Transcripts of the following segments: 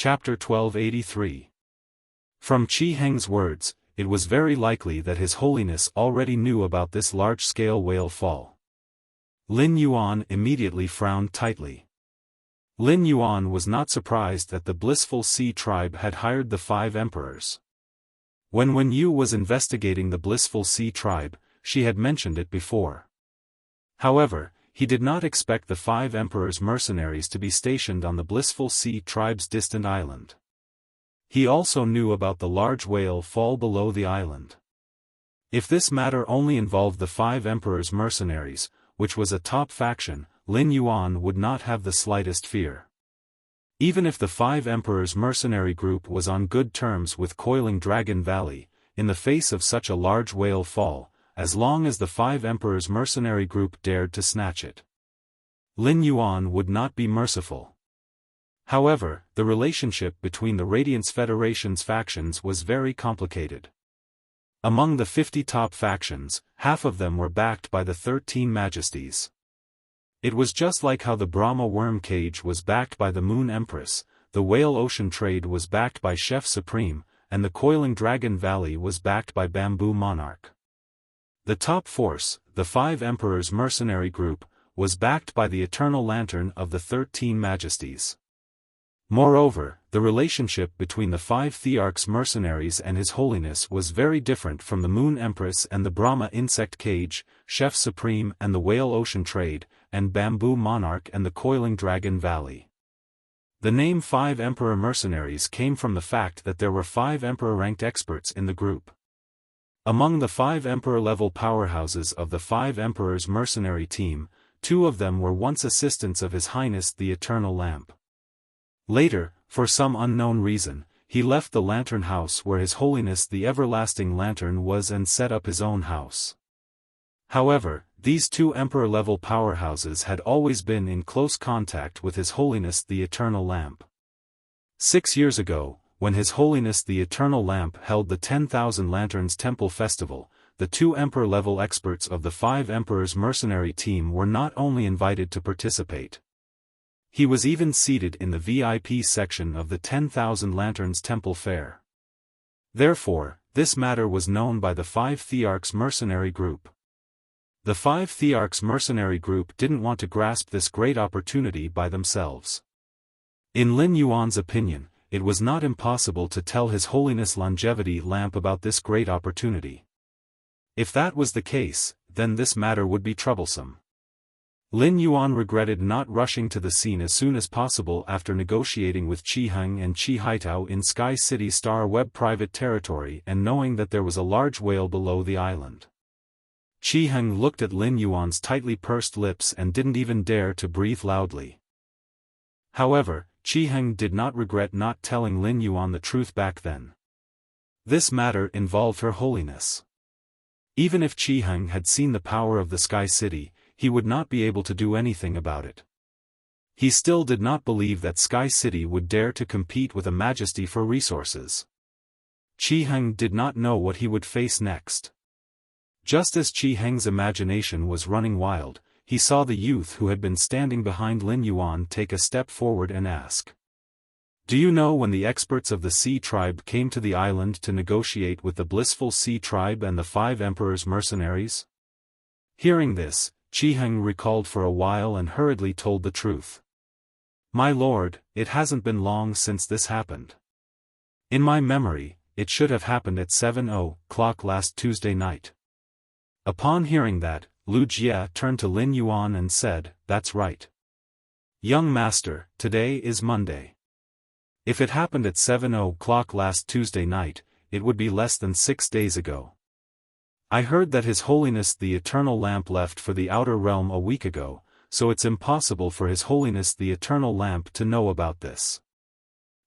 Chapter 1283. From Qi Heng's words, it was very likely that His Holiness already knew about this large-scale whale fall. Lin Yuan immediately frowned tightly. Lin Yuan was not surprised that the Blissful Sea tribe had hired the 5 emperors. When Wen Yu was investigating the Blissful Sea tribe, she had mentioned it before. However, he did not expect the 5 emperors' mercenaries to be stationed on the Blissful Sea tribe's distant island. He also knew about the large whale fall below the island. If this matter only involved the 5 emperors' mercenaries, which was a top faction, Lin Yuan would not have the slightest fear. Even if the 5 emperors' mercenary group was on good terms with Coiling Dragon Valley, in the face of such a large whale fall, as long as the 5 emperors' mercenary group dared to snatch it, Lin Yuan would not be merciful. However, the relationship between the Radiance Federation's factions was very complicated. Among the 50 top factions, half of them were backed by the 13 Majesties. It was just like how the Brahma Worm Cage was backed by the Moon Empress, the Whale Ocean Trade was backed by Chef Supreme, and the Coiling Dragon Valley was backed by Bamboo Monarch. The top force, the 5 Emperors' mercenary group, was backed by the Eternal Lantern of the 13 Majesties. Moreover, the relationship between the 5 Thearchs mercenaries and His Holiness was very different from the Moon Empress and the Brahma Insect Cage, Chef Supreme and the Whale Ocean Trade, and Bamboo Monarch and the Coiling Dragon Valley. The name 5 Emperor mercenaries came from the fact that there were 5 Emperor-ranked experts in the group. Among the 5 Emperor-level powerhouses of the 5 Emperors' mercenary team, 2 of them were once assistants of His Highness the Eternal Lamp. Later, for some unknown reason, he left the Lantern House where His Holiness the Everlasting Lantern was and set up his own house. However, these 2 Emperor-level powerhouses had always been in close contact with His Holiness the Eternal Lamp. 6 years ago, when His Holiness the Eternal Lamp held the 10,000 Lanterns Temple Festival, the 2 Emperor-level experts of the 5 Emperors' mercenary team were not only invited to participate. He was even seated in the VIP section of the 10,000 Lanterns Temple Fair. Therefore, this matter was known by the 5 Thearchs mercenary group. The 5 Thearchs mercenary group didn't want to grasp this great opportunity by themselves. In Lin Yuan's opinion, it was not impossible to tell His Holiness Longevity Lamp about this great opportunity. If that was the case, then this matter would be troublesome. Lin Yuan regretted not rushing to the scene as soon as possible after negotiating with Qi Heng and Qi Haitao in Sky City Star Web private territory and knowing that there was a large whale below the island. Qi Heng looked at Lin Yuan's tightly pursed lips and didn't even dare to breathe loudly. However, Qi Heng did not regret not telling Lin Yuan the truth back then. This matter involved Her Holiness. Even if Qi Heng had seen the power of the Sky City, he would not be able to do anything about it. He still did not believe that Sky City would dare to compete with a Majesty for resources. Qi Heng did not know what he would face next. Just as Qi Heng's imagination was running wild, he saw the youth who had been standing behind Lin Yuan take a step forward and ask, "Do you know when the experts of the Sea Tribe came to the island to negotiate with the Blissful Sea Tribe and the 5 Emperors' mercenaries?" Hearing this, Qi Heng recalled for a while and hurriedly told the truth. "My lord, it hasn't been long since this happened. In my memory, it should have happened at 7:00 last Tuesday night." Upon hearing that, Lu Jie turned to Lin Yuan and said, "That's right. Young master, today is Monday. If it happened at 7:00 last Tuesday night, it would be less than 6 days ago. I heard that His Holiness the Eternal Lamp left for the Outer Realm a week ago, so it's impossible for His Holiness the Eternal Lamp to know about this."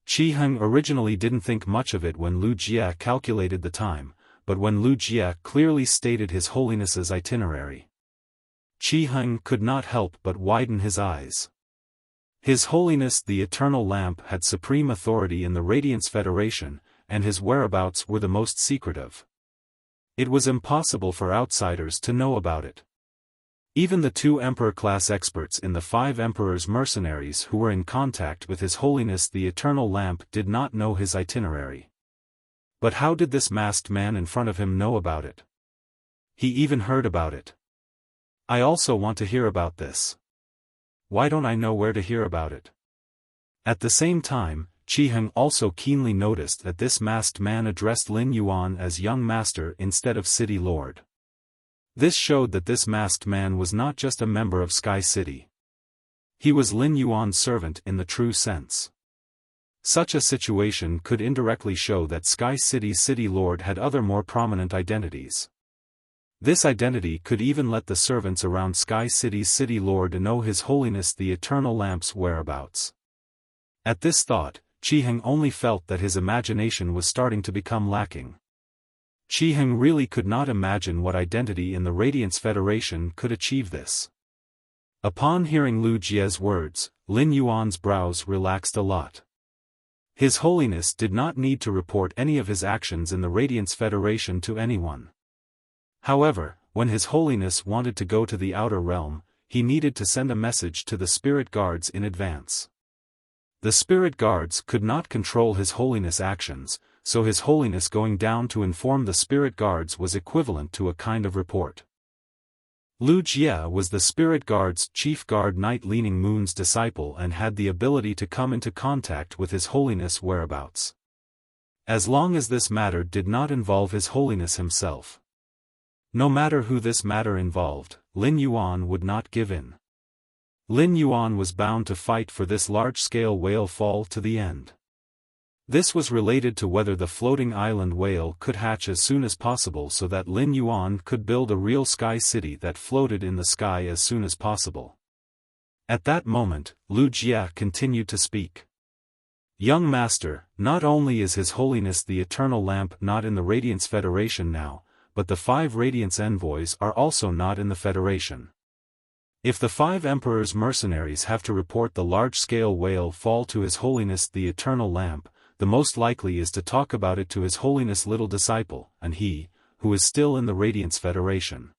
Qi Heng originally didn't think much of it when Lu Jie calculated the time, but when Lu Jie clearly stated His Holiness's itinerary, Qi Heng could not help but widen his eyes. His Holiness the Eternal Lamp had supreme authority in the Radiance Federation, and his whereabouts were the most secretive. It was impossible for outsiders to know about it. Even the 2 Emperor-class experts in the 5 Emperor's mercenaries who were in contact with His Holiness the Eternal Lamp did not know his itinerary. But how did this masked man in front of him know about it? He even heard about it. I also want to hear about this. Why don't I know where to hear about it? At the same time, Qi Heng also keenly noticed that this masked man addressed Lin Yuan as young master instead of city lord. This showed that this masked man was not just a member of Sky City. He was Lin Yuan's servant in the true sense. Such a situation could indirectly show that Sky City's city lord had other more prominent identities. This identity could even let the servants around Sky City's city lord know His Holiness the Eternal Lamp's whereabouts. At this thought, Qi Heng only felt that his imagination was starting to become lacking. Qi Heng really could not imagine what identity in the Radiance Federation could achieve this. Upon hearing Lu Jie's words, Lin Yuan's brows relaxed a lot. His Holiness did not need to report any of his actions in the Radiance Federation to anyone. However, when His Holiness wanted to go to the outer realm, he needed to send a message to the spirit guards in advance. The spirit guards could not control His Holiness' actions, so His Holiness going down to inform the spirit guards was equivalent to a kind of report. Lu Jie was the spirit guard's chief guard Night Leaning Moon's disciple and had the ability to come into contact with His Holiness' whereabouts. As long as this matter did not involve His Holiness himself. No matter who this matter involved, Lin Yuan would not give in. Lin Yuan was bound to fight for this large-scale whale fall to the end. This was related to whether the floating island whale could hatch as soon as possible so that Lin Yuan could build a real sky city that floated in the sky as soon as possible. At that moment, Lu Jie continued to speak. Young Master, not only is His Holiness the Eternal Lamp not in the Radiance Federation now, but the 5 Radiance Envoys are also not in the Federation. If the 5 Emperor's mercenaries have to report the large-scale whale fall to His Holiness the Eternal Lamp, the most likely is to talk about it to His Holiness' little disciple, and he, who is still in the Radiance Federation.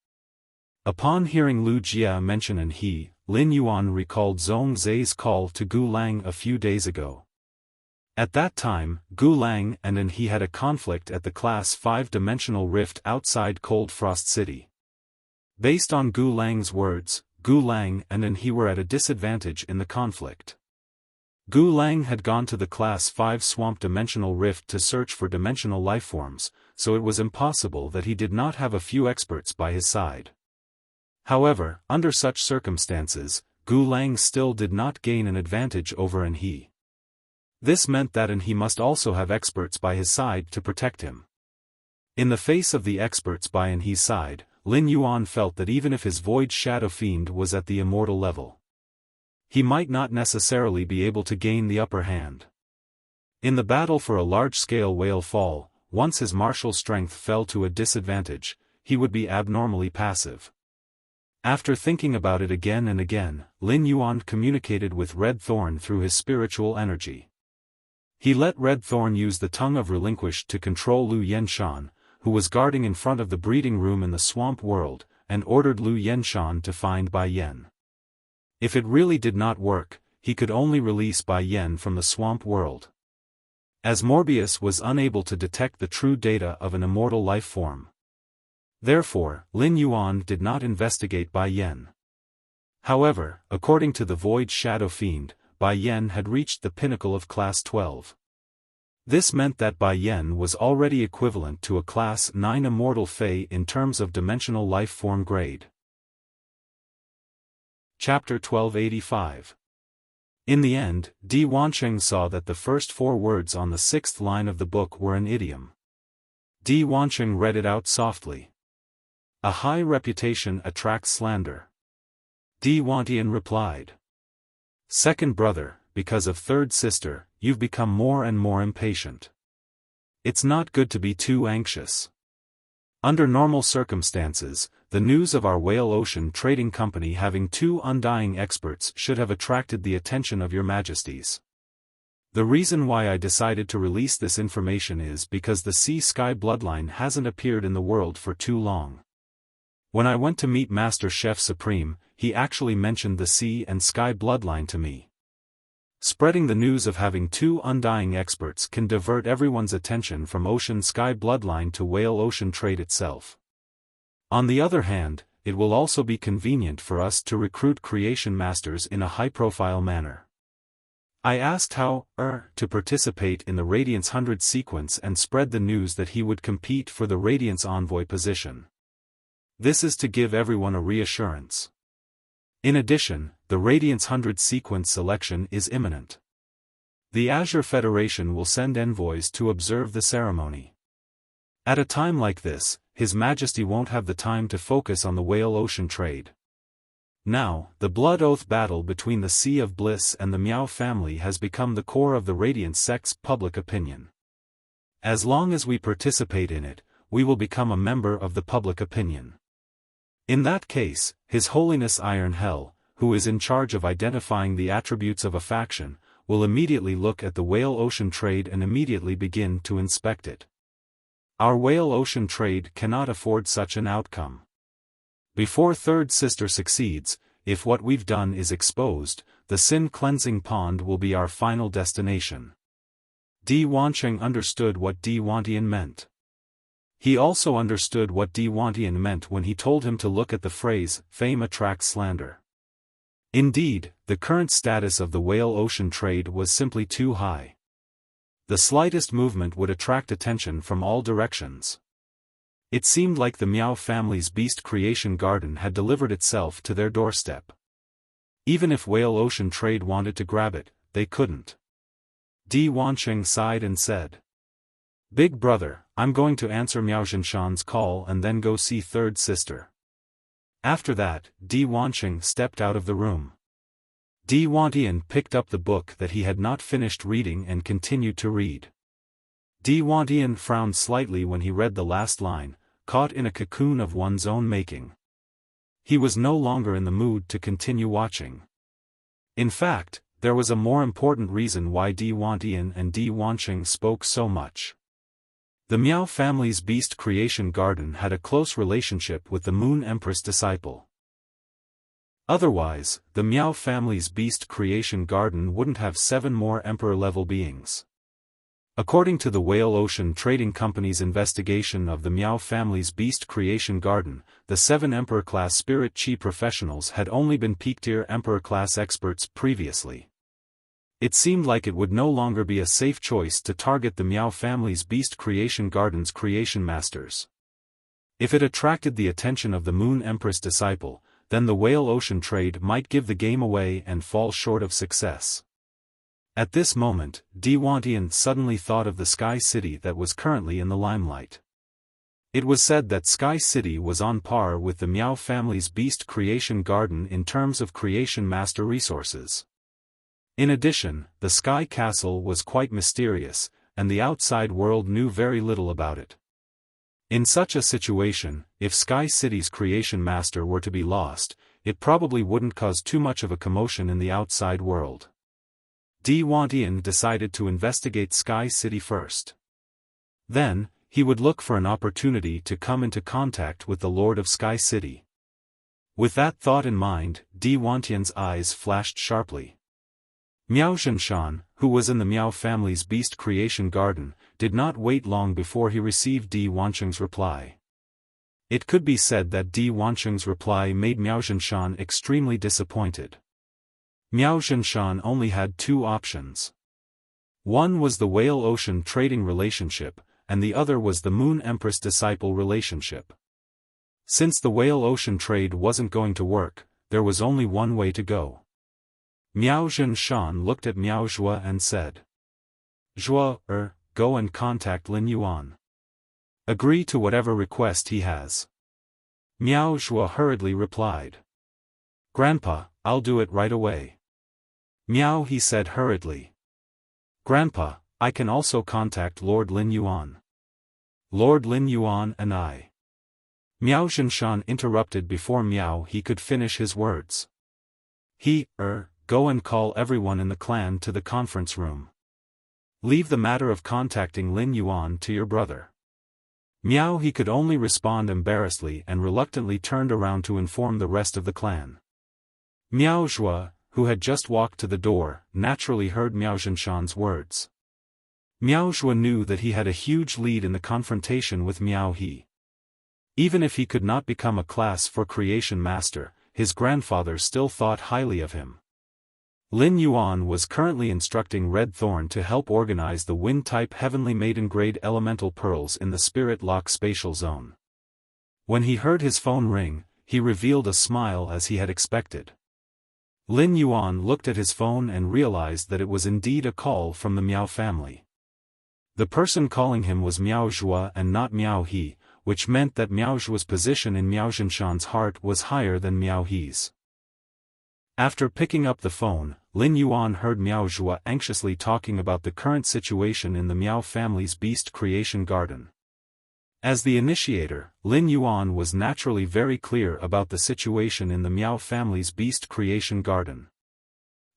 Upon hearing Lu Jie mention and he, Lin Yuan recalled Zhong Zai's call to Gu Lang a few days ago. At that time, Gu Lang and he had a conflict at the Class 5-dimensional rift outside Cold Frost City. Based on Gu Lang's words, Gu Lang and he were at a disadvantage in the conflict. Gu Lang had gone to the Class 5 Swamp Dimensional Rift to search for dimensional lifeforms, so it was impossible that he did not have a few experts by his side. However, under such circumstances, Gu Lang still did not gain an advantage over and he. This meant that and he must also have experts by his side to protect him. In the face of the experts by and he's side, Lin Yuan felt that even if his Void Shadow Fiend was at the immortal level, he might not necessarily be able to gain the upper hand. In the battle for a large-scale whale fall, once his martial strength fell to a disadvantage, he would be abnormally passive. After thinking about it again and again, Lin Yuan communicated with Red Thorn through his spiritual energy. He let Red Thorn use the Tongue of Relinquish to control Lu Yenshan, who was guarding in front of the breeding room in the swamp world, and ordered Lu Yenshan to find Bai Yen. If it really did not work, he could only release Bai Yen from the swamp world. As Morbius was unable to detect the true data of an immortal life form. Therefore, Lin Yuan did not investigate Bai Yen. However, according to the Void Shadow Fiend, Bai Yen had reached the pinnacle of Class 12. This meant that Bai Yen was already equivalent to a Class 9 Immortal Fae in terms of dimensional life form grade. Chapter 1285. In the end, Di Wancheng saw that the first 4 words on the 6th line of the book were an idiom. Di Wancheng read it out softly. A high reputation attracts slander. Di Wantian replied. Second brother, because of third sister, you've become more and more impatient. It's not good to be too anxious. Under normal circumstances, the news of our Whale Ocean Trading Company having 2 undying experts should have attracted the attention of your majesties. The reason why I decided to release this information is because the Sea Sky bloodline hasn't appeared in the world for too long. When I went to meet Master Chef Supreme, he actually mentioned the sea and sky bloodline to me. Spreading the news of having two undying experts can divert everyone's attention from ocean-sky bloodline to whale-ocean trade itself. On the other hand, it will also be convenient for us to recruit creation masters in a high-profile manner. I asked how, to participate in the Radiance 100 sequence and spread the news that he would compete for the Radiance Envoy position. This is to give everyone a reassurance. In addition, the Radiance 100 sequence selection is imminent. The Azure Federation will send envoys to observe the ceremony. At a time like this, His Majesty won't have the time to focus on the whale-ocean trade. Now, the blood oath battle between the Sea of Bliss and the Miao family has become the core of the Radiant sect's public opinion. As long as we participate in it, we will become a member of the public opinion. In that case, His Holiness Iron Hell, who is in charge of identifying the attributes of a faction, will immediately look at the whale-ocean trade and immediately begin to inspect it. Our whale-ocean trade cannot afford such an outcome. Before Third Sister succeeds, if what we've done is exposed, the sin-cleansing pond will be our final destination. Di Wancheng understood what Di Wantian meant. He also understood what Di Wantian meant when he told him to look at the phrase, "Fame attracts slander." Indeed, the current status of the whale-ocean trade was simply too high. The slightest movement would attract attention from all directions. It seemed like the Miao family's beast creation garden had delivered itself to their doorstep. Even if whale-ocean trade wanted to grab it, they couldn't. Di Wancheng sighed and said, "Big brother, I'm going to answer Miao Zhinshan's call and then go see Third Sister." After that, Di Wancheng stepped out of the room. Di Wantian picked up the book that he had not finished reading and continued to read. Di Wantian frowned slightly when he read the last line, "caught in a cocoon of one's own making." He was no longer in the mood to continue watching. In fact, there was a more important reason why Di Wantian and Di Wancheng spoke so much. The Miao family's beast creation garden had a close relationship with the Moon Empress disciple. Otherwise, the Miao family's beast creation garden wouldn't have 7 more emperor-level beings. According to the Whale-Ocean Trading Company's investigation of the Miao family's beast creation garden, the 7 emperor-class spirit chi professionals had only been peak-tier emperor-class experts previously. It seemed like it would no longer be a safe choice to target the Miao family's beast creation garden's creation masters. If it attracted the attention of the Moon Empress disciple, then the whale-ocean trade might give the game away and fall short of success. At this moment, Di Wantian suddenly thought of the Sky City that was currently in the limelight. It was said that Sky City was on par with the Miao family's beast creation garden in terms of creation master resources. In addition, the Sky Castle was quite mysterious, and the outside world knew very little about it. In such a situation, if Sky City's creation master were to be lost, it probably wouldn't cause too much of a commotion in the outside world. Di Wantian decided to investigate Sky City first. Then, he would look for an opportunity to come into contact with the Lord of Sky City. With that thought in mind, Di Wantian's eyes flashed sharply. Miao Zhinshan, who was in the Miao family's beast creation garden, did not wait long before he received Di Wancheng's reply. It could be said that Di Wancheng's reply made Miao Zhinshan extremely disappointed. Miao Zhinshan only had 2 options. One was the whale-ocean trading relationship, and the other was the Moon Empress disciple relationship. Since the whale-ocean trade wasn't going to work, there was only one way to go. Miao Zhinshan looked at Miao Zhua and said, "Zhua, go and contact Lin Yuan. Agree to whatever request he has." Miao Zhua hurriedly replied, "Grandpa, I'll do it right away." "Miao," he said hurriedly. "Grandpa, I can also contact Lord Lin Yuan." "Lord Lin Yuan and I." Miao Zhinshan interrupted before Miao he could finish his words. Go and call everyone in the clan to the conference room. Leave the matter of contacting Lin Yuan to your brother." Miao He could only respond embarrassedly and reluctantly turned around to inform the rest of the clan. Miao Zhua, who had just walked to the door, naturally heard Miao Zhenshan's words. Miao Zhua knew that he had a huge lead in the confrontation with Miao He. Even if he could not become a Class 4 creation master, his grandfather still thought highly of him. Lin Yuan was currently instructing Red Thorn to help organize the Wind-type Heavenly Maiden-grade elemental pearls in the Spirit Lock spatial zone. When he heard his phone ring, he revealed a smile as he had expected. Lin Yuan looked at his phone and realized that it was indeed a call from the Miao family. The person calling him was Miao Zhua and not Miao He, which meant that Miao Zhua's position in Miao Zhenshan's heart was higher than Miao He's. After picking up the phone, Lin Yuan heard Miao Zhua anxiously talking about the current situation in the Miao family's beast creation garden. As the initiator, Lin Yuan was naturally very clear about the situation in the Miao family's beast creation garden.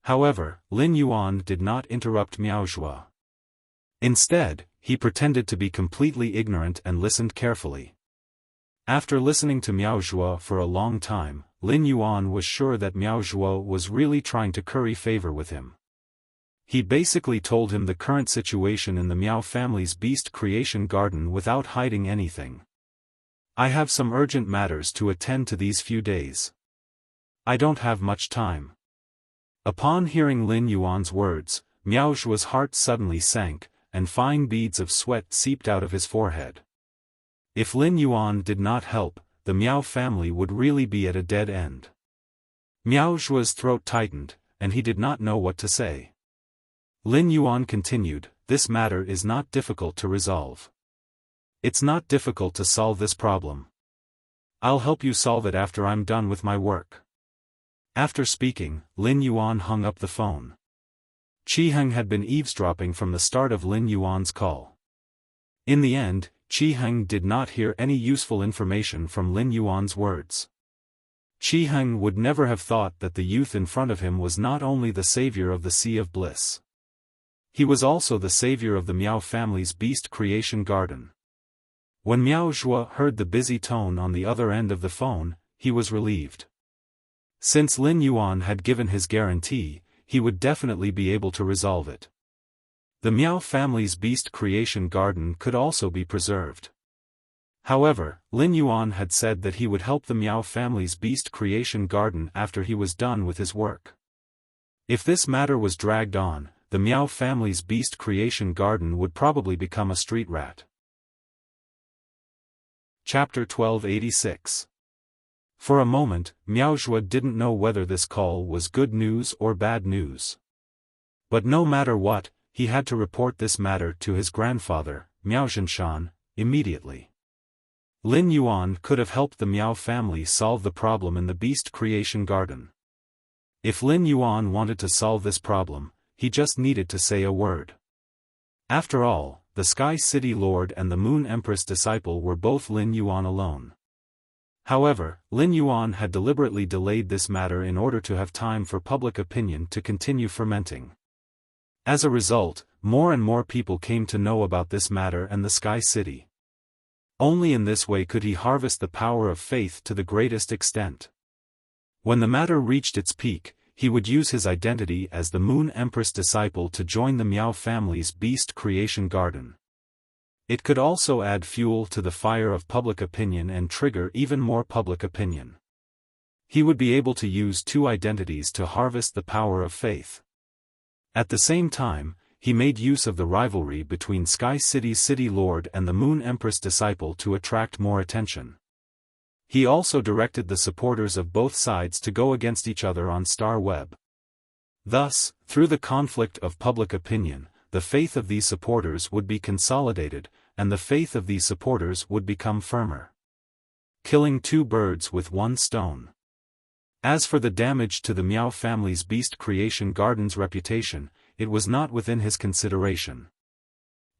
However, Lin Yuan did not interrupt Miao Zhua. Instead, he pretended to be completely ignorant and listened carefully. After listening to Miao Zhua for a long time, Lin Yuan was sure that Miao Zhua was really trying to curry favor with him. He basically told him the current situation in the Miao family's beast creation garden without hiding anything. I have some urgent matters to attend to these few days. I don't have much time. Upon hearing Lin Yuan's words, Miao Zhua's heart suddenly sank, and fine beads of sweat seeped out of his forehead. If Lin Yuan did not help, the Miao family would really be at a dead end. Miao Zhua's throat tightened, and he did not know what to say. Lin Yuan continued, "This matter is not difficult to resolve. It's not difficult to solve this problem. I'll help you solve it after I'm done with my work." After speaking, Lin Yuan hung up the phone. Qi Heng had been eavesdropping from the start of Lin Yuan's call. In the end, Qi Heng did not hear any useful information from Lin Yuan's words. Qi Heng would never have thought that the youth in front of him was not only the savior of the Sea of Bliss. He was also the savior of the Miao family's beast creation garden. When Miao Zhua heard the busy tone on the other end of the phone, he was relieved. Since Lin Yuan had given his guarantee, he would definitely be able to resolve it. The Miao family's beast creation garden could also be preserved. However, Lin Yuan had said that he would help the Miao family's beast creation garden after he was done with his work. If this matter was dragged on, the Miao family's beast creation garden would probably become a street rat. Chapter 1286. For a moment, Miao Zhua didn't know whether this call was good news or bad news. But no matter what, he had to report this matter to his grandfather, Miao Zhenshan, immediately. Lin Yuan could have helped the Miao family solve the problem in the beast creation garden. If Lin Yuan wanted to solve this problem, he just needed to say a word. After all, the Sky City Lord and the Moon Empress disciple were both Lin Yuan alone. However, Lin Yuan had deliberately delayed this matter in order to have time for public opinion to continue fermenting. As a result, more and more people came to know about this matter and the Sky City. Only in this way could he harvest the power of faith to the greatest extent. When the matter reached its peak, he would use his identity as the Moon Empress disciple to join the Miao family's beast creation garden. It could also add fuel to the fire of public opinion and trigger even more public opinion. He would be able to use two identities to harvest the power of faith. At the same time, he made use of the rivalry between Sky City's City Lord and the Moon Empress disciple to attract more attention. He also directed the supporters of both sides to go against each other on Star Web. Thus, through the conflict of public opinion, the faith of these supporters would be consolidated, and the faith of these supporters would become firmer. Killing two birds with one stone. As for the damage to the Miao family's beast creation garden's reputation, it was not within his consideration.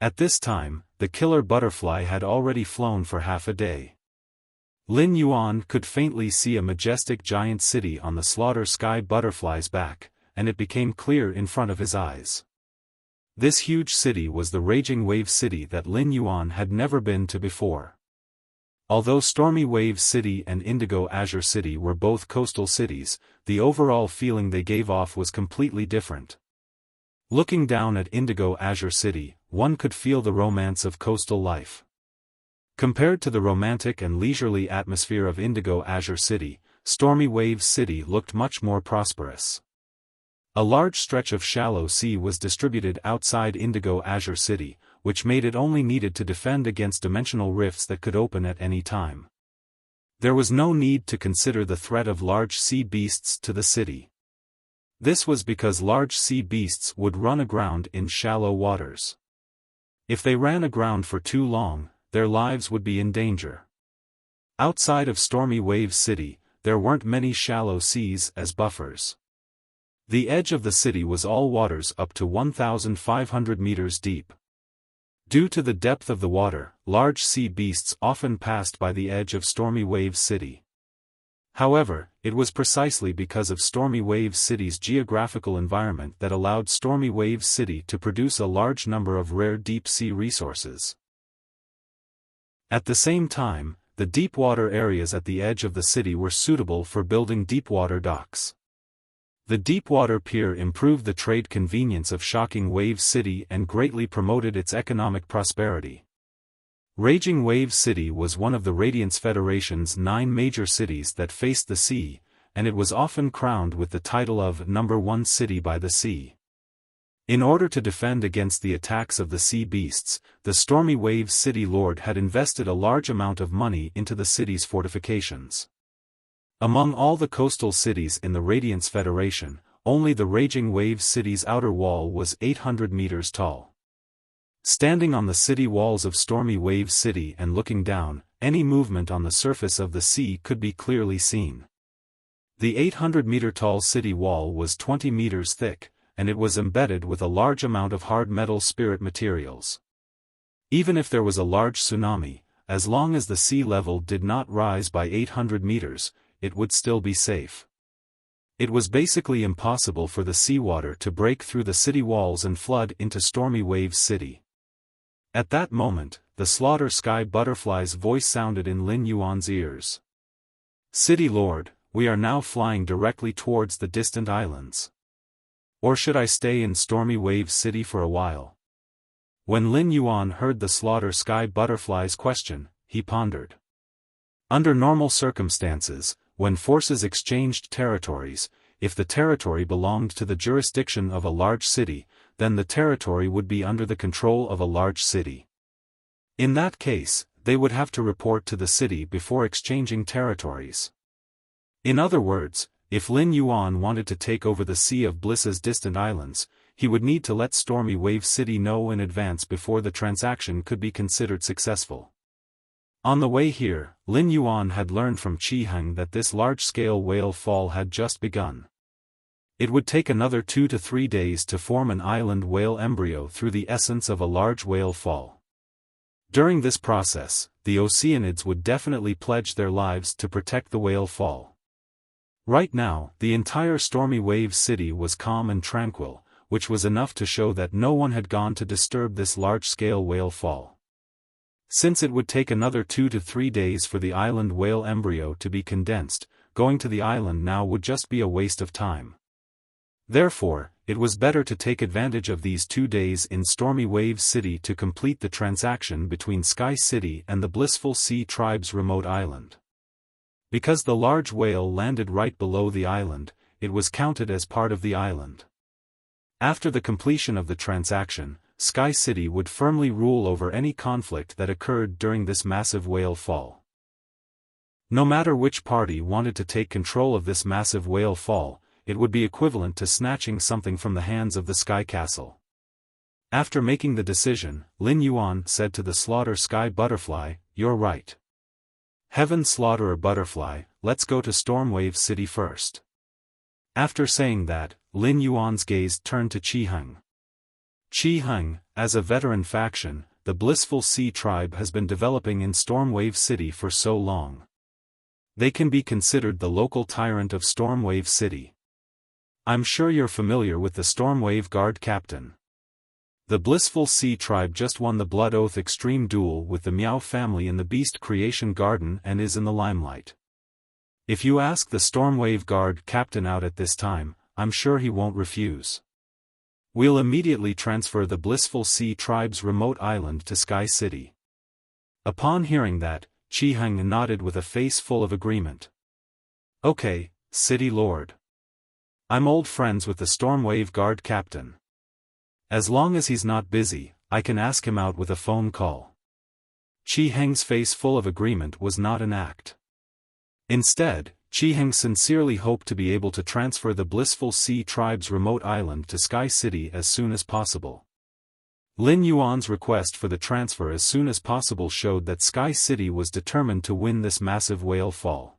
At this time, the killer butterfly had already flown for half a day. Lin Yuan could faintly see a majestic giant city on the slaughter sky butterfly's back, and it became clear in front of his eyes. This huge city was the raging wave city that Lin Yuan had never been to before. Although Stormy Wave City and Indigo Azure City were both coastal cities, the overall feeling they gave off was completely different. Looking down at Indigo Azure City, one could feel the romance of coastal life. Compared to the romantic and leisurely atmosphere of Indigo Azure City, Stormy Wave City looked much more prosperous. A large stretch of shallow sea was distributed outside Indigo Azure City, which made it only needed to defend against dimensional rifts that could open at any time. There was no need to consider the threat of large sea beasts to the city. This was because large sea beasts would run aground in shallow waters. If they ran aground for too long, their lives would be in danger. Outside of Stormy Wave City, there weren't many shallow seas as buffers. The edge of the city was all waters up to 1,500 meters deep. Due to the depth of the water, large sea beasts often passed by the edge of Stormy Wave City. However, it was precisely because of Stormy Wave City's geographical environment that allowed Stormy Wave City to produce a large number of rare deep-sea resources. At the same time, the deep-water areas at the edge of the city were suitable for building deep-water docks. The deepwater pier improved the trade convenience of Shocking Wave City and greatly promoted its economic prosperity. Raging Wave City was one of the Radiance Federation's 9 major cities that faced the sea, and it was often crowned with the title of #1 city by the sea. In order to defend against the attacks of the sea beasts, the Stormy Wave City Lord had invested a large amount of money into the city's fortifications. Among all the coastal cities in the Radiance Federation, only the Raging Wave City's outer wall was 800 meters tall. Standing on the city walls of Stormy Wave City and looking down, any movement on the surface of the sea could be clearly seen. The 800-meter-tall city wall was 20 meters thick, and it was embedded with a large amount of hard metal spirit materials. Even if there was a large tsunami, as long as the sea level did not rise by 800 meters, it would still be safe. It was basically impossible for the seawater to break through the city walls and flood into Stormy Wave City. At that moment, the Slaughter Sky Butterfly's voice sounded in Lin Yuan's ears. "City Lord, we are now flying directly towards the distant islands. Or should I stay in Stormy Wave City for a while?" When Lin Yuan heard the Slaughter Sky Butterfly's question, he pondered. Under normal circumstances, when forces exchanged territories, if the territory belonged to the jurisdiction of a large city, then the territory would be under the control of a large city. In that case, they would have to report to the city before exchanging territories. In other words, if Lin Yuan wanted to take over the Sea of Bliss's distant islands, he would need to let Stormy Wave City know in advance before the transaction could be considered successful. On the way here, Lin Yuan had learned from Qi Heng that this large-scale whale fall had just begun. It would take another 2 to 3 days to form an island whale embryo through the essence of a large whale fall. During this process, the Oceanids would definitely pledge their lives to protect the whale fall. Right now, the entire Stormy Wave City was calm and tranquil, which was enough to show that no one had gone to disturb this large-scale whale fall. Since it would take another 2 to 3 days for the island whale embryo to be condensed, going to the island now would just be a waste of time. Therefore, it was better to take advantage of these 2 days in Stormy Wave City to complete the transaction between Sky City and the Blissful Sea Tribe's remote island. Because the large whale landed right below the island, it was counted as part of the island. After the completion of the transaction, Sky City would firmly rule over any conflict that occurred during this massive whale fall. No matter which party wanted to take control of this massive whale fall, it would be equivalent to snatching something from the hands of the Sky Castle. After making the decision, Lin Yuan said to the Slaughter Sky Butterfly, "You're right. Heaven Slaughterer Butterfly, let's go to Stormwave City first." After saying that, Lin Yuan's gaze turned to Qi Heng. Qi Heng, as a veteran faction, the Blissful Sea Tribe has been developing in Stormwave City for so long. They can be considered the local tyrant of Stormwave City. I'm sure you're familiar with the Stormwave Guard Captain. The Blissful Sea tribe just won the Blood Oath Extreme Duel with the Miao family in the Beast Creation Garden and is in the limelight. If you ask the Stormwave Guard captain out at this time, I'm sure he won't refuse. We'll immediately transfer the Blissful Sea tribe's remote island to Sky City. Upon hearing that, Qi Heng nodded with a face full of agreement. Okay, City Lord. I'm old friends with the Stormwave Guard captain. As long as he's not busy, I can ask him out with a phone call. Qi Heng's face full of agreement was not an act. Instead, Qi Heng sincerely hoped to be able to transfer the Blissful Sea tribe's remote island to Sky City as soon as possible. Lin Yuan's request for the transfer as soon as possible showed that Sky City was determined to win this massive whale fall.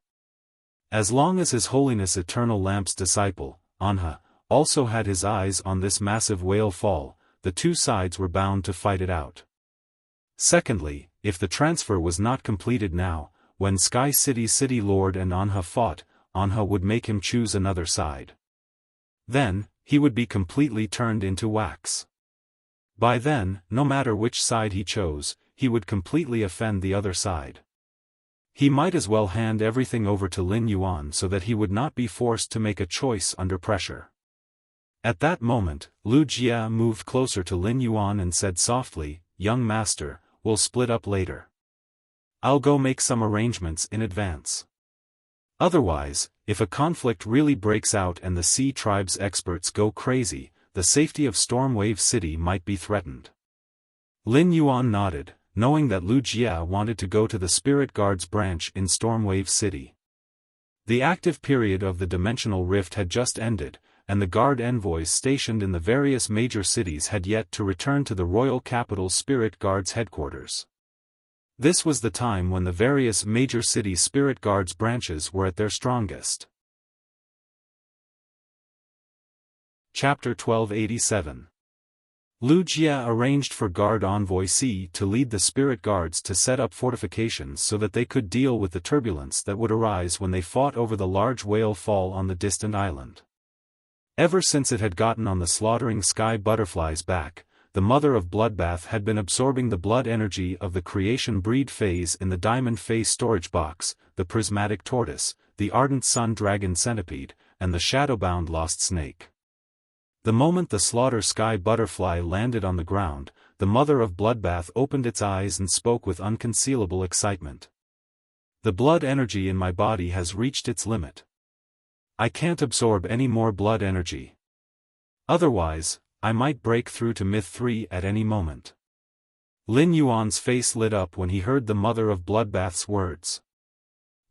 As long as His Holiness Eternal Lamp's disciple, Anha, also had his eyes on this massive whale fall, the two sides were bound to fight it out. Secondly, if the transfer was not completed now, when Sky City's City Lord and Anha fought, Anha would make him choose another side. Then, he would be completely turned into wax. By then, no matter which side he chose, he would completely offend the other side. He might as well hand everything over to Lin Yuan so that he would not be forced to make a choice under pressure. At that moment, Lu Jia moved closer to Lin Yuan and said softly, "Young master, we'll split up later. I'll go make some arrangements in advance. Otherwise, if a conflict really breaks out and the Sea Tribe's experts go crazy, the safety of Stormwave City might be threatened." Lin Yuan nodded, knowing that Lu Jia wanted to go to the Spirit Guards branch in Stormwave City. The active period of the Dimensional Rift had just ended, and the guard envoys stationed in the various major cities had yet to return to the royal capital Spirit Guards headquarters. This was the time when the various major city Spirit Guards branches were at their strongest. Chapter 1287. Lu Jia arranged for Guard Envoy C to lead the Spirit Guards to set up fortifications so that they could deal with the turbulence that would arise when they fought over the large whale fall on the distant island. Ever since it had gotten on the slaughtering sky butterfly's back, the Mother of Bloodbath had been absorbing the blood energy of the creation breed phase in the diamond phase storage box, the prismatic tortoise, the ardent sun dragon centipede, and the shadowbound lost snake. The moment the slaughter sky butterfly landed on the ground, the Mother of Bloodbath opened its eyes and spoke with unconcealable excitement. "The blood energy in my body has reached its limit. I can't absorb any more blood energy. Otherwise, I might break through to Myth 3 at any moment." Lin Yuan's face lit up when he heard the Mother of Bloodbath's words.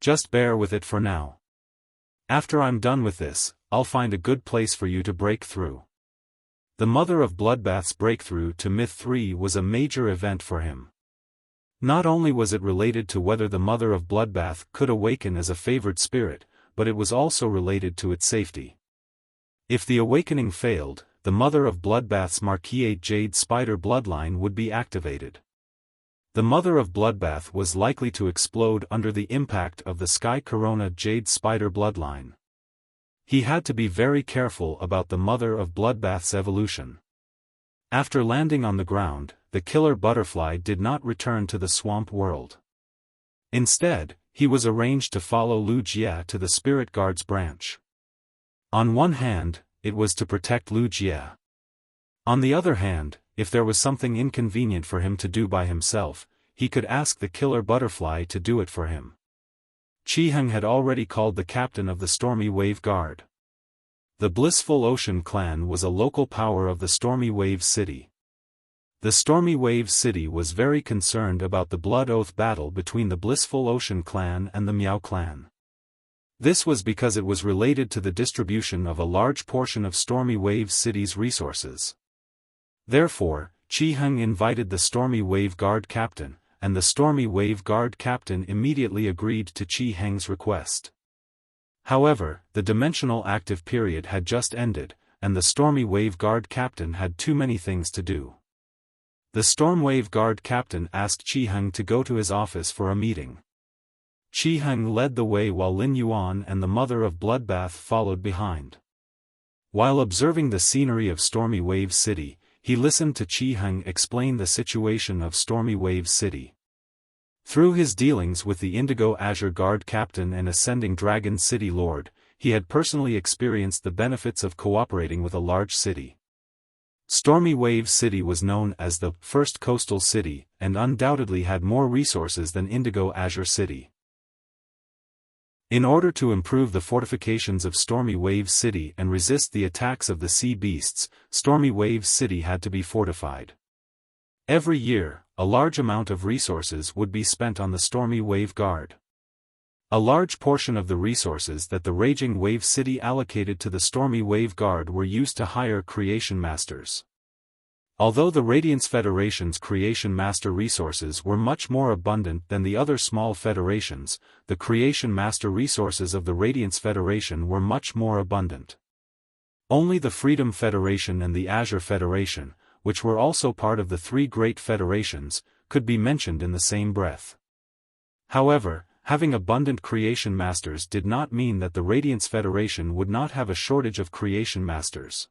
"Just bear with it for now. After I'm done with this, I'll find a good place for you to break through." The Mother of Bloodbath's breakthrough to Myth 3 was a major event for him. Not only was it related to whether the Mother of Bloodbath could awaken as a favored spirit, but it was also related to its safety. If the awakening failed, the Mother of Bloodbath's Marquise Jade Spider bloodline would be activated. The Mother of Bloodbath was likely to explode under the impact of the Sky Corona Jade Spider bloodline. He had to be very careful about the Mother of Bloodbath's evolution. After landing on the ground, the killer butterfly did not return to the swamp world. Instead, he was arranged to follow Lu Jia to the Spirit Guards branch. On one hand, it was to protect Lu Jia. On the other hand, if there was something inconvenient for him to do by himself, he could ask the killer butterfly to do it for him. Qi Heng had already called the captain of the Stormy Wave Guard. The Blissful Ocean clan was a local power of the Stormy Wave City. The Stormy Wave City was very concerned about the Blood Oath battle between the Blissful Ocean clan and the Miao clan. This was because it was related to the distribution of a large portion of Stormy Wave City's resources. Therefore, Qi Heng invited the Stormy Wave Guard captain, and the Stormy Wave Guard captain immediately agreed to Qi Heng's request. However, the dimensional active period had just ended, and the Stormy Wave Guard captain had too many things to do. The Stormwave Guard captain asked Qi Heng to go to his office for a meeting. Qi Heng led the way while Lin Yuan and the Mother of Bloodbath followed behind. While observing the scenery of Stormy Wave City, he listened to Qi Heng explain the situation of Stormy Wave City. Through his dealings with the Indigo Azure Guard Captain and Ascending Dragon City Lord, he had personally experienced the benefits of cooperating with a large city. Stormy Wave City was known as the first coastal city, and undoubtedly had more resources than Indigo Azure City. In order to improve the fortifications of Stormy Wave City and resist the attacks of the sea beasts, Stormy Wave City had to be fortified. Every year, a large amount of resources would be spent on the Stormy Wave Guard. A large portion of the resources that the Raging Wave City allocated to the Stormy Wave Guard were used to hire Creation Masters. Although the Radiance Federation's Creation Master resources were much more abundant than the other small federations, the Creation Master resources of the Radiance Federation were much more abundant. Only the Freedom Federation and the Azure Federation, which were also part of the three great federations, could be mentioned in the same breath. However, having abundant Creation Masters did not mean that the Radiance Federation would not have a shortage of Creation Masters.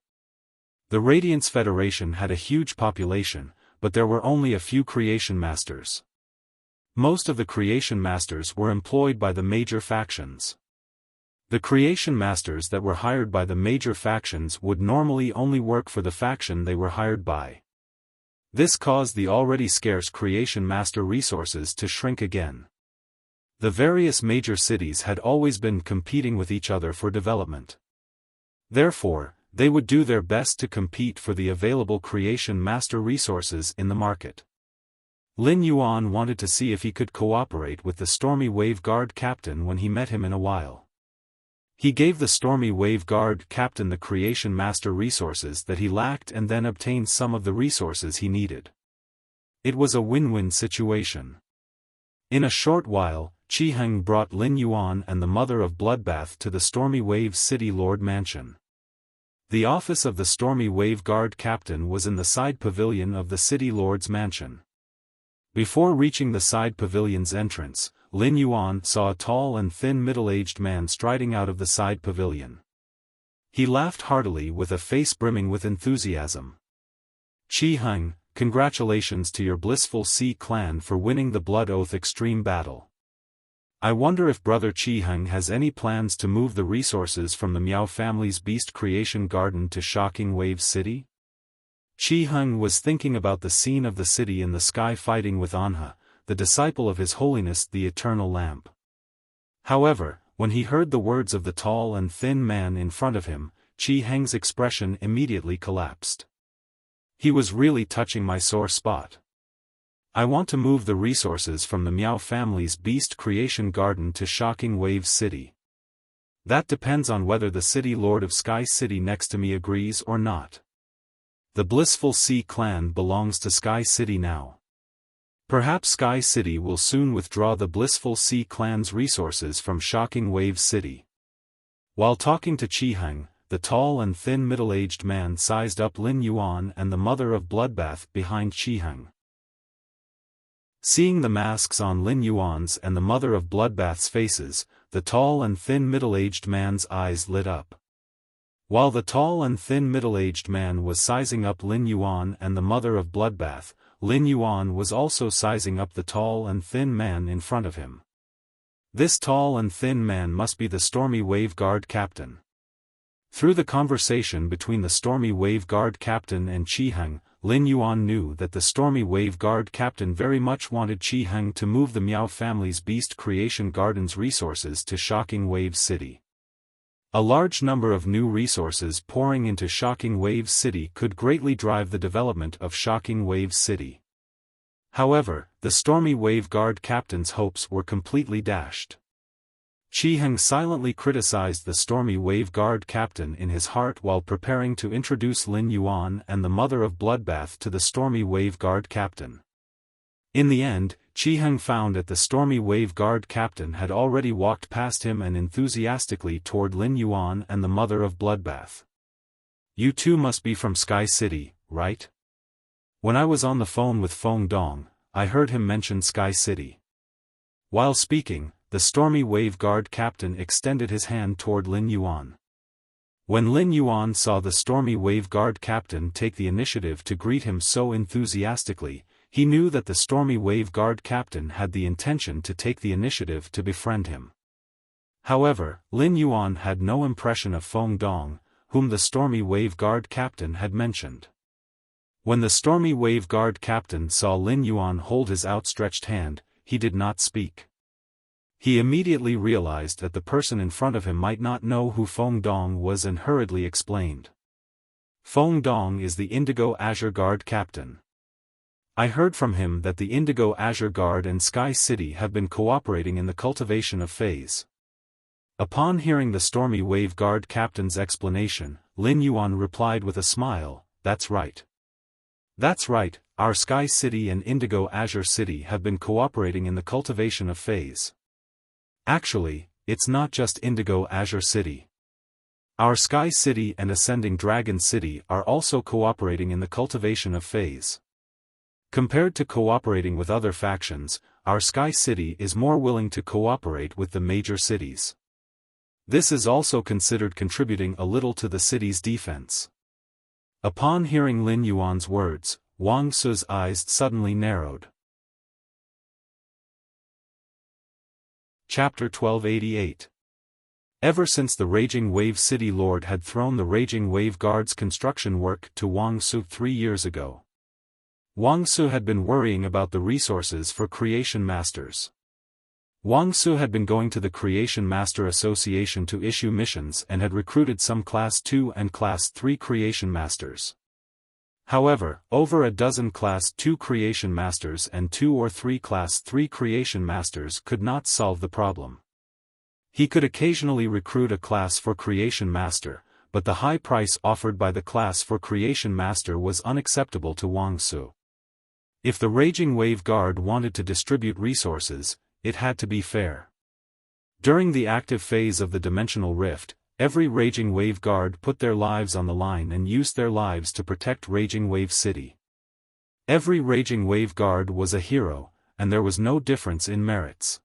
The Radiance Federation had a huge population, but there were only a few Creation Masters. Most of the Creation Masters were employed by the major factions. The Creation Masters that were hired by the major factions would normally only work for the faction they were hired by. This caused the already scarce Creation Master resources to shrink again. The various major cities had always been competing with each other for development. Therefore, they would do their best to compete for the available Creation Master resources in the market. Lin Yuan wanted to see if he could cooperate with the Stormy Wave Guard Captain when he met him in a while. He gave the Stormy Wave Guard Captain the Creation Master resources that he lacked and then obtained some of the resources he needed. It was a win-win situation. In a short while, Qi Heng brought Lin Yuan and the Mother of Bloodbath to the Stormy Wave City Lord Mansion. The office of the Stormy Wave Guard Captain was in the side pavilion of the City Lord's mansion. Before reaching the side pavilion's entrance, Lin Yuan saw a tall and thin middle-aged man striding out of the side pavilion. He laughed heartily with a face brimming with enthusiasm. "Qi Heng, congratulations to your blissful Sea clan for winning the Blood Oath Extreme Battle. I wonder if Brother Qi Heng has any plans to move the resources from the Miao family's Beast Creation Garden to Shocking Wave City?" Qi Heng was thinking about the scene of the city in the sky fighting with Anha, the disciple of His Holiness the Eternal Lamp. However, when he heard the words of the tall and thin man in front of him, Qi Heng's expression immediately collapsed. He was really touching my sore spot. I want to move the resources from the Miao family's Beast Creation Garden to Shocking Wave City. That depends on whether the City Lord of Sky City next to me agrees or not. The Blissful Sea clan belongs to Sky City now. Perhaps Sky City will soon withdraw the Blissful Sea clan's resources from Shocking Wave City. While talking to Qi Heng, the tall and thin middle-aged man sized up Lin Yuan and the Mother of Bloodbath behind Qi Heng. Seeing the masks on Lin Yuan's and the Mother of Bloodbath's faces, the tall and thin middle-aged man's eyes lit up. While the tall and thin middle-aged man was sizing up Lin Yuan and the Mother of Bloodbath, Lin Yuan was also sizing up the tall and thin man in front of him. This tall and thin man must be the Stormy Wave Guard Captain. Through the conversation between the Stormy Wave Guard Captain and Qi Heng, Lin Yuan knew that the Stormy Wave Guard Captain very much wanted Qi Heng to move the Miao family's Beast Creation Garden's resources to Shocking Wave City. A large number of new resources pouring into Shocking Wave City could greatly drive the development of Shocking Wave City. However, the Stormy Wave Guard Captain's hopes were completely dashed. Qi Heng silently criticized the Stormy Wave Guard Captain in his heart while preparing to introduce Lin Yuan and the Mother of Bloodbath to the Stormy Wave Guard Captain. In the end, Qi Heng found that the Stormy Wave Guard Captain had already walked past him and enthusiastically toward Lin Yuan and the Mother of Bloodbath. "You two must be from Sky City, right? When I was on the phone with Feng Dong, I heard him mention Sky City." While speaking, the Stormy Wave Guard Captain extended his hand toward Lin Yuan. When Lin Yuan saw the Stormy Wave Guard captain take the initiative to greet him so enthusiastically, he knew that the Stormy Wave Guard captain had the intention to take the initiative to befriend him. However, Lin Yuan had no impression of Feng Dong, whom the Stormy Wave Guard captain had mentioned. When the Stormy Wave Guard captain saw Lin Yuan hold his outstretched hand, he did not speak. He immediately realized that the person in front of him might not know who Feng Dong was and hurriedly explained. Feng Dong is the Indigo Azure Guard captain. I heard from him that the Indigo Azure Guard and Sky City have been cooperating in the cultivation of phase. Upon hearing the Stormy Wave Guard captain's explanation, Lin Yuan replied with a smile, "That's right. That's right, our Sky City and Indigo Azure City have been cooperating in the cultivation of phase. Actually, it's not just Indigo Azure City. Our Sky City and Ascending Dragon City are also cooperating in the cultivation of phase. Compared to cooperating with other factions, our Sky City is more willing to cooperate with the major cities. This is also considered contributing a little to the city's defense." Upon hearing Lin Yuan's words, Wang Su's eyes suddenly narrowed. Chapter 1288. Ever since the Raging Wave City Lord had thrown the Raging Wave Guard's construction work to Wang Su 3 years ago, Wang Su had been worrying about the resources for Creation Masters. Wang Su had been going to the Creation Master Association to issue missions and had recruited some Class 2 and Class 3 Creation Masters. However, over a dozen Class 2 Creation Masters and 2 or 3 Class 3 Creation Masters could not solve the problem. He could occasionally recruit a Class 4 Creation Master, but the high price offered by the Class 4 Creation Master was unacceptable to Wang Su. If the Raging Wave Guard wanted to distribute resources, it had to be fair. During the active phase of the Dimensional Rift, every Raging Wave Guard put their lives on the line and used their lives to protect Raging Wave City. Every Raging Wave Guard was a hero, and there was no difference in merits.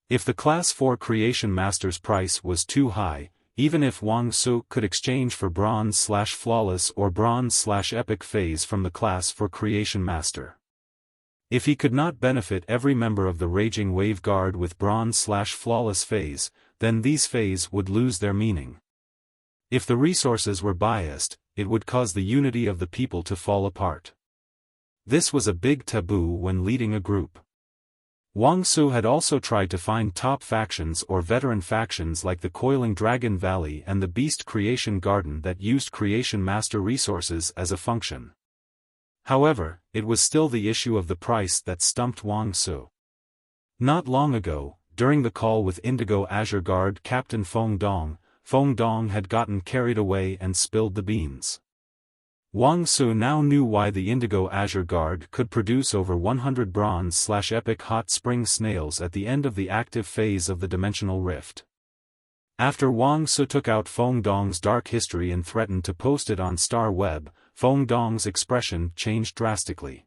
If the Class 4 Creation Master's price was too high, even if Wang Su could exchange for Bronze/Flawless or Bronze/Epic phase from the Class 4 Creation Master. If he could not benefit every member of the Raging Wave Guard with Bronze/Flawless phase, then these phase would lose their meaning. If the resources were biased, it would cause the unity of the people to fall apart. This was a big taboo when leading a group. Wang Su had also tried to find top factions or veteran factions like the Coiling Dragon Valley and the Beast Creation Garden that used Creation Master resources as a function. However, it was still the issue of the price that stumped Wang Su. Not long ago, during the call with Indigo Azure Guard Captain Feng Dong had gotten carried away and spilled the beans. Wang Su now knew why the Indigo Azure Guard could produce over 100 Bronze/Epic Hot Spring Snails at the end of the active phase of the Dimensional Rift. After Wang Su took out Feng Dong's dark history and threatened to post it on Star Web, Feng Dong's expression changed drastically.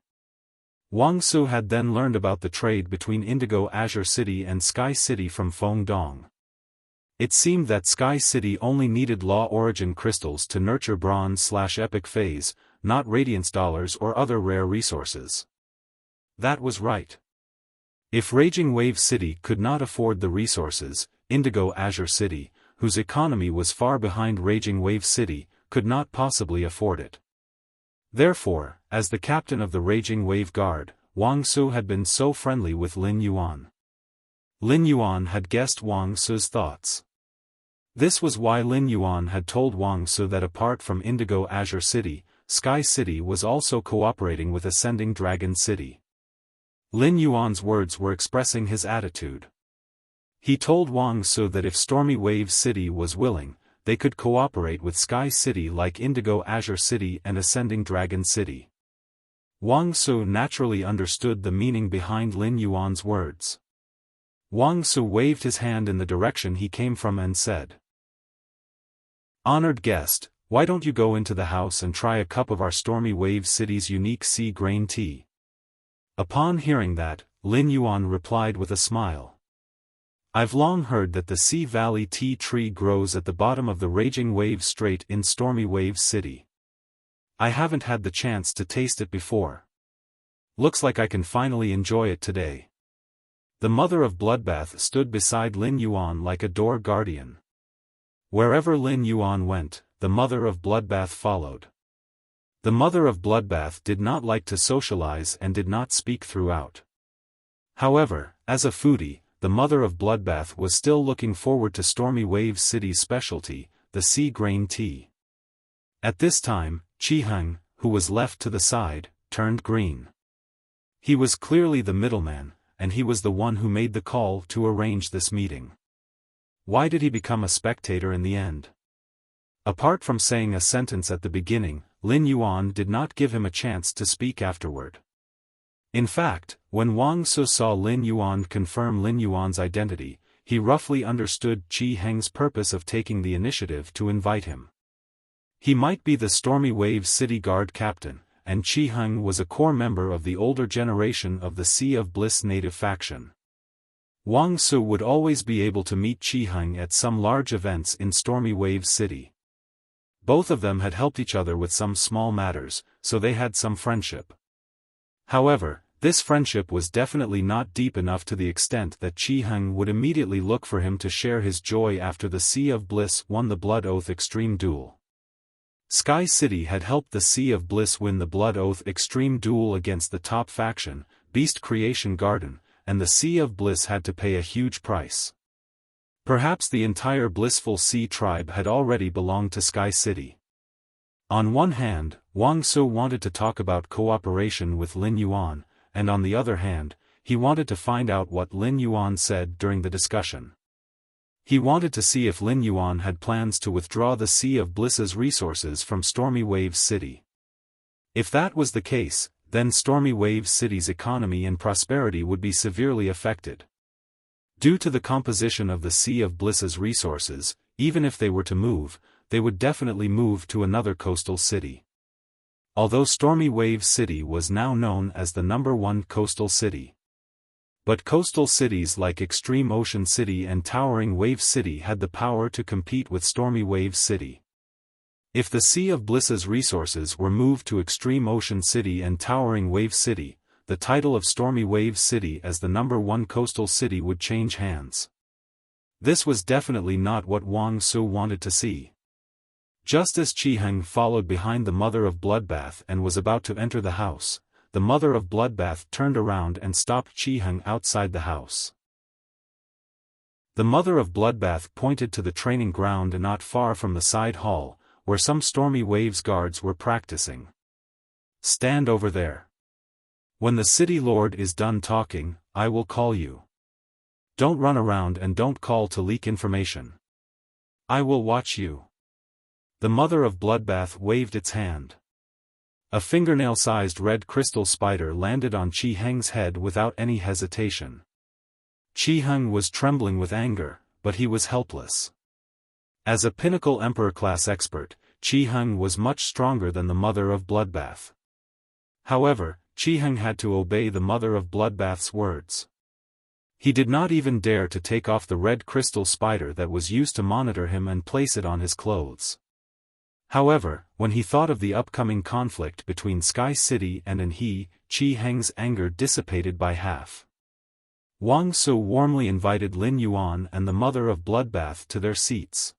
Wang Su had then learned about the trade between Indigo Azure City and Sky City from Feng Dong. It seemed that Sky City only needed Law Origin crystals to nurture Bronze/Epic phase, not Radiance dollars or other rare resources. That was right. If Raging Wave City could not afford the resources, Indigo Azure City, whose economy was far behind Raging Wave City, could not possibly afford it. Therefore, as the captain of the Raging Wave Guard, Wang Su had been so friendly with Lin Yuan. Lin Yuan had guessed Wang Su's thoughts. This was why Lin Yuan had told Wang Su that apart from Indigo Azure City, Sky City was also cooperating with Ascending Dragon City. Lin Yuan's words were expressing his attitude. He told Wang Su that if Stormy Wave City was willing, they could cooperate with Sky City like Indigo Azure City and Ascending Dragon City. Wang Su naturally understood the meaning behind Lin Yuan's words. Wang Su waved his hand in the direction he came from and said, "Honored guest, why don't you go into the house and try a cup of our Stormy Wave City's unique sea grain tea?" Upon hearing that, Lin Yuan replied with a smile. I've long heard that the Sea Valley tea tree grows at the bottom of the raging wave strait in Stormy Wave City. I haven't had the chance to taste it before. Looks like I can finally enjoy it today. The mother of Bloodbath stood beside Lin Yuan like a door guardian. Wherever Lin Yuan went, the mother of Bloodbath followed. The mother of Bloodbath did not like to socialize and did not speak throughout. However, as a foodie, the mother of Bloodbath was still looking forward to Stormy Wave City's specialty, the sea grain tea. At this time, Qiheng, who was left to the side, turned green. He was clearly the middleman, and he was the one who made the call to arrange this meeting. Why did he become a spectator in the end? Apart from saying a sentence at the beginning, Lin Yuan did not give him a chance to speak afterward. In fact, when Wang Su saw Lin Yuan confirm Lin Yuan's identity, he roughly understood Qiheng's purpose of taking the initiative to invite him. He might be the Stormy Wave City Guard captain, and Qiheng was a core member of the older generation of the Sea of Bliss native faction. Wang Su would always be able to meet Qiheng at some large events in Stormy Wave City. Both of them had helped each other with some small matters, so they had some friendship. However, this friendship was definitely not deep enough to the extent that Qiheng would immediately look for him to share his joy after the Sea of Bliss won the Blood Oath Extreme Duel. Sky City had helped the Sea of Bliss win the Blood Oath Extreme Duel against the top faction, Beast Creation Garden, and the Sea of Bliss had to pay a huge price. Perhaps the entire Blissful Sea tribe had already belonged to Sky City. On one hand, Wang Su wanted to talk about cooperation with Lin Yuan, and on the other hand, he wanted to find out what Lin Yuan said during the discussion. He wanted to see if Lin Yuan had plans to withdraw the Sea of Bliss's resources from Stormy Wave City. If that was the case, then Stormy Wave City's economy and prosperity would be severely affected. Due to the composition of the Sea of Bliss's resources, even if they were to move, they would definitely move to another coastal city. Although Stormy Wave City was now known as the #1 coastal city. But coastal cities like Extreme Ocean City and Towering Wave City had the power to compete with Stormy Wave City. If the Sea of Bliss's resources were moved to Extreme Ocean City and Towering Wave City, the title of Stormy Wave City as the #1 coastal city would change hands. This was definitely not what Wang Su wanted to see. Just as Qiheng followed behind the mother of Bloodbath and was about to enter the house, the mother of Bloodbath turned around and stopped Qiheng outside the house. The mother of Bloodbath pointed to the training ground not far from the side hall, where some Stormy Waves guards were practicing. Stand over there. When the city lord is done talking, I will call you. Don't run around and don't call to leak information. I will watch you. The mother of Bloodbath waved its hand. A fingernail-sized red crystal spider landed on Qiheng's head without any hesitation. Qiheng was trembling with anger, but he was helpless. As a pinnacle Emperor-class expert, Qiheng was much stronger than the mother of Bloodbath. However, Qiheng had to obey the mother of Bloodbath's words. He did not even dare to take off the red crystal spider that was used to monitor him and place it on his clothes. However, when he thought of the upcoming conflict between Sky City and Anhe, Qiheng's anger dissipated by half. Wang Su warmly invited Lin Yuan and the mother of Bloodbath to their seats.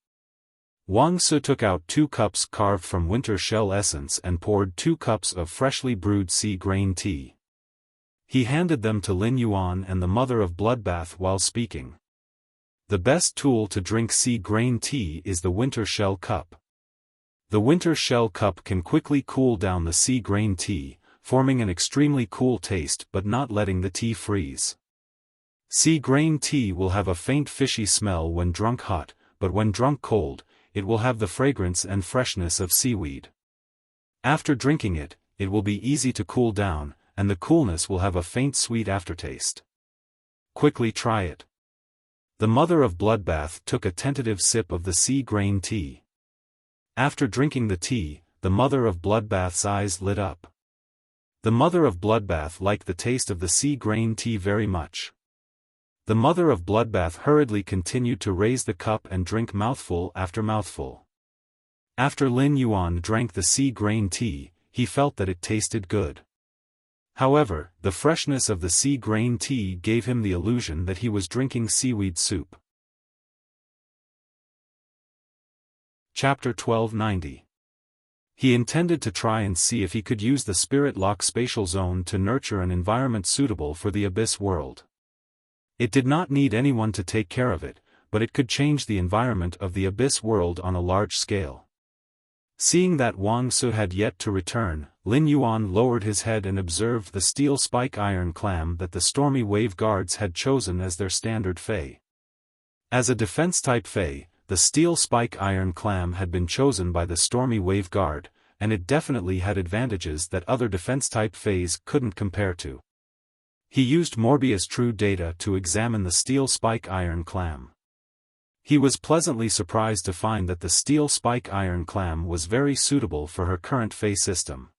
Wang Su took out 2 cups carved from winter shell essence and poured 2 cups of freshly brewed sea grain tea. He handed them to Lin Yuan and the mother of Bloodbath while speaking. The best tool to drink sea grain tea is the winter shell cup. The winter shell cup can quickly cool down the sea grain tea, forming an extremely cool taste but not letting the tea freeze. Sea grain tea will have a faint fishy smell when drunk hot, but when drunk cold, it will have the fragrance and freshness of seaweed. After drinking it, it will be easy to cool down, and the coolness will have a faint sweet aftertaste. Quickly try it. The mother of Bloodbath took a tentative sip of the sea grain tea. After drinking the tea, the mother of Bloodbath's eyes lit up. The mother of Bloodbath liked the taste of the sea grain tea very much. The mother of bloodbath hurriedly continued to raise the cup and drink mouthful after mouthful. After Lin Yuan drank the sea grain tea, he felt that it tasted good. However, the freshness of the sea grain tea gave him the illusion that he was drinking seaweed soup. Chapter 1290. He intended to try and see if he could use the Spirit Lock spatial zone to nurture an environment suitable for the Abyss world. It did not need anyone to take care of it, but it could change the environment of the Abyss world on a large scale. Seeing that Wang Su had yet to return, Lin Yuan lowered his head and observed the steel spike iron clam that the Stormy Wave Guards had chosen as their standard Fey. As a defense-type Fey, the steel spike iron clam had been chosen by the Stormy Wave Guard, and it definitely had advantages that other defense-type Feys couldn't compare to. He used Morbius True Data to examine the steel spike iron clam. He was pleasantly surprised to find that the steel spike iron clam was very suitable for her current Fey system.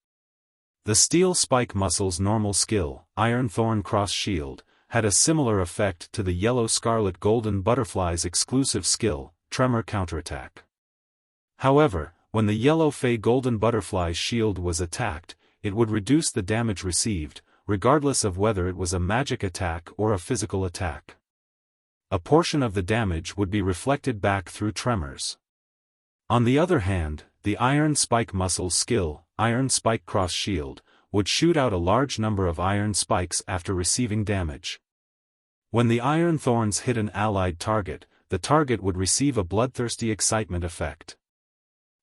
The steel spike muscle's normal skill, Iron Thorn Cross Shield, had a similar effect to the yellow scarlet golden butterfly's exclusive skill, Tremor Counterattack. However, when the yellow Fey golden butterfly's shield was attacked, it would reduce the damage received, regardless of whether it was a magic attack or a physical attack. A portion of the damage would be reflected back through tremors. On the other hand, the Iron Spike muscle's skill, Iron Spike Cross Shield, would shoot out a large number of iron spikes after receiving damage. When the iron thorns hit an allied target, the target would receive a bloodthirsty excitement effect.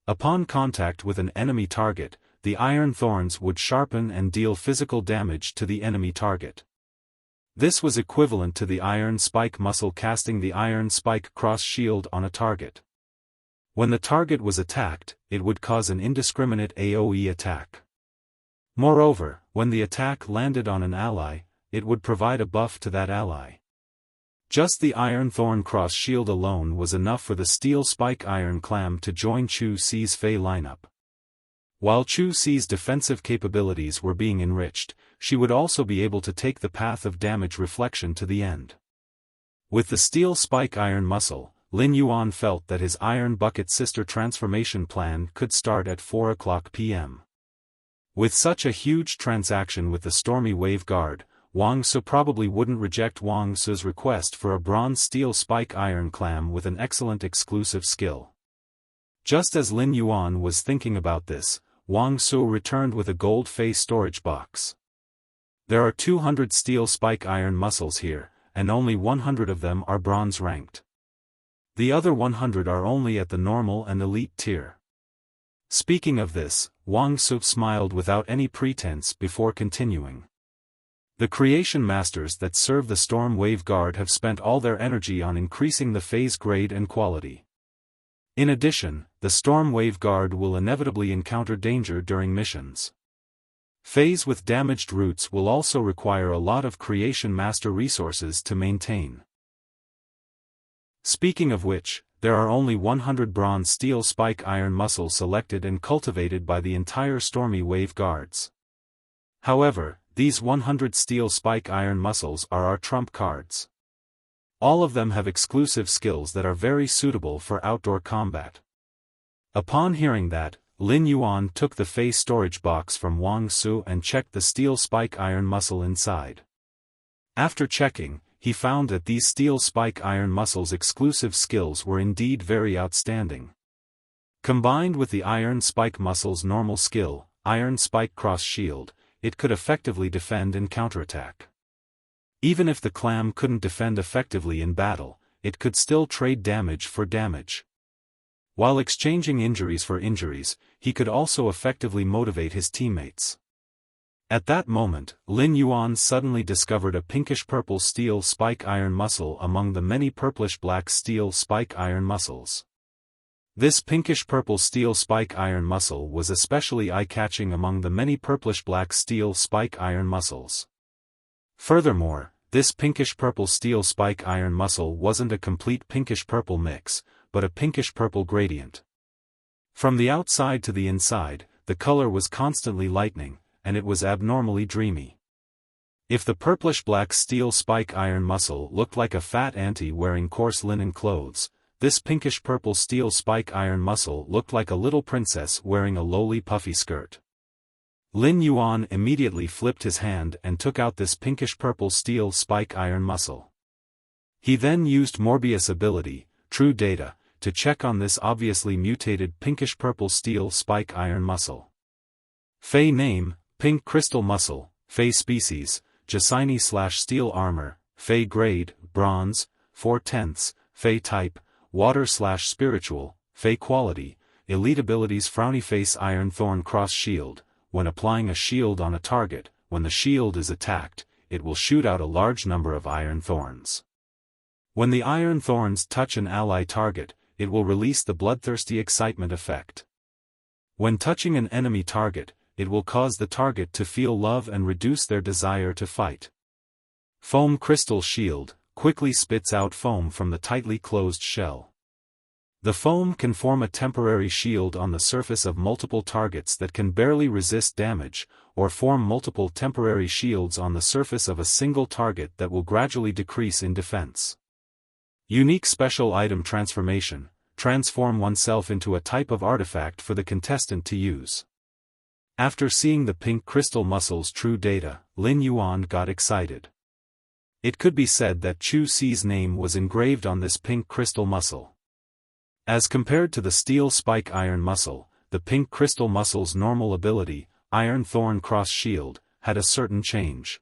Upon contact with an enemy target, the iron thorns would sharpen and deal physical damage to the enemy target. This was equivalent to the Iron Spike muscle casting the Iron Spike Cross Shield on a target. When the target was attacked, it would cause an indiscriminate AoE attack. Moreover, when the attack landed on an ally, it would provide a buff to that ally. Just the Iron Thorn Cross Shield alone was enough for the Steel Spike Iron Clam to join Chu Si's Fey lineup. While Chu Si's defensive capabilities were being enriched, she would also be able to take the path of damage reflection to the end. With the Steel Spike Iron Muscle, Lin Yuan felt that his Iron Bucket Sister transformation plan could start at 4:00 p.m. With such a huge transaction with the Stormy Wave Guard, Wang Su probably wouldn't reject Wang Su's request for a bronze steel spike iron clam with an excellent exclusive skill. Just as Lin Yuan was thinking about this, Wang Su returned with a gold Fey storage box. There are 200 steel spike iron muscles here, and only 100 of them are bronze ranked. The other 100 are only at the normal and elite tier. Speaking of this, Wang Su smiled without any pretense before continuing. The creation masters that serve the Storm Wave Guard have spent all their energy on increasing the Fey's grade and quality. In addition, the Storm Wave Guard will inevitably encounter danger during missions. Feys with damaged roots will also require a lot of creation master resources to maintain. Speaking of which, there are only 100 bronze steel spike iron muscles selected and cultivated by the entire Stormy Wave Guards. However, these 100 steel spike iron muscles are our trump cards. All of them have exclusive skills that are very suitable for outdoor combat. Upon hearing that, Lin Yuan took the Fey storage box from Wang Su and checked the steel spike iron muscle inside. After checking, he found that these steel spike iron muscles' exclusive skills were indeed very outstanding. Combined with the iron spike muscle's normal skill, Iron Spike Cross Shield, it could effectively defend and counterattack. Even if the clam couldn't defend effectively in battle, it could still trade damage for damage. While exchanging injuries for injuries, he could also effectively motivate his teammates. At that moment, Lin Yuan suddenly discovered a pinkish-purple steel spike iron muscle among the many purplish-black steel spike iron muscles. This pinkish-purple steel spike iron muscle was especially eye-catching among the many purplish-black steel spike iron muscles. Furthermore, this pinkish-purple steel spike iron muscle wasn't a complete pinkish-purple mix, but a pinkish-purple gradient. From the outside to the inside, the color was constantly lightening, and it was abnormally dreamy. If the purplish-black steel spike iron muscle looked like a fat auntie wearing coarse linen clothes, this pinkish-purple steel spike iron muscle looked like a little princess wearing a lowly puffy skirt. Lin Yuan immediately flipped his hand and took out this pinkish-purple steel spike iron muscle. He then used Morbius ability, True Data, to check on this obviously mutated pinkish-purple steel spike iron muscle. Fei name, pink crystal muscle, Fei species, Jasini/steel armor, Fei grade, bronze, 4/10, Fei type, water/spiritual, Fei quality, elite abilities Frowny Face Iron Thorn Cross Shield. When applying a shield on a target, when the shield is attacked, it will shoot out a large number of iron thorns. When the iron thorns touch an ally target, it will release the bloodthirsty excitement effect. When touching an enemy target, it will cause the target to feel love and reduce their desire to fight. Foam Crystal Shield quickly spits out foam from the tightly closed shell. The foam can form a temporary shield on the surface of multiple targets that can barely resist damage, or form multiple temporary shields on the surface of a single target that will gradually decrease in defense. Unique Special Item Transformation: transform oneself into a type of artifact for the contestant to use. After seeing the pink crystal muscle's true data, Lin Yuan got excited. It could be said that Chu Si's name was engraved on this pink crystal muscle. As compared to the steel spike iron muscle, the pink crystal muscle's normal ability, Iron Thorn Cross Shield, had a certain change.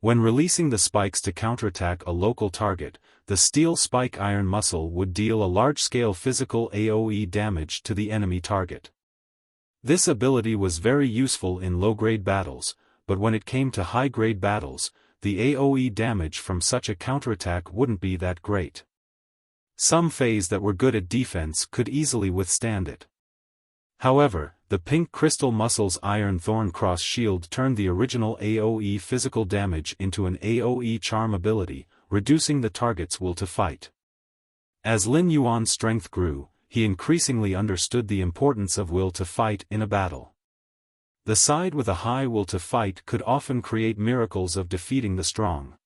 When releasing the spikes to counterattack a local target, the steel spike iron muscle would deal a large-scale physical AoE damage to the enemy target. This ability was very useful in low-grade battles, but when it came to high-grade battles, the AoE damage from such a counterattack wouldn't be that great. Some Feis that were good at defense could easily withstand it. However, the pink crystal muscle's Iron Thorn Cross Shield turned the original AoE physical damage into an AoE charm ability, reducing the target's will to fight. As Lin Yuan's strength grew, he increasingly understood the importance of will to fight in a battle. The side with a high will to fight could often create miracles of defeating the strong.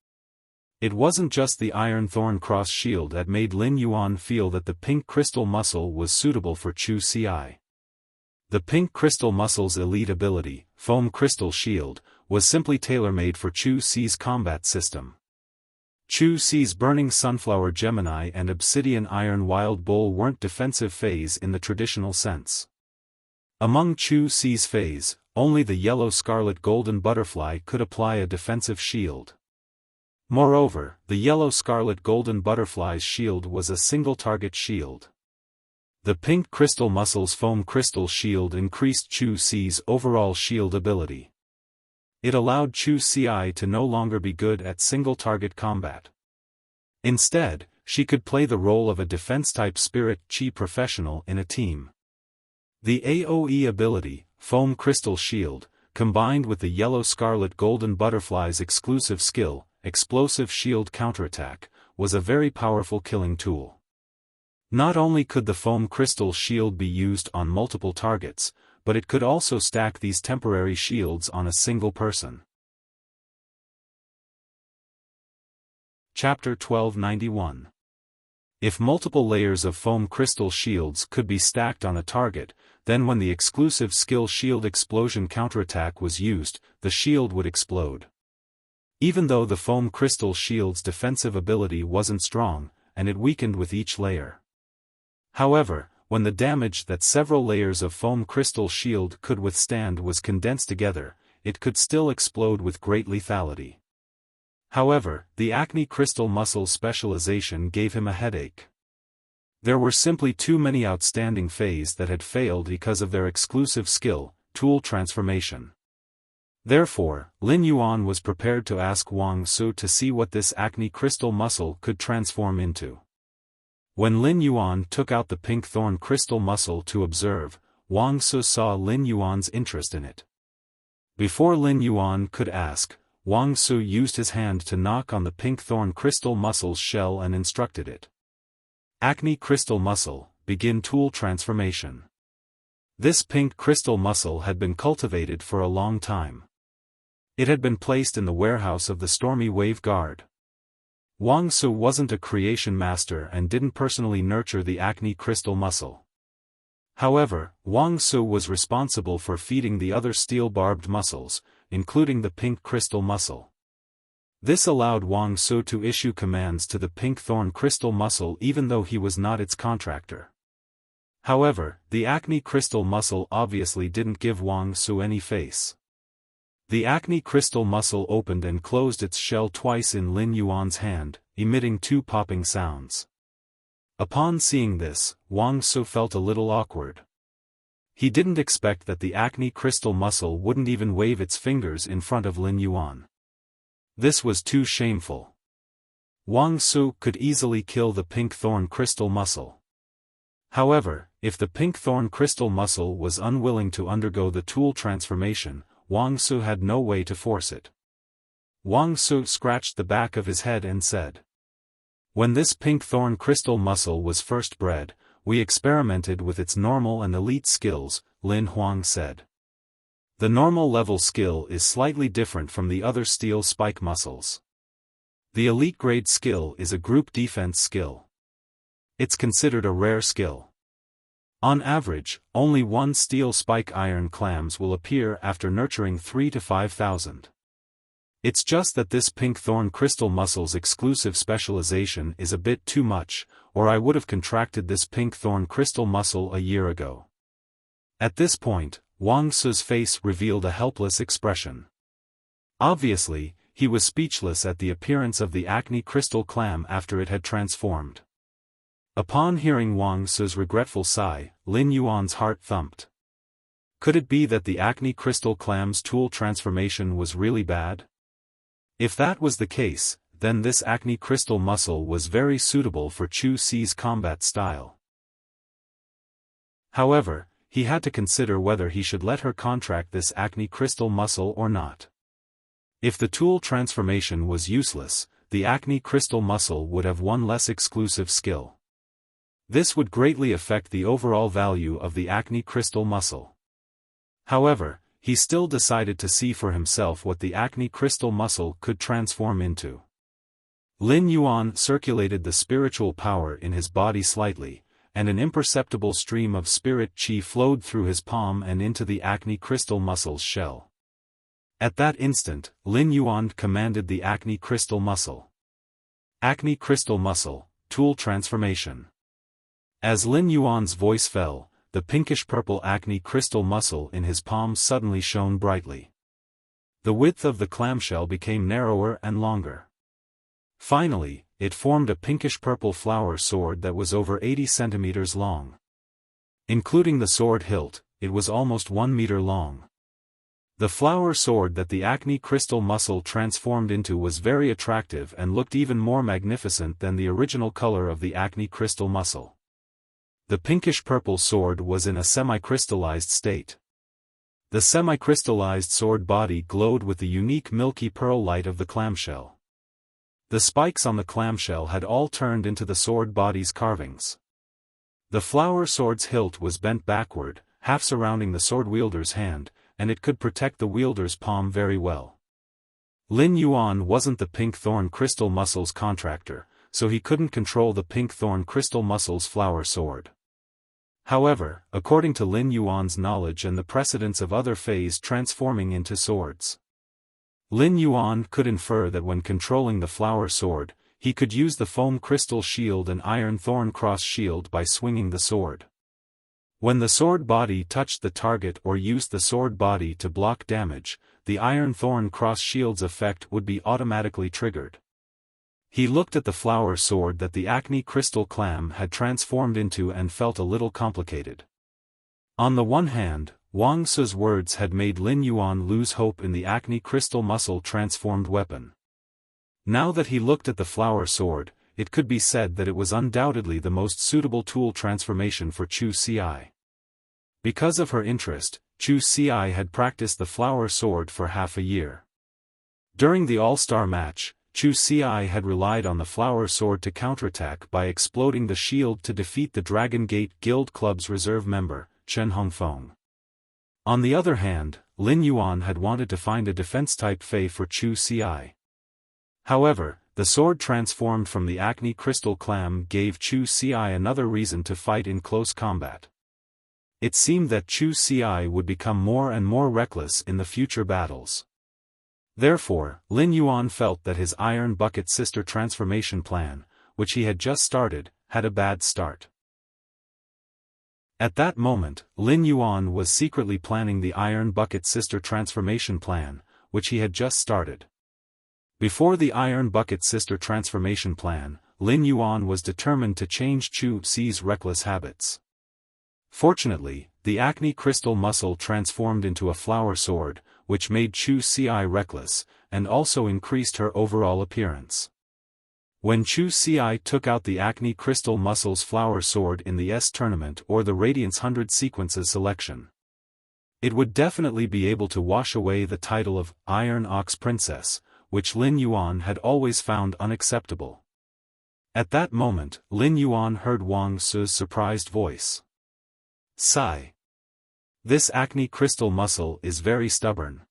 It wasn't just the Iron Thorn Cross Shield that made Lin Yuan feel that the pink crystal muscle was suitable for Chu Si. The pink crystal muscle's elite ability, Foam Crystal Shield, was simply tailor-made for Chu Si's combat system. Chu Si's Burning Sunflower Gemini and Obsidian Iron Wild Bull weren't defensive Feis in the traditional sense. Among Chu Si's Feis, only the Yellow Scarlet Golden Butterfly could apply a defensive shield. Moreover, the Yellow Scarlet Golden Butterfly's shield was a single-target shield. The pink crystal muscle's Foam Crystal Shield increased Chu Si's overall shield ability. It allowed Chu Si to no longer be good at single-target combat. Instead, she could play the role of a defense-type spirit chi professional in a team. The AoE ability, Foam Crystal Shield, combined with the Yellow Scarlet Golden Butterfly's exclusive skill, Explosive Shield Counterattack, was a very powerful killing tool. Not only could the Foam Crystal Shield be used on multiple targets, but it could also stack these temporary shields on a single person. Chapter 1291. If multiple layers of Foam Crystal Shields could be stacked on a target, then when the exclusive skill Shield Explosion Counterattack was used, the shield would explode. Even though the Foam Crystal Shield's defensive ability wasn't strong, and it weakened with each layer. However, when the damage that several layers of Foam Crystal Shield could withstand was condensed together, it could still explode with great lethality. However, the Acne Crystal Muscle specialization gave him a headache. There were simply too many outstanding Feis that had failed because of their exclusive skill, Tool Transformation. Therefore, Lin Yuan was prepared to ask Wang Su to see what this Acne Crystal Muscle could transform into. When Lin Yuan took out the pink thorn crystal muscle to observe, Wang Su saw Lin Yuan's interest in it. Before Lin Yuan could ask, Wang Su used his hand to knock on the pink thorn crystal muscle's shell and instructed it. Acne Crystal Muscle, begin tool transformation. This pink crystal muscle had been cultivated for a long time. It had been placed in the warehouse of the Stormy Wave Guard. Wang Su wasn't a creation master and didn't personally nurture the acne crystal muscle. However, Wang Su was responsible for feeding the other steel-barbed muscles, including the pink crystal muscle. This allowed Wang Su to issue commands to the pink thorn crystal muscle even though he was not its contractor. However, the acne crystal muscle obviously didn't give Wang Su any face. The acne crystal muscle opened and closed its shell twice in Lin Yuan's hand, emitting 2 popping sounds. Upon seeing this, Wang Su felt a little awkward. He didn't expect that the acne crystal muscle wouldn't even wave its fingers in front of Lin Yuan. This was too shameful. Wang Su could easily kill the pink thorn crystal muscle. However, if the pink thorn crystal muscle was unwilling to undergo the tool transformation, Wang Su had no way to force it. Wang Su scratched the back of his head and said, "When this pink thorn crystal muscle was first bred, we experimented with its normal and elite skills," Lin Huang said. The normal level skill is slightly different from the other steel spike muscles. The elite grade skill is a group defense skill. It's considered a rare skill. On average, only 1 steel spike iron clams will appear after nurturing 3 to 5,000. It's just that this pink thorn crystal muscle's exclusive specialization is a bit too much, or I would have contracted this pink thorn crystal muscle a year ago. At this point, Wang Su's face revealed a helpless expression. Obviously, he was speechless at the appearance of the acne crystal clam after it had transformed. Upon hearing Wang Su's regretful sigh, Lin Yuan's heart thumped. Could it be that the acne crystal clam's tool transformation was really bad? If that was the case, then this acne crystal muscle was very suitable for Chu Si's combat style. However, he had to consider whether he should let her contract this acne crystal muscle or not. If the tool transformation was useless, the acne crystal muscle would have one less exclusive skill. This would greatly affect the overall value of the acne crystal muscle. However, he still decided to see for himself what the acne crystal muscle could transform into. Lin Yuan circulated the spiritual power in his body slightly, and an imperceptible stream of spirit qi flowed through his palm and into the acne crystal muscle's shell. At that instant, Lin Yuan commanded the acne crystal muscle. Acne crystal muscle, tool transformation. As Lin Yuan's voice fell, the pinkish-purple acne crystal muscle in his palm suddenly shone brightly. The width of the clamshell became narrower and longer. Finally, it formed a pinkish-purple flower sword that was over 80 centimeters long. Including the sword hilt, it was almost 1 meter long. The flower sword that the acne crystal muscle transformed into was very attractive and looked even more magnificent than the original color of the acne crystal muscle. The pinkish-purple sword was in a semi-crystallized state. The semi-crystallized sword body glowed with the unique milky pearl light of the clamshell. The spikes on the clamshell had all turned into the sword body's carvings. The flower sword's hilt was bent backward, half surrounding the sword wielder's hand, and it could protect the wielder's palm very well. Lin Yuan wasn't the pink thorn crystal muscle's contractor, so he couldn't control the pink thorn crystal muscle's flower sword. However, according to Lin Yuan's knowledge and the precedents of other fays transforming into swords, Lin Yuan could infer that when controlling the flower sword, he could use the foam crystal shield and iron thorn cross shield by swinging the sword. When the sword body touched the target or used the sword body to block damage, the iron thorn cross shield's effect would be automatically triggered. He looked at the flower sword that the acne crystal clam had transformed into and felt a little complicated. On the one hand, Wang Su's words had made Lin Yuan lose hope in the acne crystal muscle transformed weapon. Now that he looked at the flower sword, it could be said that it was undoubtedly the most suitable tool transformation for Chu Si. Because of her interest, Chu Si had practiced the flower sword for half a year. During the all-star match, Chu Si had relied on the flower sword to counterattack by exploding the shield to defeat the Dragon Gate Guild Club's reserve member, Chen Hongfeng. On the other hand, Lin Yuan had wanted to find a defense-type Fei for Chu Ci. However, the sword transformed from the Acne Crystal Clam gave Chu Ci another reason to fight in close combat. It seemed that Chu Ci would become more and more reckless in the future battles. Therefore, Lin Yuan felt that his Iron Bucket Sister transformation plan, which he had just started, had a bad start. At that moment, Lin Yuan was secretly planning the Iron Bucket Sister transformation plan, which he had just started. Before the Iron Bucket Sister transformation plan, Lin Yuan was determined to change Chu Ci's reckless habits. Fortunately, the Acne Crystal Muscle transformed into a flower sword, which made Chu Ci reckless, and also increased her overall appearance. When Chu Ci took out the Acne Crystal Muscle's flower sword in the S tournament or the Radiance 100 Sequences selection, it would definitely be able to wash away the title of Iron Ox Princess, which Lin Yuan had always found unacceptable. At that moment, Lin Yuan heard Wang Su's surprised voice. Sigh. This Acne Crystal Muscle is very stubborn.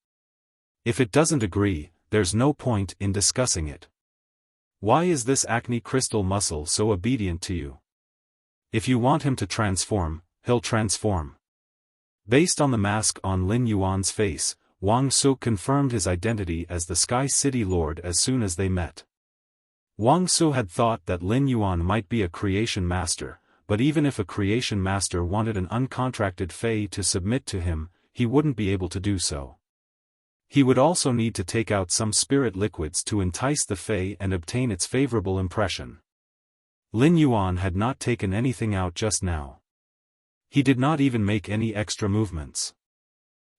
If it doesn't agree, there's no point in discussing it. Why is this Acne Crystal Muscle so obedient to you? If you want him to transform, he'll transform. Based on the mask on Lin Yuan's face, Wang Su confirmed his identity as the Sky City Lord as soon as they met. Wang Su had thought that Lin Yuan might be a creation master, but even if a creation master wanted an uncontracted Fei to submit to him, he wouldn't be able to do so. He would also need to take out some spirit liquids to entice the Fei and obtain its favorable impression. Lin Yuan had not taken anything out just now. He did not even make any extra movements.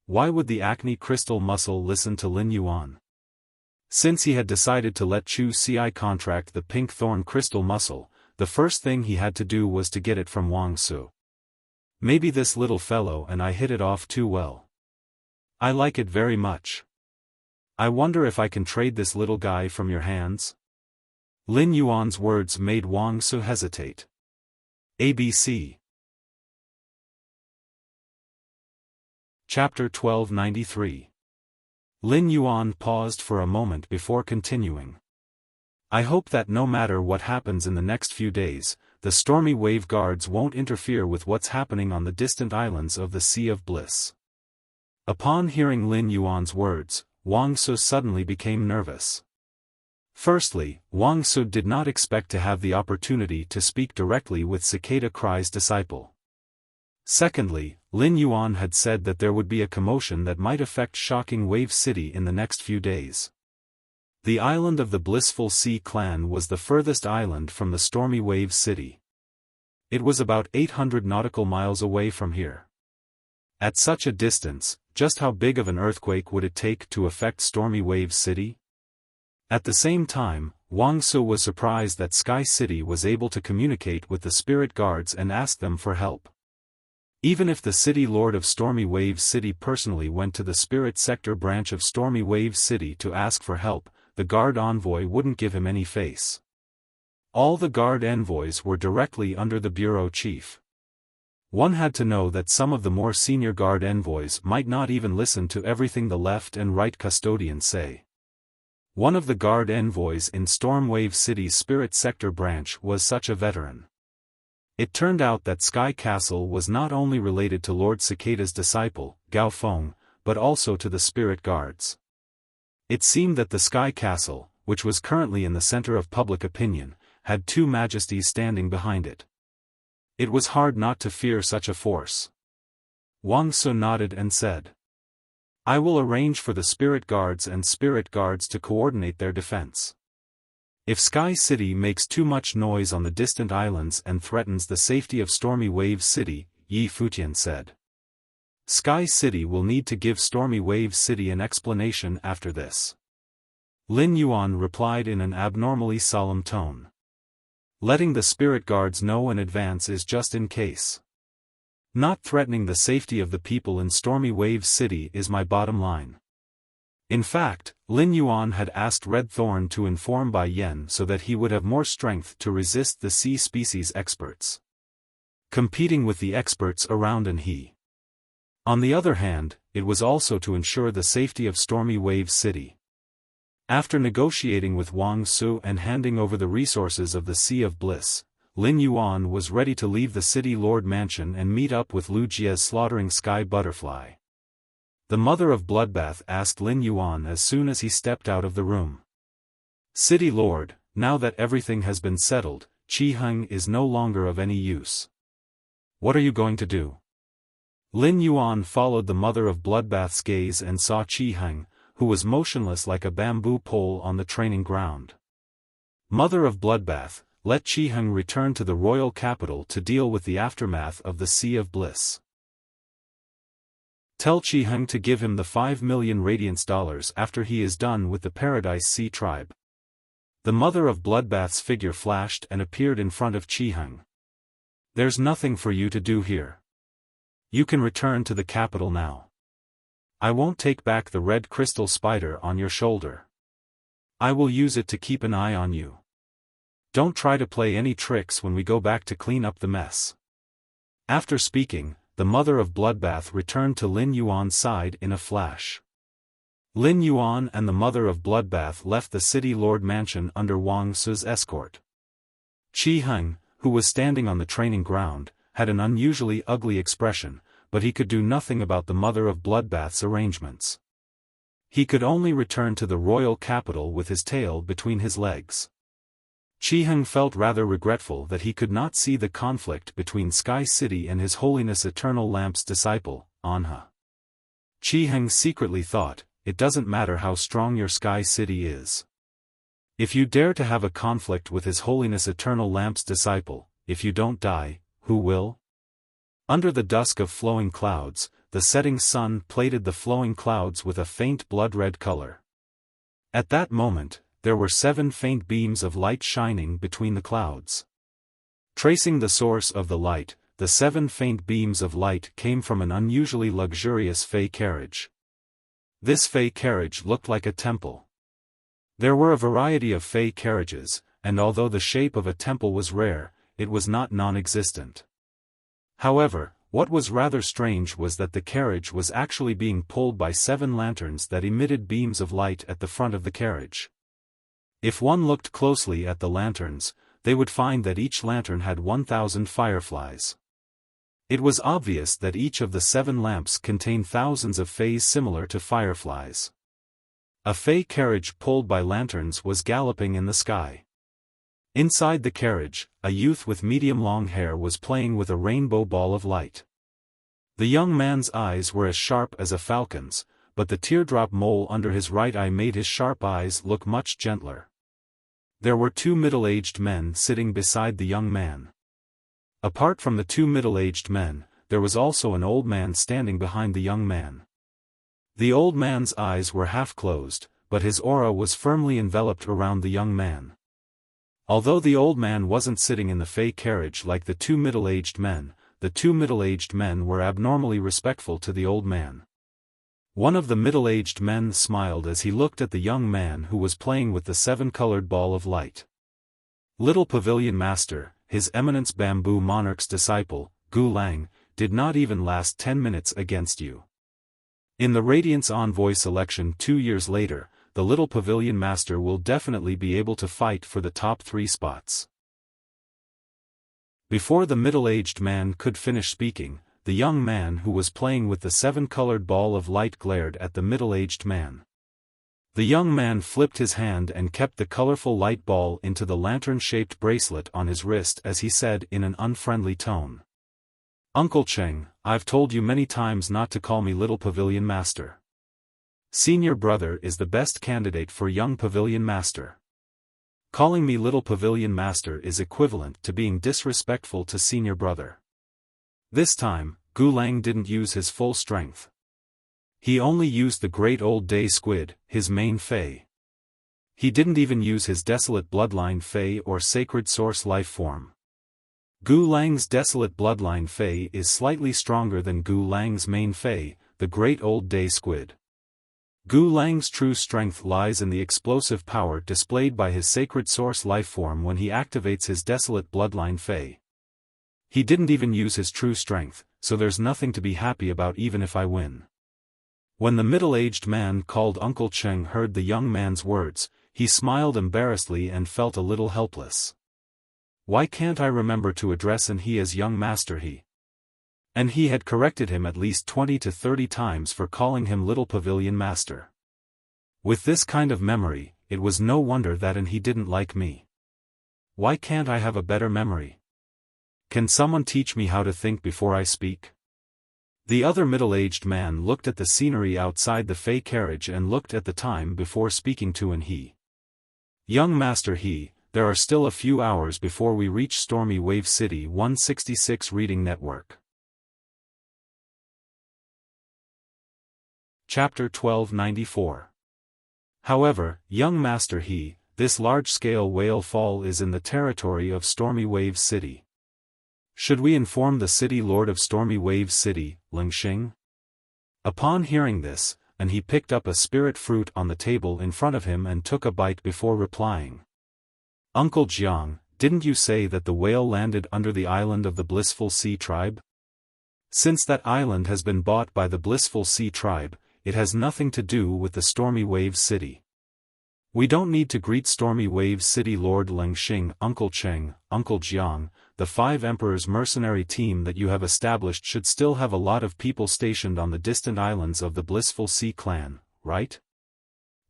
Why would the Acne Crystal Muscle listen to Lin Yuan? Since he had decided to let Chu Ci contract the Pink Thorn Crystal Muscle, the first thing he had to do was to get it from Wang Su. Maybe this little fellow and I hit it off too well. I like it very much. I wonder if I can trade this little guy from your hands? Lin Yuan's words made Wang Su hesitate. ABC Chapter 1293. Lin Yuan paused for a moment before continuing. I hope that no matter what happens in the next few days, the Stormy Wave Guards won't interfere with what's happening on the distant islands of the Sea of Bliss. Upon hearing Lin Yuan's words, Wang Su suddenly became nervous. Firstly, Wang Su did not expect to have the opportunity to speak directly with Cicada Cry's disciple. Secondly, Lin Yuan had said that there would be a commotion that might affect Shocking Wave City in the next few days. The island of the Blissful Sea Clan was the furthest island from the Stormy Wave City. It was about 800 nautical miles away from here. At such a distance, just how big of an earthquake would it take to affect Stormy Wave City? At the same time, Wang Su was surprised that Sky City was able to communicate with the spirit guards and ask them for help. Even if the City Lord of Stormy Wave City personally went to the Spirit Sector branch of Stormy Wave City to ask for help, the guard envoy wouldn't give him any face. All the guard envoys were directly under the bureau chief. One had to know that some of the more senior guard envoys might not even listen to everything the left and right custodians say. One of the guard envoys in Stormwave City's Spirit Sector branch was such a veteran. It turned out that Sky Castle was not only related to Lord Cicada's disciple, Gao Feng, but also to the spirit guards. It seemed that the Sky Castle, which was currently in the center of public opinion, had two majesties standing behind it. It was hard not to fear such a force. Wang Su nodded and said, I will arrange for the spirit guards and spirit guards to coordinate their defense. If Sky City makes too much noise on the distant islands and threatens the safety of Stormy Wave City, Yi Futian said. Sky City will need to give Stormy Wave City an explanation after this. Lin Yuan replied in an abnormally solemn tone. Letting the spirit guards know in advance is just in case. Not threatening the safety of the people in Stormy Wave City is my bottom line. In fact, Lin Yuan had asked Red Thorn to inform Bai Yen so that he would have more strength to resist the sea species experts. Competing with the experts around Anhui. On the other hand, it was also to ensure the safety of Stormy Wave City. After negotiating with Wang Su and handing over the resources of the Sea of Bliss, Lin Yuan was ready to leave the City Lord Mansion and meet up with Lu Jia's slaughtering Sky Butterfly. The Mother of Bloodbath asked Lin Yuan as soon as he stepped out of the room. City Lord, now that everything has been settled, Qi Heng is no longer of any use. What are you going to do? Lin Yuan followed the Mother of Bloodbath's gaze and saw Qi Heng, who was motionless like a bamboo pole on the training ground. Mother of Bloodbath, let Qi Heng return to the royal capital to deal with the aftermath of the Sea of Bliss. Tell Qi Heng to give him the 5 million radiance dollars after he is done with the Paradise Sea tribe. The Mother of Bloodbath's figure flashed and appeared in front of Qi Heng. There's nothing for you to do here. You can return to the capital now. I won't take back the red crystal spider on your shoulder. I will use it to keep an eye on you. Don't try to play any tricks when we go back to clean up the mess. After speaking, the Mother of Bloodbath returned to Lin Yuan's side in a flash. Lin Yuan and the Mother of Bloodbath left the City Lord Mansion under Wang Su's escort. Qi Heng, who was standing on the training ground, had an unusually ugly expression, but he could do nothing about the Mother of Bloodbath's arrangements. He could only return to the royal capital with his tail between his legs. Qi Heng felt rather regretful that he could not see the conflict between Sky City and His Holiness Eternal Lamp's disciple, Anha. Qi Heng secretly thought, it doesn't matter how strong your Sky City is. If you dare to have a conflict with His Holiness Eternal Lamp's disciple, if you don't die, who will? Under the dusk of flowing clouds, the setting sun plated the flowing clouds with a faint blood-red color. At that moment, there were 7 faint beams of light shining between the clouds. Tracing the source of the light, the 7 faint beams of light came from an unusually luxurious fey carriage. This fey carriage looked like a temple. There were a variety of fey carriages, and although the shape of a temple was rare, it was not non-existent. However, what was rather strange was that the carriage was actually being pulled by 7 lanterns that emitted beams of light at the front of the carriage. If one looked closely at the lanterns, they would find that each lantern had 1,000 fireflies. It was obvious that each of the 7 lamps contained thousands of fays similar to fireflies. A fey carriage pulled by lanterns was galloping in the sky. Inside the carriage, a youth with medium-long hair was playing with a rainbow ball of light. The young man's eyes were as sharp as a falcon's, but the teardrop mole under his right eye made his sharp eyes look much gentler. There were 2 middle-aged men sitting beside the young man. Apart from the 2 middle-aged men, there was also an old man standing behind the young man. The old man's eyes were half closed, but his aura was firmly enveloped around the young man. Although the old man wasn't sitting in the fey carriage like the 2 middle-aged men, the 2 middle-aged men were abnormally respectful to the old man. One of the middle-aged men smiled as he looked at the young man who was playing with the 7-colored ball of light. Little Pavilion Master, His Eminence Bamboo Monarch's disciple, Gu Lang, did not even last 10 minutes against you. In the Radiance Envoy selection 2 years later, the Little Pavilion Master will definitely be able to fight for the top 3 spots. Before the middle-aged man could finish speaking, the young man who was playing with the 7-colored ball of light glared at the middle-aged man. The young man flipped his hand and kept the colorful light ball into the lantern-shaped bracelet on his wrist as he said in an unfriendly tone. Uncle Cheng, I've told you many times not to call me Little Pavilion Master. Senior brother is the best candidate for young Pavilion Master. Calling me Little Pavilion Master is equivalent to being disrespectful to senior brother. This time, Gu Lang didn't use his full strength. He only used the Great Old Day Squid, his main fey. He didn't even use his Desolate Bloodline fey or Sacred Source life form. Gu Lang's Desolate Bloodline fey is slightly stronger than Gu Lang's main fey, the Great Old Day Squid. Gu Lang's true strength lies in the explosive power displayed by his Sacred Source lifeform when he activates his Desolate Bloodline Fey. He didn't even use his true strength, so there's nothing to be happy about even if I win. When the middle-aged man called Uncle Cheng heard the young man's words, he smiled embarrassedly and felt a little helpless. Why can't I remember to address he as young master he? And he had corrected him at least 20 to 30 times for calling him little pavilion master. With this kind of memory, it was no wonder that he didn't like me. Why can't I have a better memory? Can someone teach me how to think before I speak? The other middle-aged man looked at the scenery outside the Fey carriage and looked at the time before speaking to he. Young master he, there are still a few hours before we reach Stormy Wave City 166 Reading Network. Chapter 1294. However, young master he, this large-scale whale fall is in the territory of Stormy Wave City. Should we inform the city lord of Stormy Wave City, Lingxing? Upon hearing this, he picked up a spirit fruit on the table in front of him and took a bite before replying. Uncle Jiang, didn't you say that the whale landed under the island of the Blissful Sea Tribe? Since that island has been bought by the Blissful Sea Tribe, it has nothing to do with the Stormy Wave City. We don't need to greet Stormy Wave City Lord Lingxing, Uncle Cheng, Uncle Jiang. The 5 Emperors mercenary team that you have established should still have a lot of people stationed on the distant islands of the Blissful Sea Clan, right?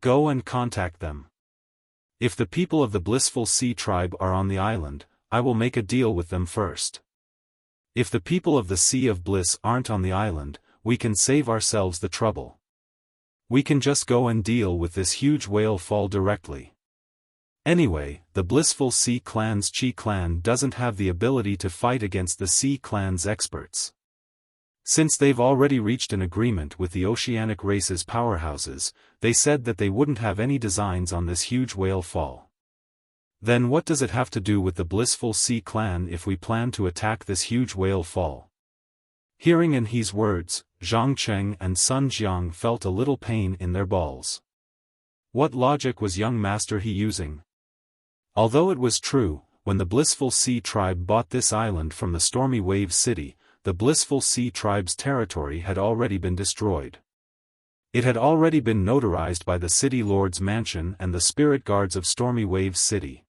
Go and contact them. If the people of the Blissful Sea Tribe are on the island, I will make a deal with them first. If the people of the Sea of Bliss aren't on the island, we can save ourselves the trouble. We can just go and deal with this huge whale fall directly. Anyway, the Blissful Sea Clan's Chi Clan doesn't have the ability to fight against the Sea Clan's experts. Since they've already reached an agreement with the oceanic race's powerhouses, they said that they wouldn't have any designs on this huge whale fall. Then what does it have to do with the Blissful Sea Clan if we plan to attack this huge whale fall? Hearing he's words, Zhang Cheng and Sun Jiang felt a little pain in their balls. What logic was young master he using? Although it was true, when the Blissful Sea Tribe bought this island from the Stormy Wave City, the Blissful Sea Tribe's territory had already been destroyed. It had already been notarized by the City Lord's mansion and the spirit guards of Stormy Wave City.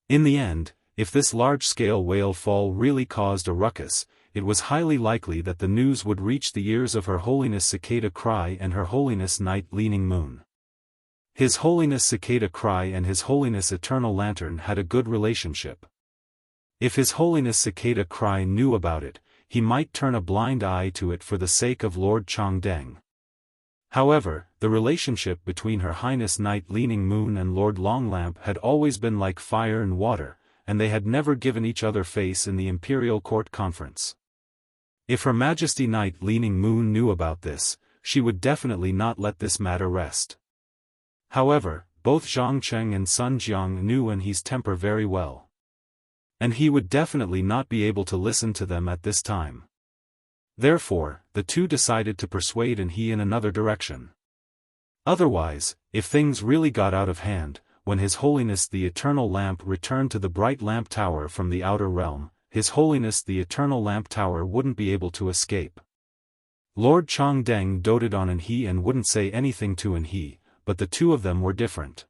In the end, if this large-scale whale fall really caused a ruckus, it was highly likely that the news would reach the ears of Her Holiness Cicada Cry and Her Holiness Night Leaning Moon. His Holiness Cicada Cry and His Holiness Eternal Lantern had a good relationship. If His Holiness Cicada Cry knew about it, he might turn a blind eye to it for the sake of Lord Changdeng. However, the relationship between Her Highness Night Leaning Moon and Lord Longlamp had always been like fire and water, and they had never given each other face in the Imperial Court Conference. If Her Majesty Night Leaning Moon knew about this, she would definitely not let this matter rest. However, both Zhang Cheng and Sun Jiang knew he's temper very well. And he would definitely not be able to listen to them at this time. Therefore, the two decided to persuade he in another direction. Otherwise, if things really got out of hand, when His Holiness the Eternal Lamp returned to the Bright Lamp Tower from the Outer Realm, His Holiness the Eternal Lamp Tower wouldn't be able to escape. Lord Changdeng doted on he and wouldn't say anything to he, but the two of them were different.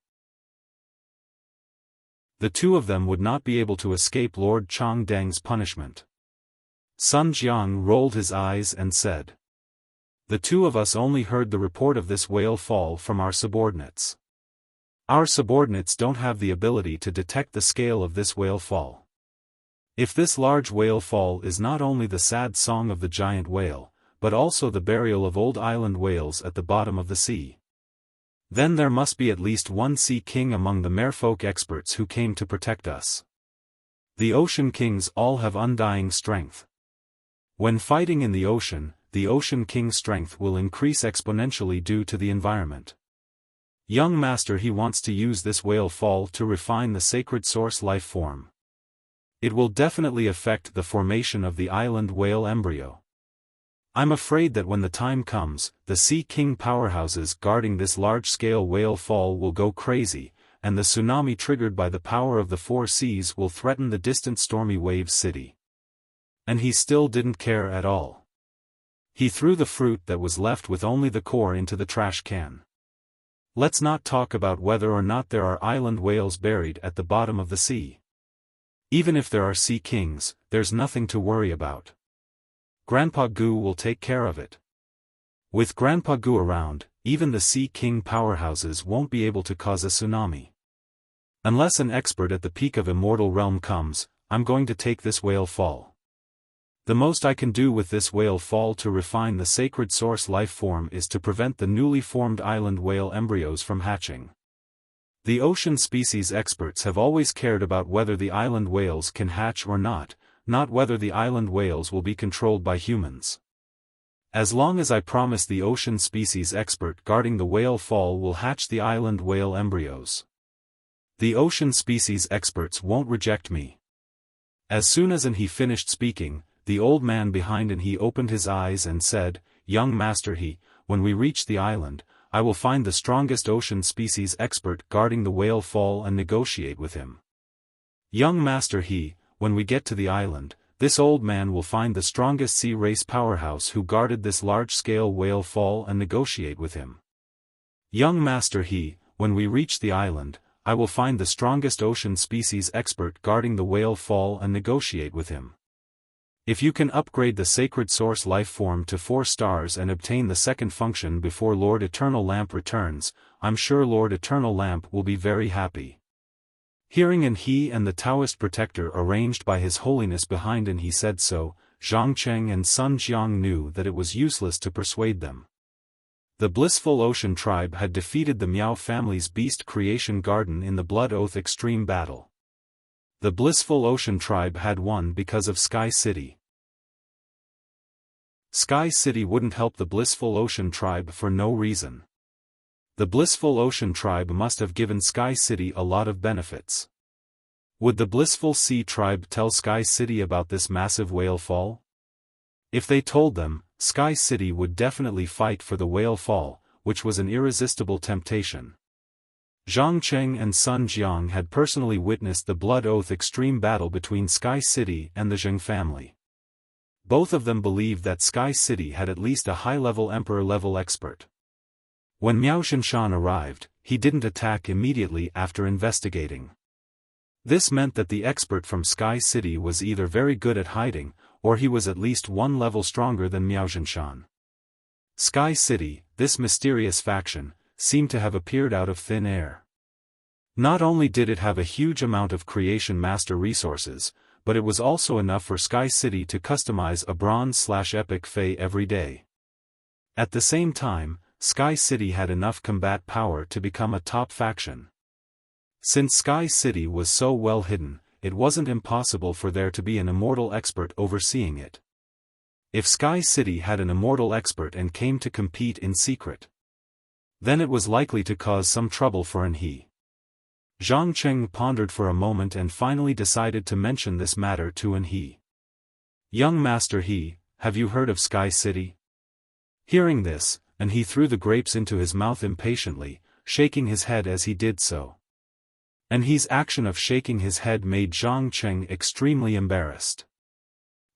The two of them would not be able to escape Lord Changdeng's punishment. Sun Jiang rolled his eyes and said, "The two of us only heard the report of this whale fall from our subordinates. Our subordinates don't have the ability to detect the scale of this whale fall. If this large whale fall is not only the sad song of the giant whale, but also the burial of old island whales at the bottom of the sea, then there must be at least one sea king among the merfolk experts who came to protect us. The ocean kings all have undying strength. When fighting in the ocean king's strength will increase exponentially due to the environment. Young master he wants to use this whale fall to refine the sacred source life form. It will definitely affect the formation of the island whale embryo. I'm afraid that when the time comes, the Sea King powerhouses guarding this large-scale whale fall will go crazy, and the tsunami triggered by the power of the four seas will threaten the distant Stormy Wave City. And he still didn't care at all. He threw the fruit that was left with only the core into the trash can. Let's not talk about whether or not there are island whales buried at the bottom of the sea. Even if there are sea kings, there's nothing to worry about. Grandpa Goo will take care of it. With Grandpa Goo around, even the sea king powerhouses won't be able to cause a tsunami. Unless an expert at the peak of Immortal Realm comes, I'm going to take this whale fall. The most I can do with this whale fall to refine the sacred source life form is to prevent the newly formed island whale embryos from hatching. The ocean species experts have always cared about whether the island whales can hatch or not whether the island whales will be controlled by humans. As long as I promise the ocean species expert guarding the whale fall will hatch the island whale embryos, the ocean species experts won't reject me. As soon as he finished speaking, the old man behind he opened his eyes and said, "Young master when we reach the island, I will find the strongest ocean species expert guarding the whale fall and negotiate with him." Young master when we get to the island, this old man will find the strongest sea race powerhouse who guarded this large-scale whale fall and negotiate with him. Young master when we reach the island, I will find the strongest ocean species expert guarding the whale fall and negotiate with him. If you can upgrade the sacred source life form to 4 stars and obtain the second function before Lord Eternal Lamp returns, I'm sure Lord Eternal Lamp will be very happy. Hearing he and the Taoist protector arranged by His Holiness behind he said so, Zhang Cheng and Sun Jiang knew that it was useless to persuade them. The Blissful Ocean Tribe had defeated the Miao family's Beast Creation Garden in the Blood Oath Extreme Battle. The Blissful Ocean Tribe had won because of Sky City. Sky City wouldn't help the Blissful Ocean Tribe for no reason. The Blissful Ocean Tribe must have given Sky City a lot of benefits. Would the Blissful Sea Tribe tell Sky City about this massive whale fall? If they told them, Sky City would definitely fight for the whale fall, which was an irresistible temptation. Zhang Cheng and Sun Jiang had personally witnessed the Blood Oath Extreme Battle between Sky City and the Zheng family. Both of them believed that Sky City had at least a high-level Emperor-level expert. When Miao Xinshan arrived, he didn't attack immediately after investigating. This meant that the expert from Sky City was either very good at hiding, or he was at least 1 level stronger than Miao Xinshan. Sky City, this mysterious faction, seemed to have appeared out of thin air. Not only did it have a huge amount of creation master resources, but it was also enough for Sky City to customize a bronze/epic Fae every day. At the same time, Sky City had enough combat power to become a top faction. Since Sky City was so well hidden, it wasn't impossible for there to be an immortal expert overseeing it. If Sky City had an immortal expert and came to compete in secret, then it was likely to cause some trouble for he. Zhang Cheng pondered for a moment and finally decided to mention this matter to he. "Young master have you heard of Sky City?" Hearing this, he threw the grapes into his mouth impatiently, shaking his head as he did so. He's action of shaking his head made Zhang Cheng extremely embarrassed.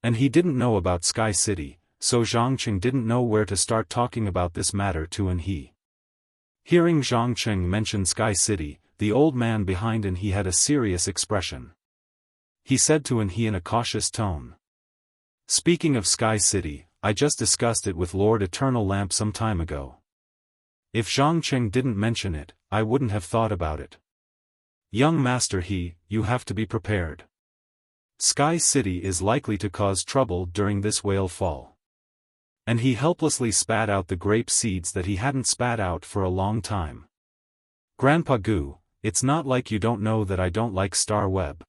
He didn't know about Sky City, so Zhang Cheng didn't know where to start talking about this matter to he. Hearing Zhang Cheng mention Sky City, the old man behind he had a serious expression. He said to he in a cautious tone, "Speaking of Sky City, I just discussed it with Lord Eternal Lamp some time ago. If Zhang Cheng didn't mention it, I wouldn't have thought about it. Young master you have to be prepared. Sky City is likely to cause trouble during this whale fall." He helplessly spat out the grape seeds that he hadn't spat out for a long time. "Grandpa Goo, it's not like you don't know that I don't like Star Web.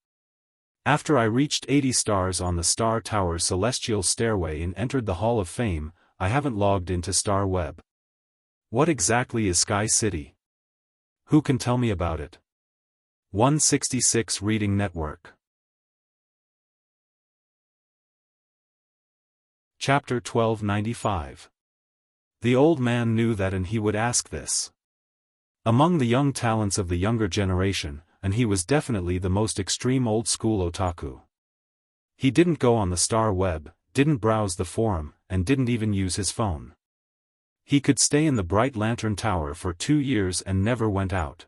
After I reached 80 stars on the Star Tower's celestial stairway and entered the Hall of Fame, I haven't logged into Star Web. What exactly is Sky City? Who can tell me about it?" 166 Reading Network. Chapter 1295. The old man knew that he would ask this. Among the young talents of the younger generation, he was definitely the most extreme old-school otaku. He didn't go on the star web, didn't browse the forum, and didn't even use his phone. He could stay in the Bright Lantern Tower for 2 years and never went out.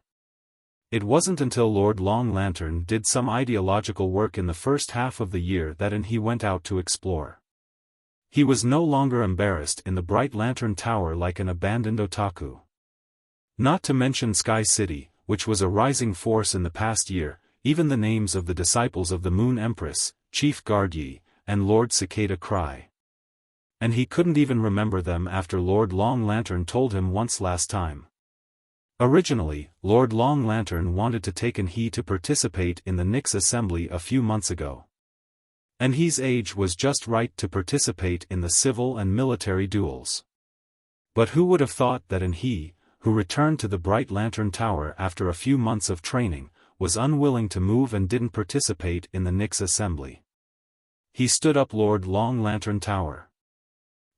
It wasn't until Lord Long Lantern did some ideological work in the first half of the year that he went out to explore. He was no longer embarrassed in the Bright Lantern Tower like an abandoned otaku. Not to mention Sky City, which was a rising force in the past year, even the names of the disciples of the Moon Empress, Chief Guard Yi, and Lord Cicada Cry. And he couldn't even remember them after Lord Long Lantern told him once last time. Originally, Lord Long Lantern wanted to take he to participate in the Nyx assembly a few months ago. And his age was just right to participate in the civil and military duels. But who would have thought that he, who returned to the Bright Lantern Tower after a few months of training, was unwilling to move and didn't participate in the Nyx assembly. He stood up Lord Long Lantern Tower.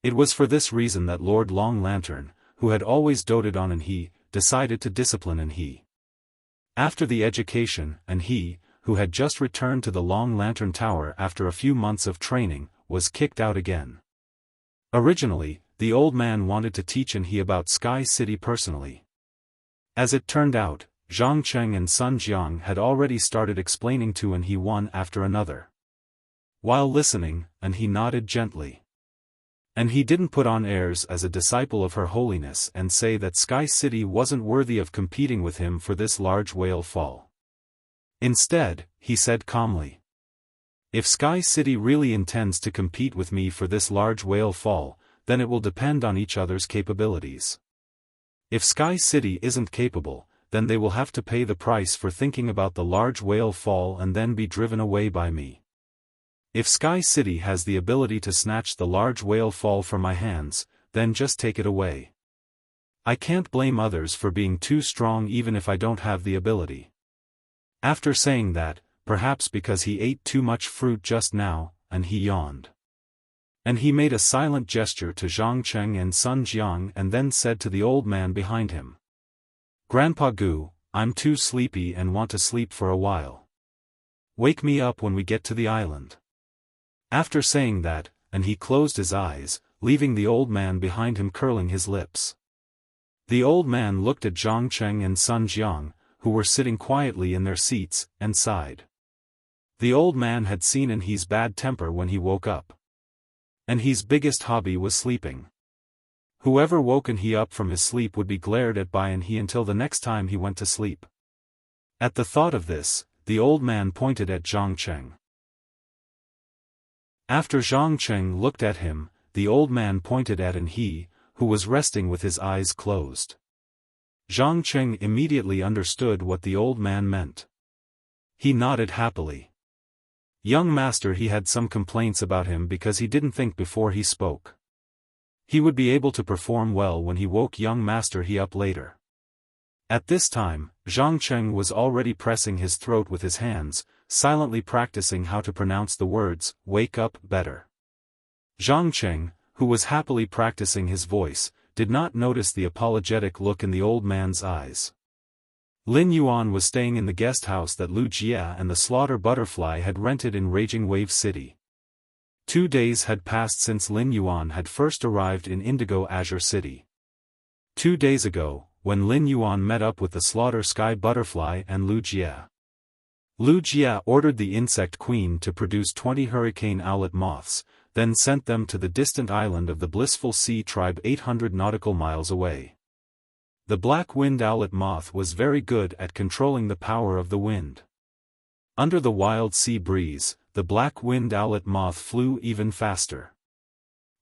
It was for this reason that Lord Long Lantern, who had always doted on he, decided to discipline he. After the education, he, who had just returned to the Long Lantern Tower after a few months of training, was kicked out again. Originally, the old man wanted to teach he about Sky City personally. As it turned out, Zhang Cheng and Sun Jiang had already started explaining to he one after another. While listening, he nodded gently. And he didn't put on airs as a disciple of Her Holiness and say that Sky City wasn't worthy of competing with him for this large whale fall. Instead, he said calmly, "If Sky City really intends to compete with me for this large whale fall, then it will depend on each other's capabilities. If Sky City isn't capable, then they will have to pay the price for thinking about the large whale fall and then be driven away by me. If Sky City has the ability to snatch the large whale fall from my hands, then just take it away. I can't blame others for being too strong even if I don't have the ability." After saying that, perhaps because he ate too much fruit just now, he yawned. And he made a silent gesture to Zhang Cheng and Sun Jiang and then said to the old man behind him, "Grandpa Gu, I'm too sleepy and want to sleep for a while. Wake me up when we get to the island." After saying that, he closed his eyes, leaving the old man behind him curling his lips. The old man looked at Zhang Cheng and Sun Jiang, who were sitting quietly in their seats, and sighed. The old man had seen his bad temper when he woke up. And his biggest hobby was sleeping. Whoever woke he up from his sleep would be glared at by he until the next time he went to sleep. At the thought of this, the old man pointed at Zhang Cheng. After Zhang Cheng looked at him, the old man pointed at he, who was resting with his eyes closed. Zhang Cheng immediately understood what the old man meant. He nodded happily. Young master, he had some complaints about him because he didn't think before he spoke. He would be able to perform well when he woke young master he up later. At this time, Zhang Cheng was already pressing his throat with his hands, silently practicing how to pronounce the words, "wake up" better. Zhang Cheng, who was happily practicing his voice, did not notice the apologetic look in the old man's eyes. Lin Yuan was staying in the guest house that Wuxia and the Slaughter Butterfly had rented in Raging Wave City. 2 days had passed since Lin Yuan had first arrived in Indigo Azure City. 2 days ago, when Lin Yuan met up with the Slaughter Sky Butterfly and Wuxia. Wuxia ordered the Insect Queen to produce 20 hurricane owlet moths, then sent them to the distant island of the Blissful Sea Tribe 800 nautical miles away. The black-winged owlet moth was very good at controlling the power of the wind. Under the wild sea breeze, the black-winged owlet moth flew even faster.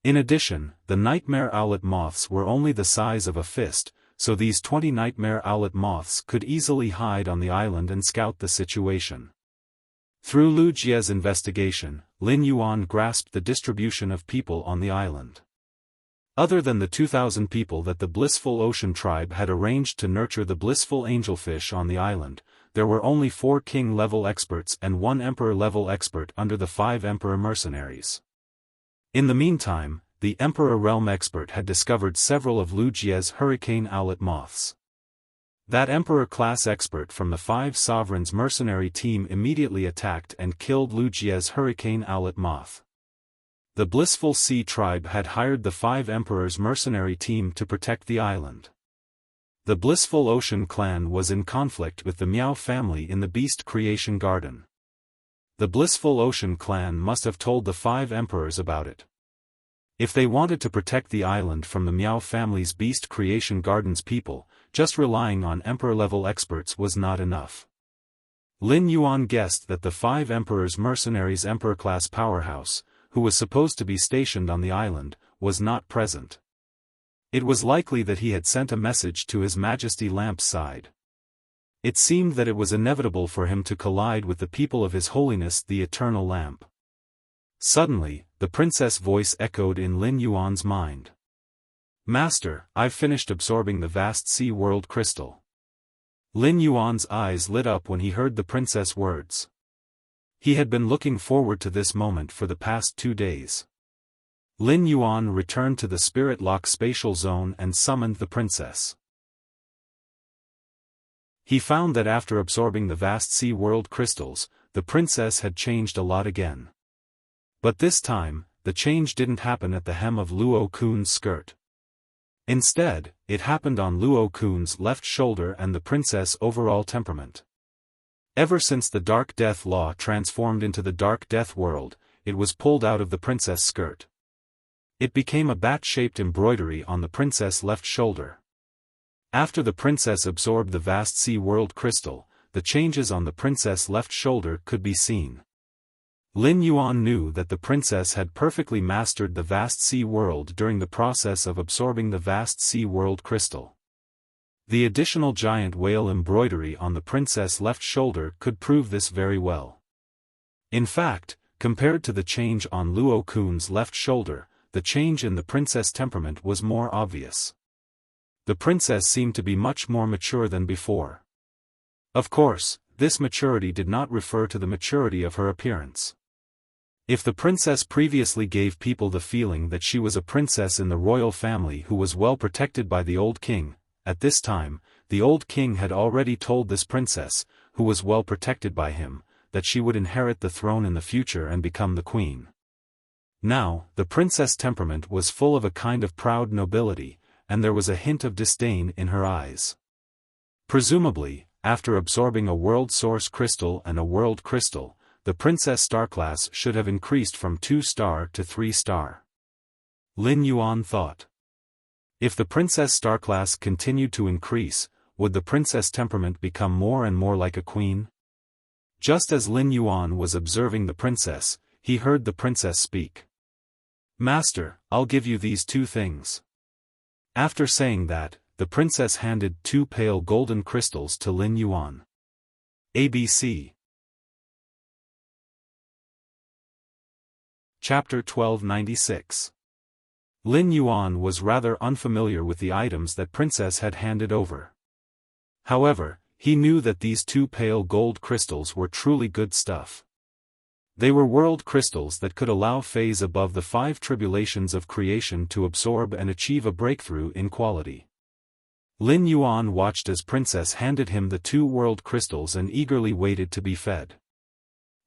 In addition, the nightmare owlet moths were only the size of a fist, so these 20 nightmare owlet moths could easily hide on the island and scout the situation. Through Lu Jia's investigation, Lin Yuan grasped the distribution of people on the island. Other than the 2,000 people that the Blissful Ocean Tribe had arranged to nurture the blissful angelfish on the island, there were only 4 king-level experts and 1 emperor-level expert under the 5 emperor mercenaries. In the meantime, the Emperor Realm expert had discovered several of Lu Jia's hurricane owlet moths. That Emperor-class expert from the Five Sovereigns mercenary team immediately attacked and killed Lujia's hurricane owlet moth. The Blissful Sea tribe had hired the Five Emperors mercenary team to protect the island. The Blissful Ocean clan was in conflict with the Miao family in the Beast Creation Garden. The Blissful Ocean clan must have told the Five Emperors about it. If they wanted to protect the island from the Miao family's Beast Creation Gardens people, just relying on Emperor-level experts was not enough. Lin Yuan guessed that the Five Emperors mercenaries' Emperor-class powerhouse, who was supposed to be stationed on the island, was not present. It was likely that he had sent a message to His Majesty Lamp's side. It seemed that it was inevitable for him to collide with the people of His Holiness the Eternal Lamp. Suddenly, the princess' voice echoed in Lin Yuan's mind. "Master, I've finished absorbing the vast sea world crystal." Lin Yuan's eyes lit up when he heard the princess' words. He had been looking forward to this moment for the past 2 days. Lin Yuan returned to the Spirit Lock spatial zone and summoned the princess. He found that after absorbing the vast sea world crystals, the princess had changed a lot again. But this time, the change didn't happen at the hem of Luo Kun's skirt. Instead, it happened on Luo Kun's left shoulder and the princess' overall temperament. Ever since the Dark Death Law transformed into the Dark Death World, it was pulled out of the princess' skirt. It became a bat-shaped embroidery on the princess' left shoulder. After the princess absorbed the vast sea world crystal, the changes on the princess' left shoulder could be seen. Lin Yuan knew that the princess had perfectly mastered the vast sea world during the process of absorbing the vast sea world crystal. The additional giant whale embroidery on the princess' left shoulder could prove this very well. In fact, compared to the change on Luo Kun's left shoulder, the change in the princess' temperament was more obvious. The princess seemed to be much more mature than before. Of course, this maturity did not refer to the maturity of her appearance. If the princess previously gave people the feeling that she was a princess in the royal family who was well protected by the old king, at this time, the old king had already told this princess, who was well protected by him, that she would inherit the throne in the future and become the queen. Now, the princess' temperament was full of a kind of proud nobility, and there was a hint of disdain in her eyes. Presumably, after absorbing a world source crystal and a world crystal, the princess star class should have increased from 2-star to 3-star. Lin Yuan thought. If the princess star class continued to increase, would the princess temperament become more and more like a queen? Just as Lin Yuan was observing the princess, he heard the princess speak. "Master, I'll give you these 2 things." After saying that, the princess handed 2 pale golden crystals to Lin Yuan. ABC. Chapter 1296. Lin Yuan was rather unfamiliar with the items that princess had handed over. However, he knew that these 2 pale gold crystals were truly good stuff. They were world crystals that could allow phase above the 5 tribulations of creation to absorb and achieve a breakthrough in quality. Lin Yuan watched as princess handed him the 2 world crystals and eagerly waited to be fed.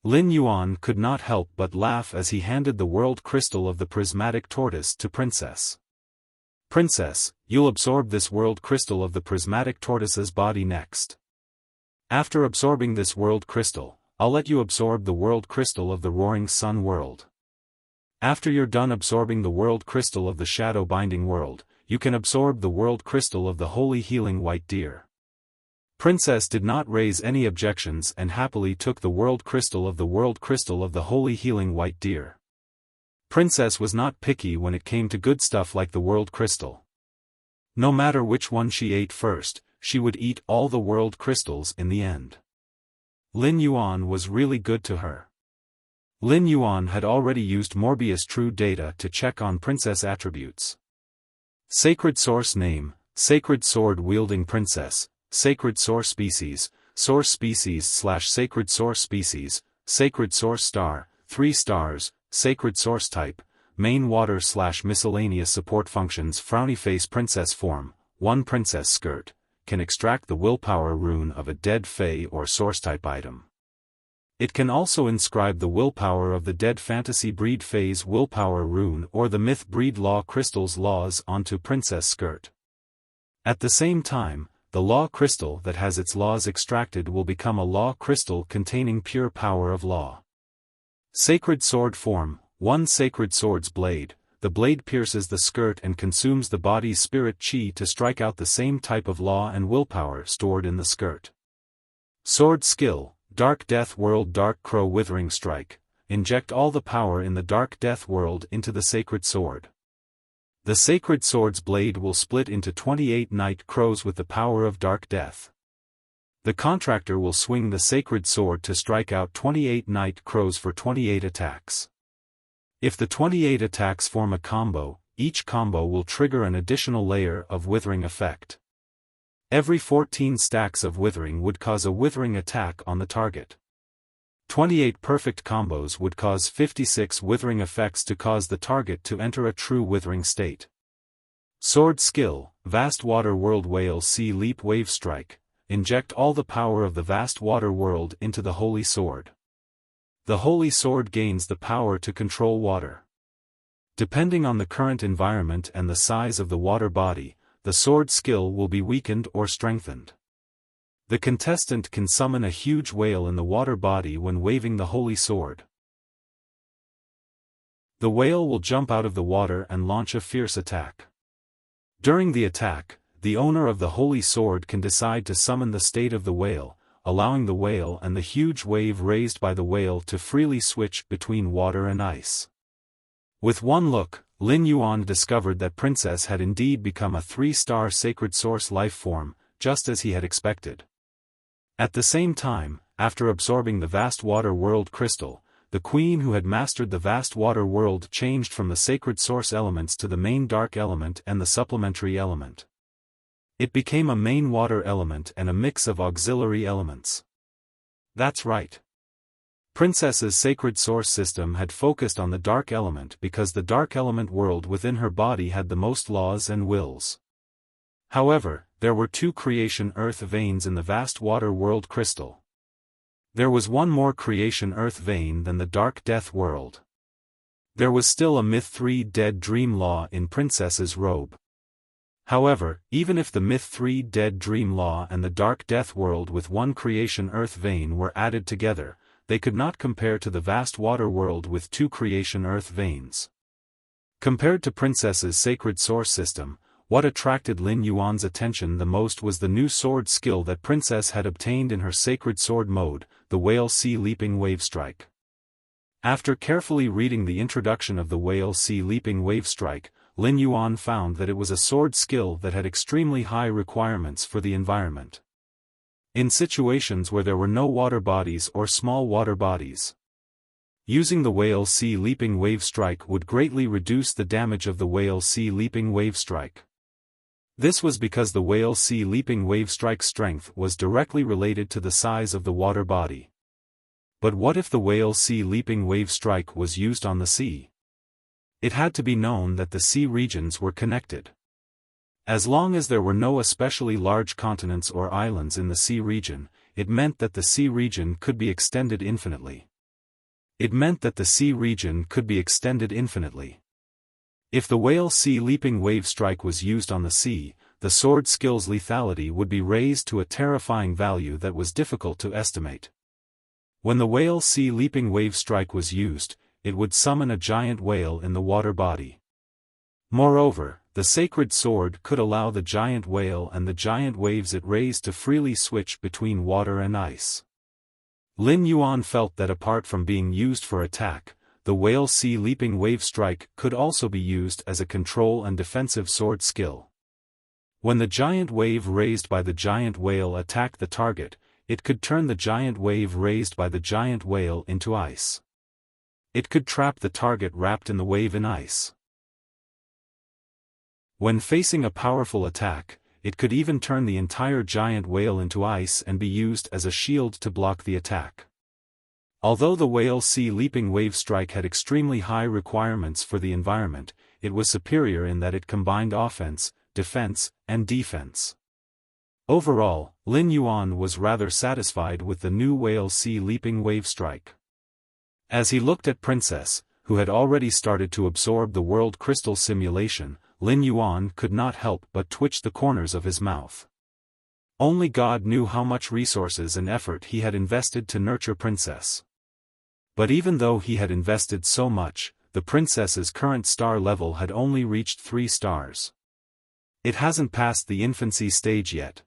Lin Yuan could not help but laugh as he handed the world crystal of the prismatic tortoise to princess. "Princess, you'll absorb this world crystal of the prismatic tortoise's body next. After absorbing this world crystal, I'll let you absorb the world crystal of the roaring sun world. After you're done absorbing the world crystal of the shadow binding world, you can absorb the world crystal of the holy healing white deer." Princess did not raise any objections and happily took the world crystal of the holy healing white deer. Princess was not picky when it came to good stuff like the world crystal. No matter which one she ate first, she would eat all the world crystals in the end. Lin Yuan was really good to her. Lin Yuan had already used Morbius True Data to check on princess attributes. Sacred source name, sacred sword-wielding princess, sacred source species /sacred source species, sacred source star, 3 stars, sacred source type, main water /miscellaneous support functions frowny face princess form, 1 princess skirt, can extract the willpower rune of a dead Fey or Source-type item. It can also inscribe the willpower of the dead Fantasy Breed Fey's willpower rune or the Myth Breed Law Crystal's laws onto Princess Skirt. At the same time, the Law Crystal that has its laws extracted will become a Law Crystal containing pure power of law. Sacred Sword Form, 1 Sacred Sword's Blade. The blade pierces the skirt and consumes the body's spirit chi to strike out the same type of law and willpower stored in the skirt. Sword Skill, Dark Death World Dark Crow Withering Strike. Inject all the power in the Dark Death World into the Sacred Sword. The Sacred Sword's blade will split into 28 Night Crows with the power of Dark Death. The contractor will swing the Sacred Sword to strike out 28 Night Crows for 28 attacks. If the 28 attacks form a combo, each combo will trigger an additional layer of withering effect. Every 14 stacks of withering would cause a withering attack on the target. 28 perfect combos would cause 56 withering effects to cause the target to enter a true withering state. Sword Skill, Vast Water World Whale Sea Leap Wave Strike. Inject all the power of the vast water world into the Holy Sword. The Holy Sword gains the power to control water. Depending on the current environment and the size of the water body, the sword skill will be weakened or strengthened. The contestant can summon a huge whale in the water body when waving the Holy Sword. The whale will jump out of the water and launch a fierce attack. During the attack, the owner of the Holy Sword can decide to summon the state of the whale, allowing the whale and the huge wave raised by the whale to freely switch between water and ice. With one look, Lin Yuan discovered that Princess had indeed become a 3-star Sacred Source life form, just as he had expected. At the same time, after absorbing the Vast Water World Crystal, the Queen who had mastered the Vast Water World changed from the Sacred Source elements to the main Dark Element and the Supplementary Element. It became a main water element and a mix of auxiliary elements. That's right. Princess's Sacred Source system had focused on the Dark Element because the Dark Element world within her body had the most laws and wills. However, there were 2 Creation Earth veins in the Vast Water World Crystal. There was one more Creation Earth vein than the Dark Death World. There was still a Myth 3 Dead Dream Law in Princess's robe. However, even if the Myth 3 Dead Dream Law and the Dark Death World with one Creation Earth vein were added together, they could not compare to the Vast Water World with 2 Creation Earth veins. Compared to Princess's Sacred Source system, what attracted Lin Yuan's attention the most was the new sword skill that Princess had obtained in her Sacred Sword mode, the Whale Sea Leaping Wave Strike. After carefully reading the introduction of the Whale Sea Leaping Wave Strike, Lin Yuan found that it was a sword skill that had extremely high requirements for the environment. In situations where there were no water bodies or small water bodies, using the Whale Sea Leaping Wave Strike would greatly reduce the damage of the Whale Sea Leaping Wave Strike. This was because the Whale Sea Leaping Wave Strike's strength was directly related to the size of the water body. But what if the Whale Sea Leaping Wave Strike was used on the sea? It had to be known that the sea regions were connected. As long as there were no especially large continents or islands in the sea region, it meant that the sea region could be extended infinitely. If the Whale Sea Leaping Wave Strike was used on the sea, the sword skill's lethality would be raised to a terrifying value that was difficult to estimate. When the Whale Sea Leaping Wave Strike was used, it would summon a giant whale in the water body. Moreover, the Sacred Sword could allow the giant whale and the giant waves it raised to freely switch between water and ice. Lin Yuan felt that apart from being used for attack, the Whale Sea Leaping Wave Strike could also be used as a control and defensive sword skill. When the giant wave raised by the giant whale attacked the target, it could turn the giant wave raised by the giant whale into ice. It could trap the target wrapped in the wave in ice. When facing a powerful attack, it could even turn the entire giant whale into ice and be used as a shield to block the attack. Although the Whale Sea Leaping Wave Strike had extremely high requirements for the environment, it was superior in that it combined offense, defense, and defense. Overall, Lin Yuan was rather satisfied with the new whale sea leaping wave strike. As he looked at Princess, who had already started to absorb the world crystal simulation, Lin Yuan could not help but twitch the corners of his mouth. Only God knew how much resources and effort he had invested to nurture Princess. But even though he had invested so much, the princess's current star level had only reached 3 stars. It hasn't passed the infancy stage yet.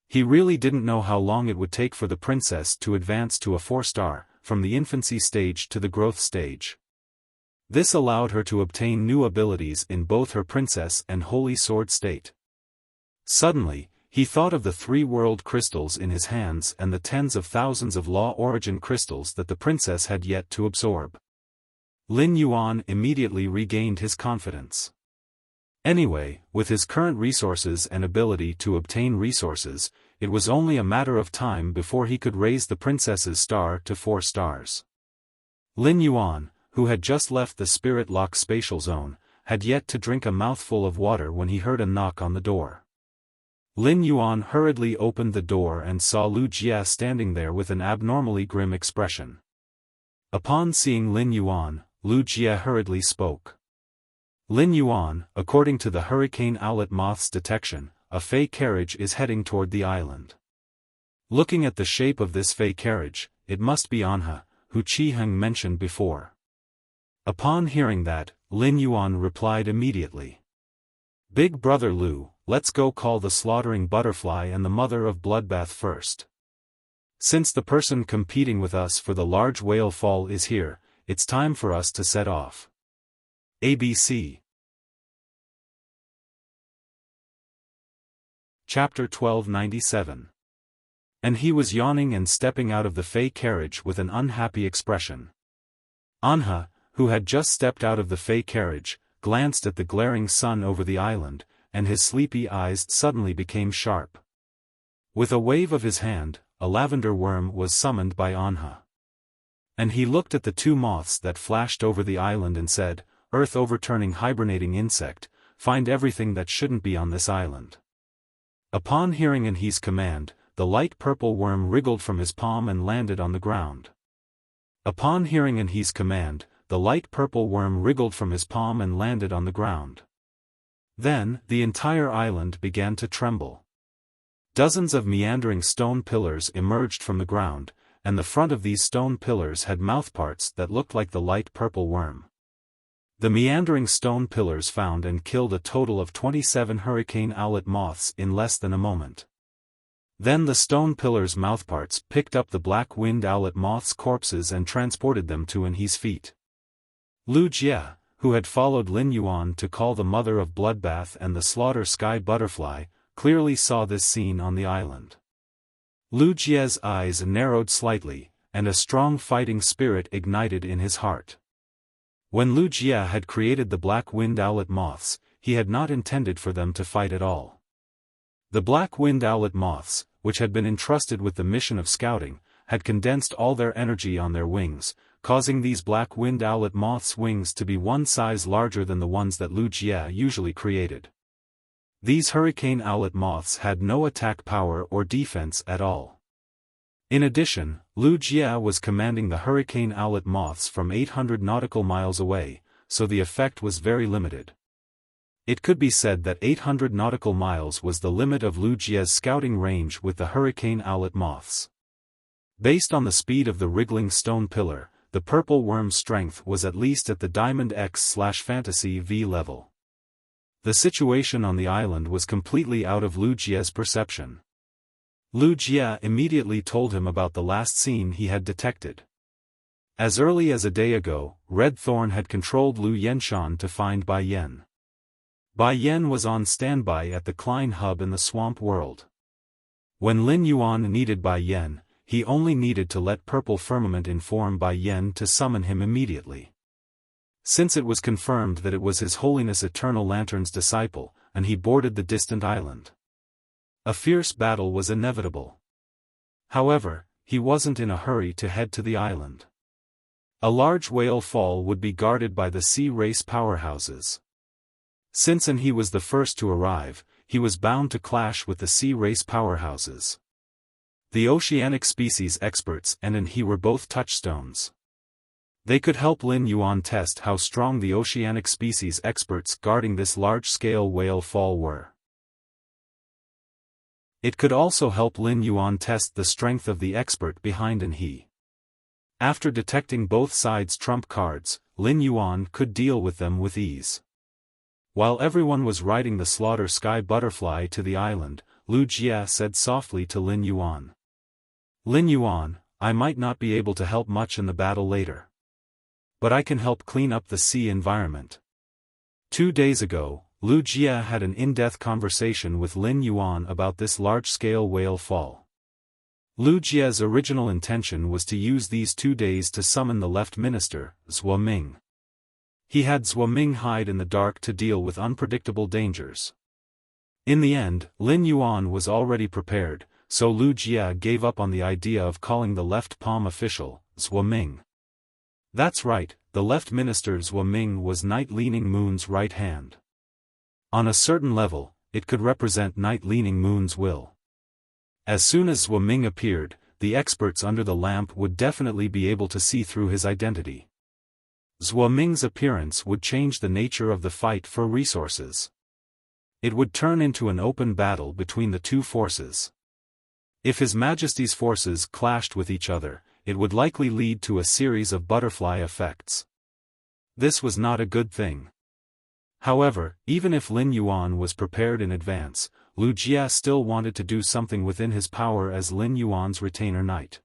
He really didn't know how long it would take for the princess to advance to a 4-star, from the infancy stage to the growth stage. This allowed her to obtain new abilities in both her princess and holy sword state. Suddenly, he thought of the 3 world crystals in his hands and the tens of thousands of law origin crystals that the princess had yet to absorb. Lin Yuan immediately regained his confidence. Anyway, with his current resources and ability to obtain resources, it was only a matter of time before he could raise the princess's star to 4 stars. Lin Yuan, who had just left the spirit lock spatial zone, had yet to drink a mouthful of water when he heard a knock on the door. Lin Yuan hurriedly opened the door and saw Lu Jia standing there with an abnormally grim expression. Upon seeing Lin Yuan, Lu Jia hurriedly spoke. Lin Yuan, according to the hurricane owlet moth's detection, a fey carriage is heading toward the island. Looking at the shape of this fey carriage, it must be Anha, who Qi Heng mentioned before. Upon hearing that, Lin Yuan replied immediately. Big brother Lu, let's go call the slaughtering butterfly and the mother of bloodbath first. Since the person competing with us for the large whale fall is here, it's time for us to set off. ABC. Chapter 1297. And he was yawning and stepping out of the fey carriage with an unhappy expression. Anha, who had just stepped out of the fey carriage, glanced at the glaring sun over the island, and his sleepy eyes suddenly became sharp. With a wave of his hand, a lavender worm was summoned by Anha. And he looked at the 2 moths that flashed over the island and said, Earth overturning hibernating insect, find everything that shouldn't be on this island. Upon hearing Anhi's command, the light purple worm wriggled from his palm and landed on the ground. Upon hearing Anhi's command, the light purple worm wriggled from his palm and landed on the ground. Then, the entire island began to tremble. Dozens of meandering stone pillars emerged from the ground, and the front of these stone pillars had mouthparts that looked like the light purple worm. The meandering stone pillars found and killed a total of 27 hurricane owlet moths in less than a moment. Then the stone pillars' mouthparts picked up the black-winged owlet moths' corpses and transported them to Anhi's feet. Lu Jia, who had followed Lin Yuan to call the mother of bloodbath and the slaughter sky butterfly, clearly saw this scene on the island. Lu Jia's eyes narrowed slightly, and a strong fighting spirit ignited in his heart. When Lu Jia had created the black-winged owlet moths, he had not intended for them to fight at all. The black-winged owlet moths, which had been entrusted with the mission of scouting, had condensed all their energy on their wings, causing these black-winged owlet moths' wings to be 1 size larger than the ones that Lu Jia usually created. These hurricane owlet moths had no attack power or defense at all. In addition, Lu Jia was commanding the hurricane owlet moths from 800 nautical miles away, so the effect was very limited. It could be said that 800 nautical miles was the limit of Lu Jia's scouting range with the hurricane owlet moths. Based on the speed of the wriggling stone pillar, the purple worm's strength was at least at the Diamond X/Fantasy V level. The situation on the island was completely out of Lu Jia's perception. Lu Jia immediately told him about the last scene he had detected. As early as a day ago, Red Thorn had controlled Lu Yenshan to find Bai Yen. Bai Yen was on standby at the Klein hub in the swamp world. When Lin Yuan needed Bai Yen, he only needed to let Purple Firmament inform Bai Yen to summon him immediately. Since it was confirmed that it was His Holiness Eternal Lantern's disciple, and he boarded the distant island. A fierce battle was inevitable. However, he wasn't in a hurry to head to the island. A large whale fall would be guarded by the sea race powerhouses. Since he was the first to arrive, he was bound to clash with the sea race powerhouses. The oceanic species experts and he were both touchstones. They could help Lin Yuan test how strong the oceanic species experts guarding this large-scale whale fall were. It could also help Lin Yuan test the strength of the expert behind he. After detecting both sides' trump cards, Lin Yuan could deal with them with ease. While everyone was riding the slaughter sky butterfly to the island, Lu Jia said softly to Lin Yuan. Lin Yuan, I might not be able to help much in the battle later. But I can help clean up the sea environment. 2 days ago, Lu Jia had an in-depth conversation with Lin Yuan about this large-scale whale fall. Lu Jia's original intention was to use these 2 days to summon the left minister, Zhuo Ming. He had Zhuo Ming hide in the dark to deal with unpredictable dangers. In the end, Lin Yuan was already prepared, so Lu Jia gave up on the idea of calling the left palm official, Zhuo Ming. That's right, the left minister Zhuo Ming was Night Leaning Moon's right hand. On a certain level, it could represent Night Leaning Moon's will. As soon as Zhuo Ming appeared, the experts under the lamp would definitely be able to see through his identity. Zhuo Ming's appearance would change the nature of the fight for resources. It would turn into an open battle between the two forces. If His Majesty's forces clashed with each other, it would likely lead to a series of butterfly effects. This was not a good thing. However, even if Lin Yuan was prepared in advance, Lu Jia still wanted to do something within his power as Lin Yuan's retainer knight.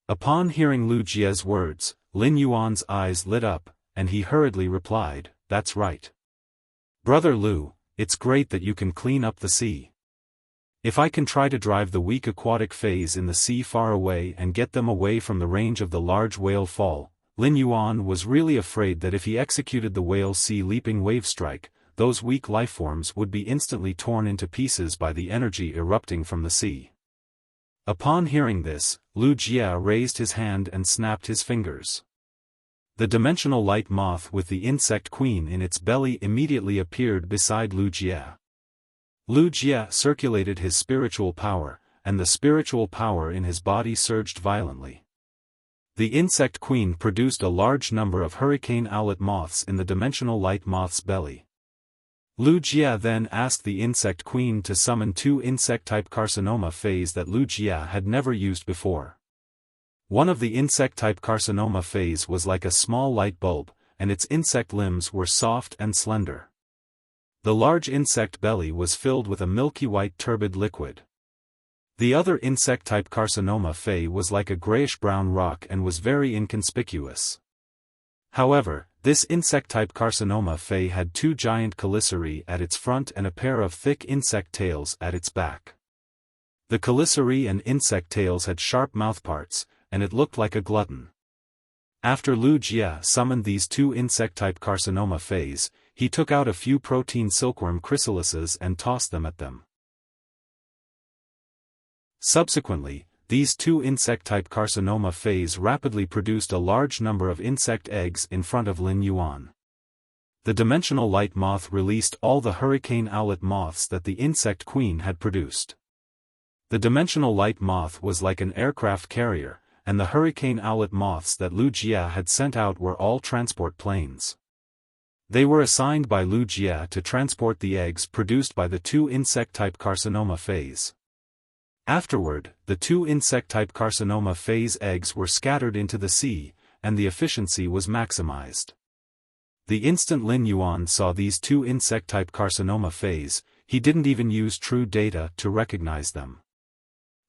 Upon hearing Lu Jia's words, Lin Yuan's eyes lit up, and he hurriedly replied, "That's right. Brother Lu, it's great that you can clean up the sea. If I can try to drive the weak aquatic phase in the sea far away and get them away from the range of the large whale fall." Lin Yuan was really afraid that if he executed the whale sea leaping wave strike, those weak lifeforms would be instantly torn into pieces by the energy erupting from the sea. Upon hearing this, Lu Jia raised his hand and snapped his fingers. The dimensional light moth with the insect queen in its belly immediately appeared beside Lu Jia. Lu Jia circulated his spiritual power, and the spiritual power in his body surged violently. The insect queen produced a large number of hurricane owlet moths in the dimensional light moth's belly. Lu Jia then asked the insect queen to summon 2 insect-type carcinoma phase that Lu Jia had never used before. One of the insect-type carcinoma phase was like a small light bulb, and its insect limbs were soft and slender. The large insect belly was filled with a milky white turbid liquid. The other insect-type carcinoma phase was like a grayish-brown rock and was very inconspicuous. However, this insect-type carcinoma phase had 2 giant chelicerae at its front and a pair of thick insect tails at its back. The chelicerae and insect tails had sharp mouthparts, and it looked like a glutton. After Lu Jia summoned these 2 insect-type carcinoma phase, he took out a few protein silkworm chrysalises and tossed them at them. Subsequently, these 2 insect-type carcinoma phase rapidly produced a large number of insect eggs in front of Lin Yuan. The dimensional light moth released all the hurricane owlet moths that the insect queen had produced. The dimensional light moth was like an aircraft carrier, and the hurricane owlet moths that Lu Jia had sent out were all transport planes. They were assigned by Lu Jia to transport the eggs produced by the 2 insect-type carcinoma phase. Afterward, the 2 insect-type carcinoma phase eggs were scattered into the sea, and the efficiency was maximized. The instant Lin Yuan saw these 2 insect-type carcinoma phase, he didn't even use true data to recognize them.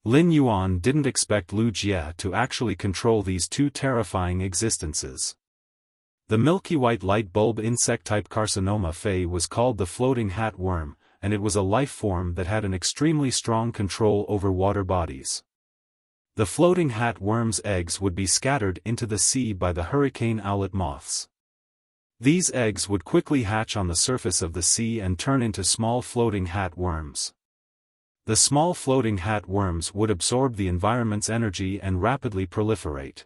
Lin Yuan didn't expect Lu Jia to actually control these 2 terrifying existences. The milky white light bulb insect-type carcinoma phase was called the floating hat worm, and it was a life form that had an extremely strong control over water bodies. The floating hat worm's eggs would be scattered into the sea by the hurricane owlet moths. These eggs would quickly hatch on the surface of the sea and turn into small floating hat worms. The small floating hat worms would absorb the environment's energy and rapidly proliferate.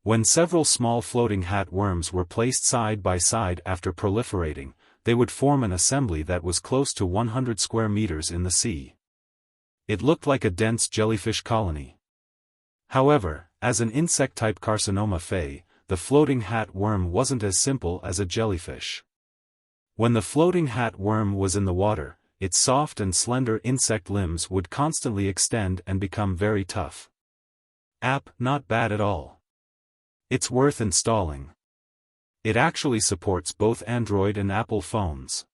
When several small floating hat worms were placed side by side after proliferating, they would form an assembly that was close to 100 square meters in the sea. It looked like a dense jellyfish colony. However, as an insect-type carcinoma phase, the floating hat worm wasn't as simple as a jellyfish. When the floating hat worm was in the water, its soft and slender insect limbs would constantly extend and become very tough. App, not bad at all. It's worth installing. It actually supports both Android and Apple phones.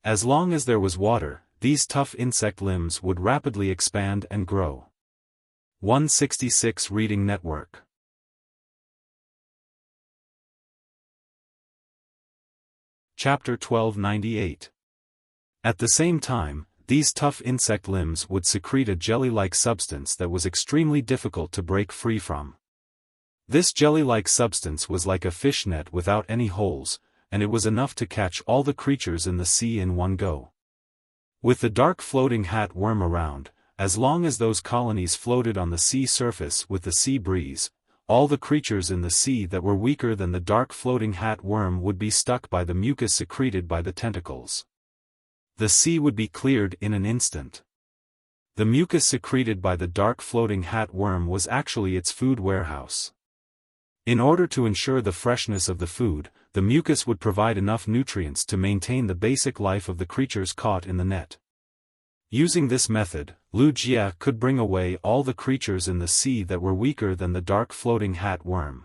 As long as there was water, these tough insect limbs would rapidly expand and grow. 166 Reading Network. Chapter 1298. At the same time, these tough insect limbs would secrete a jelly-like substance that was extremely difficult to break free from. This jelly-like substance was like a fishnet without any holes, and it was enough to catch all the creatures in the sea in one go. With the dark floating hat worm around, as long as those colonies floated on the sea surface with the sea breeze, all the creatures in the sea that were weaker than the dark floating hat worm would be stuck by the mucus secreted by the tentacles. The sea would be cleared in an instant. The mucus secreted by the dark floating hat worm was actually its food warehouse. In order to ensure the freshness of the food, the mucus would provide enough nutrients to maintain the basic life of the creatures caught in the net. Using this method, Wuxia could bring away all the creatures in the sea that were weaker than the dark floating hat worm.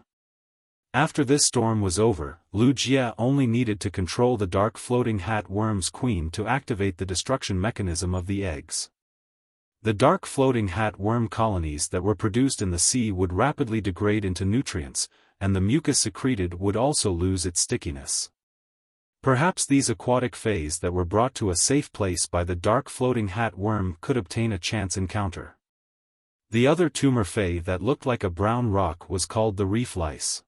After this storm was over, Wuxia only needed to control the dark floating hat worm's queen to activate the destruction mechanism of the eggs. The dark floating hat worm colonies that were produced in the sea would rapidly degrade into nutrients, and the mucus secreted would also lose its stickiness. Perhaps these aquatic phase that were brought to a safe place by the dark floating hat worm could obtain a chance encounter. The other tumor phase that looked like a brown rock was called the reef lice.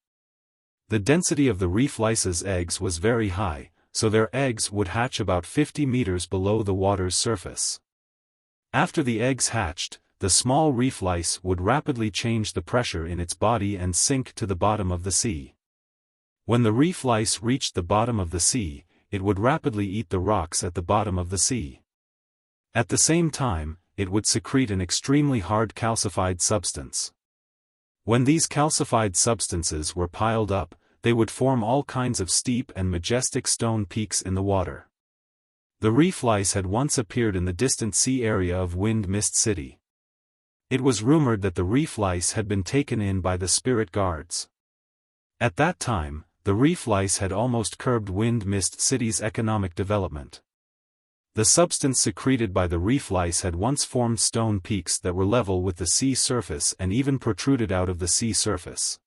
The density of the reef lice's eggs was very high, so their eggs would hatch about 50 meters below the water's surface. After the eggs hatched, the small reef lice would rapidly change the pressure in its body and sink to the bottom of the sea. When the reef lice reached the bottom of the sea, it would rapidly eat the rocks at the bottom of the sea. At the same time, it would secrete an extremely hard calcified substance. When these calcified substances were piled up, they would form all kinds of steep and majestic stone peaks in the water. The reef lice had once appeared in the distant sea area of Wind Mist City. It was rumored that the reef lice had been taken in by the spirit guards. At that time, the reef lice had almost curbed Wind Mist City's economic development. The substance secreted by the reef lice had once formed stone peaks that were level with the sea surface and even protruded out of the sea surface.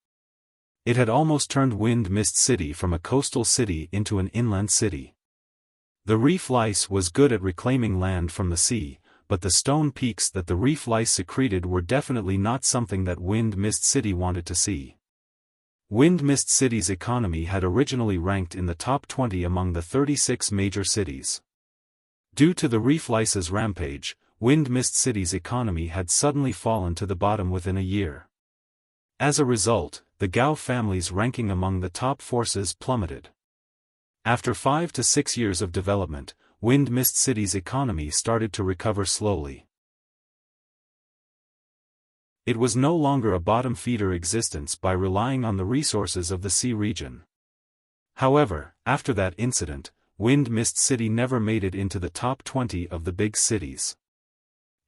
It had almost turned Wind Mist City from a coastal city into an inland city. The reef lice was good at reclaiming land from the sea, but the stone peaks that the reef lice secreted were definitely not something that Wind Mist City wanted to see. Wind Mist City's economy had originally ranked in the top 20 among the 36 major cities. Due to the reef lice's rampage, Wind Mist City's economy had suddenly fallen to the bottom within a year. As a result, the Gao family's ranking among the top forces plummeted. After 5 to 6 years of development, Wind Mist City's economy started to recover slowly. It was no longer a bottom-feeder existence by relying on the resources of the sea region. However, after that incident, Wind Mist City never made it into the top 20 of the big cities.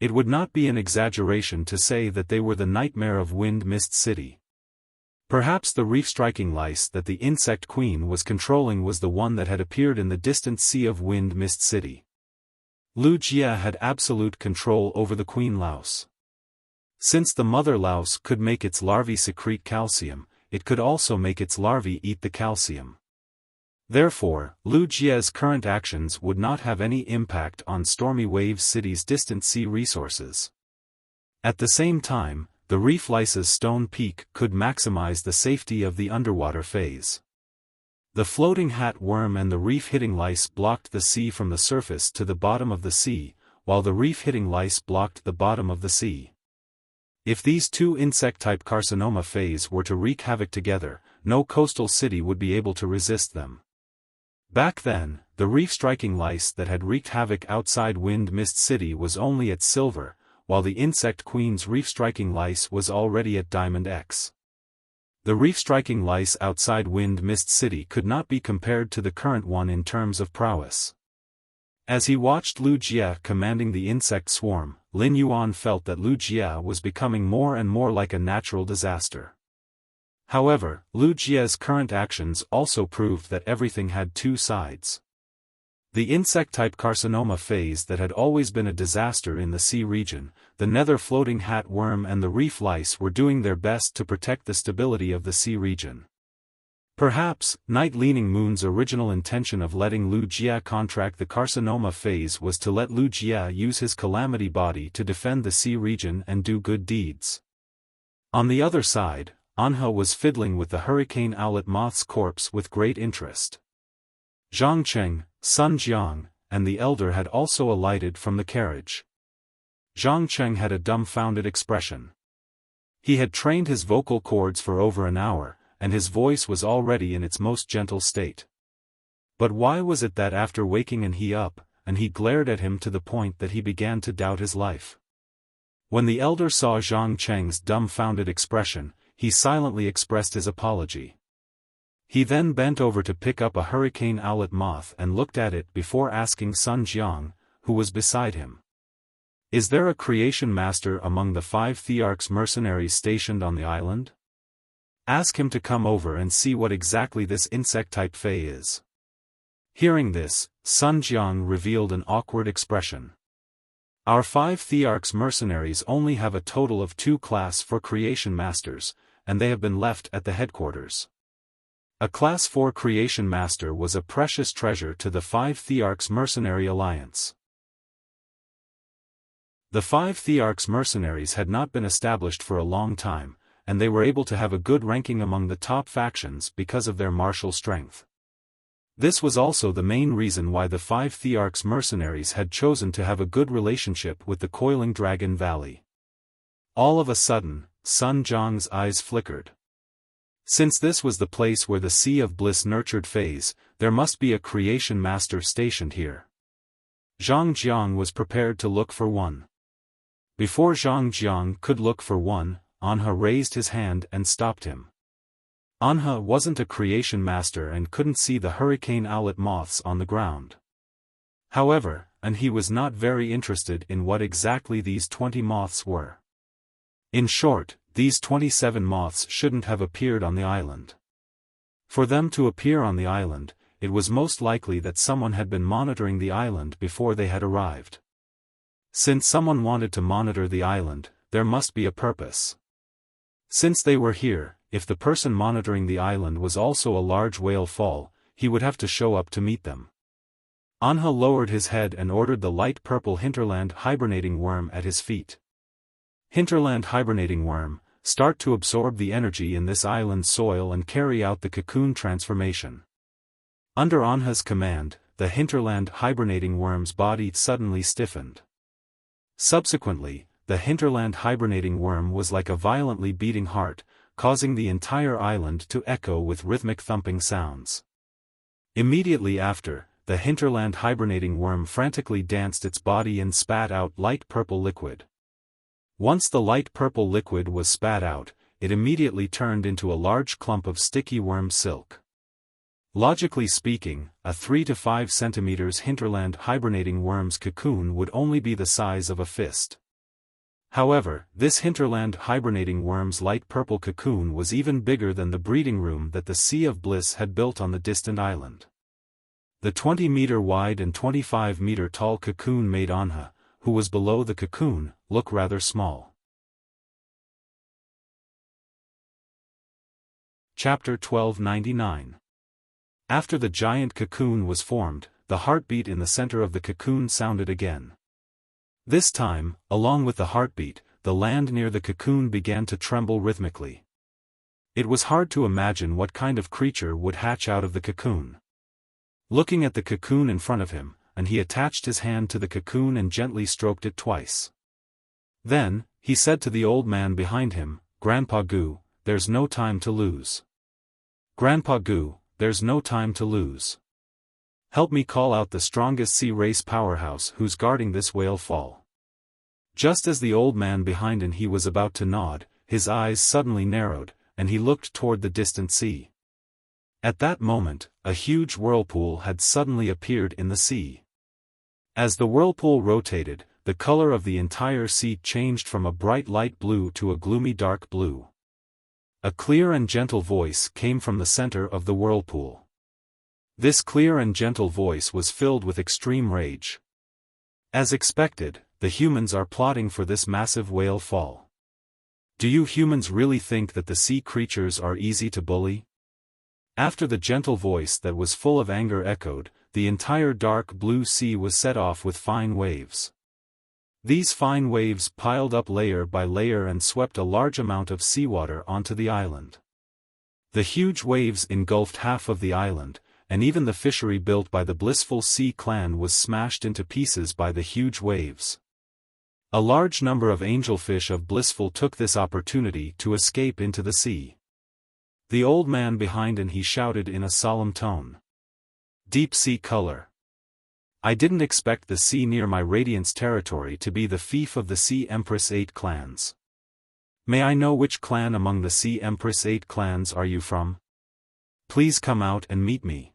It would not be an exaggeration to say that they were the nightmare of Wind Mist City. Perhaps the reef-striking lice that the insect queen was controlling was the one that had appeared in the distant sea of Wind Mist City. Wuxia had absolute control over the queen louse. Since the mother louse could make its larvae secrete calcium, it could also make its larvae eat the calcium. Therefore, Wuxia's current actions would not have any impact on Stormy Wave City's distant sea resources. At the same time, the reef lice's stone peak could maximize the safety of the underwater phase. The floating hat worm and the reef-hitting lice blocked the sea from the surface to the bottom of the sea, while the reef-hitting lice blocked the bottom of the sea. If these two insect-type carcinoma phase were to wreak havoc together, no coastal city would be able to resist them. Back then, the reef-striking lice that had wreaked havoc outside Wind Mist City was only at Silver, while the Insect Queen's reef-striking lice was already at Diamond X. The reef-striking lice outside Wind Mist City could not be compared to the current one in terms of prowess. As he watched Lu Jie commanding the insect swarm, Lin Yuan felt that Lu Jie was becoming more and more like a natural disaster. However, Lu Jie's current actions also proved that everything had two sides. The insect-type carcinoma phase that had always been a disaster in the sea region, the nether floating hat worm and the reef lice were doing their best to protect the stability of the sea region. Perhaps, Night Leaning Moon's original intention of letting Lu Jie contract the carcinoma phase was to let Lu Jie use his calamity body to defend the sea region and do good deeds. On the other side, Anhe was fiddling with the hurricane owlet moth's corpse with great interest. Zhang Cheng, Sun Jiang, and the elder had also alighted from the carriage. Zhang Cheng had a dumbfounded expression. He had trained his vocal cords for over an hour, and his voice was already in its most gentle state. But why was it that after waking he up, and he glared at him to the point that he began to doubt his life? When the elder saw Zhang Cheng's dumbfounded expression, he silently expressed his apology. He then bent over to pick up a hurricane owlet moth and looked at it before asking Sun Jiang, who was beside him. "Is there a creation master among the 5 Thearch's mercenaries stationed on the island? Ask him to come over and see what exactly this insect-type fey is." Hearing this, Sun Jiang revealed an awkward expression. "Our 5 Thearch's mercenaries only have a total of 2 class 4 creation masters, and they have been left at the headquarters. A Class 4 Creation Master was a precious treasure to the 5 Thearch's Mercenary Alliance." The 5 Thearch's mercenaries had not been established for a long time, and they were able to have a good ranking among the top factions because of their martial strength. This was also the main reason why the 5 Thearch's mercenaries had chosen to have a good relationship with the Coiling Dragon Valley. All of a sudden, Sun Jiang's eyes flickered. Since this was the place where the Sea of Bliss nurtured phase, there must be a creation master stationed here. Zhang Jiang was prepared to look for one. Before Zhang Jiang could look for one, Anhe raised his hand and stopped him. Anhe wasn't a creation master and couldn't see the hurricane owlet moths on the ground. However, he was not very interested in what exactly these 20 moths were. In short, these 27 moths shouldn't have appeared on the island. For them to appear on the island, it was most likely that someone had been monitoring the island before they had arrived. Since someone wanted to monitor the island, there must be a purpose. Since they were here, if the person monitoring the island was also a large whale fall, he would have to show up to meet them. Anhe lowered his head and ordered the light purple hinterland hibernating worm at his feet. "Hinterland hibernating worm, start to absorb the energy in this island soil and carry out the cocoon transformation." Under Anhe's command, the hinterland hibernating worm's body suddenly stiffened. Subsequently, the hinterland hibernating worm was like a violently beating heart, causing the entire island to echo with rhythmic thumping sounds. Immediately after, the hinterland hibernating worm frantically danced its body and spat out light purple liquid. Once the light purple liquid was spat out, it immediately turned into a large clump of sticky worm silk. Logically speaking, a 3 to 5 centimeters hinterland hibernating worm's cocoon would only be the size of a fist. However, this hinterland hibernating worm's light purple cocoon was even bigger than the breeding room that the Sea of Bliss had built on the distant island. The 20-meter wide and 25-meter tall cocoon made Anhe, who was below the cocoon, look rather small. Chapter 1299. After the giant cocoon was formed, the heartbeat in the center of the cocoon sounded again. This time, along with the heartbeat, the land near the cocoon began to tremble rhythmically. It was hard to imagine what kind of creature would hatch out of the cocoon. Looking at the cocoon in front of him, he attached his hand to the cocoon and gently stroked it twice. Then, he said to the old man behind him, "Grandpa Gu, there's no time to lose. Grandpa Gu, there's no time to lose." Help me call out the strongest sea race powerhouse who's guarding this whale fall. Just as the old man behind him he was about to nod, his eyes suddenly narrowed, and he looked toward the distant sea. At that moment, a huge whirlpool had suddenly appeared in the sea. As the whirlpool rotated, the color of the entire sea changed from a bright light blue to a gloomy dark blue. A clear and gentle voice came from the center of the whirlpool. This clear and gentle voice was filled with extreme rage. As expected, the humans are plotting for this massive whale fall. Do you humans really think that the sea creatures are easy to bully? After the gentle voice that was full of anger echoed, the entire dark blue sea was set off with fine waves. These fine waves piled up layer by layer and swept a large amount of seawater onto the island. The huge waves engulfed half of the island, and even the fishery built by the blissful sea clan was smashed into pieces by the huge waves. A large number of angelfish of blissful took this opportunity to escape into the sea. The old man behind and he shouted in a solemn tone. Deep sea color. I didn't expect the sea near my Radiance territory to be the fief of the Sea Empress 8 clans. May I know which clan among the Sea Empress 8 clans are you from? Please come out and meet me.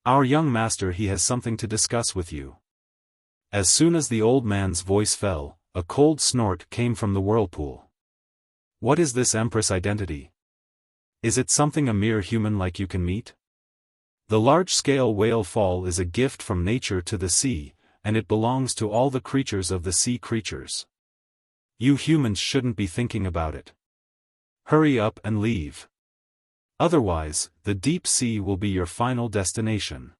Our young master he has something to discuss with you. As soon as the old man's voice fell, a cold snort came from the whirlpool. What is this Empress identity? Is it something a mere human like you can meet? The large-scale whale fall is a gift from nature to the sea, and it belongs to all the creatures of the sea creatures. You humans shouldn't be thinking about it. Hurry up and leave. Otherwise, the deep sea will be your final destination.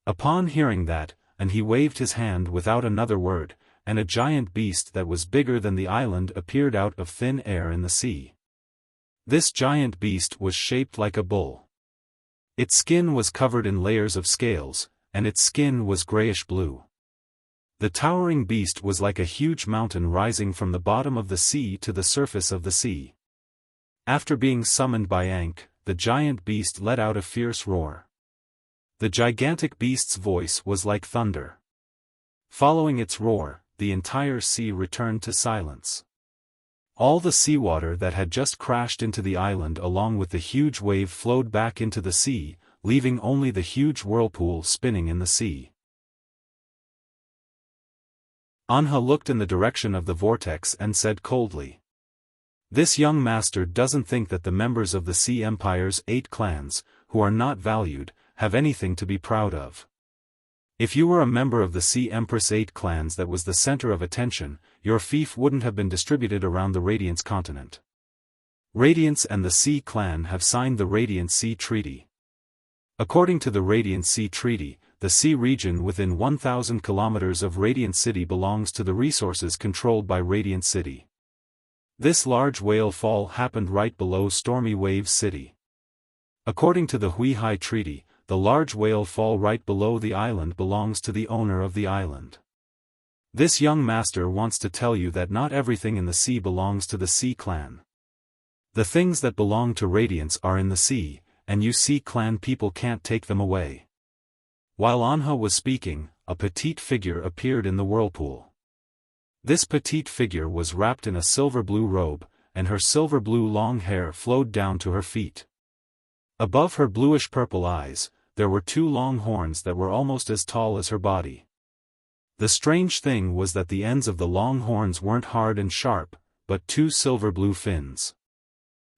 Upon hearing that, and he waved his hand without another word, and a giant beast that was bigger than the island appeared out of thin air in the sea. This giant beast was shaped like a bull. Its skin was covered in layers of scales, and its skin was grayish-blue. The towering beast was like a huge mountain rising from the bottom of the sea to the surface of the sea. After being summoned by Ankh, the giant beast let out a fierce roar. The gigantic beast's voice was like thunder. Following its roar, the entire sea returned to silence. All the seawater that had just crashed into the island along with the huge wave flowed back into the sea, leaving only the huge whirlpool spinning in the sea. Anha looked in the direction of the vortex and said coldly. This young master doesn't think that the members of the Sea Empire's 8 clans, who are not valued, have anything to be proud of. If you were a member of the Sea Empress 8 clans that was the center of attention, your fief wouldn't have been distributed around the Radiance continent. Radiance and the Sea clan have signed the Radiant Sea Treaty. According to the Radiant Sea Treaty, the sea region within 1,000 kilometers of Radiant City belongs to the resources controlled by Radiant City. This large whale fall happened right below Stormy Waves City. According to the Huihai Treaty, the large whale fall right below the island belongs to the owner of the island. This young master wants to tell you that not everything in the sea belongs to the Sea clan. The things that belong to Radiance are in the sea, and you Sea clan people can't take them away. While Anha was speaking, a petite figure appeared in the whirlpool. This petite figure was wrapped in a silver-blue robe, and her silver-blue long hair flowed down to her feet. Above her bluish-purple eyes, there were 2 long horns that were almost as tall as her body. The strange thing was that the ends of the long horns weren't hard and sharp, but 2 silver-blue fins.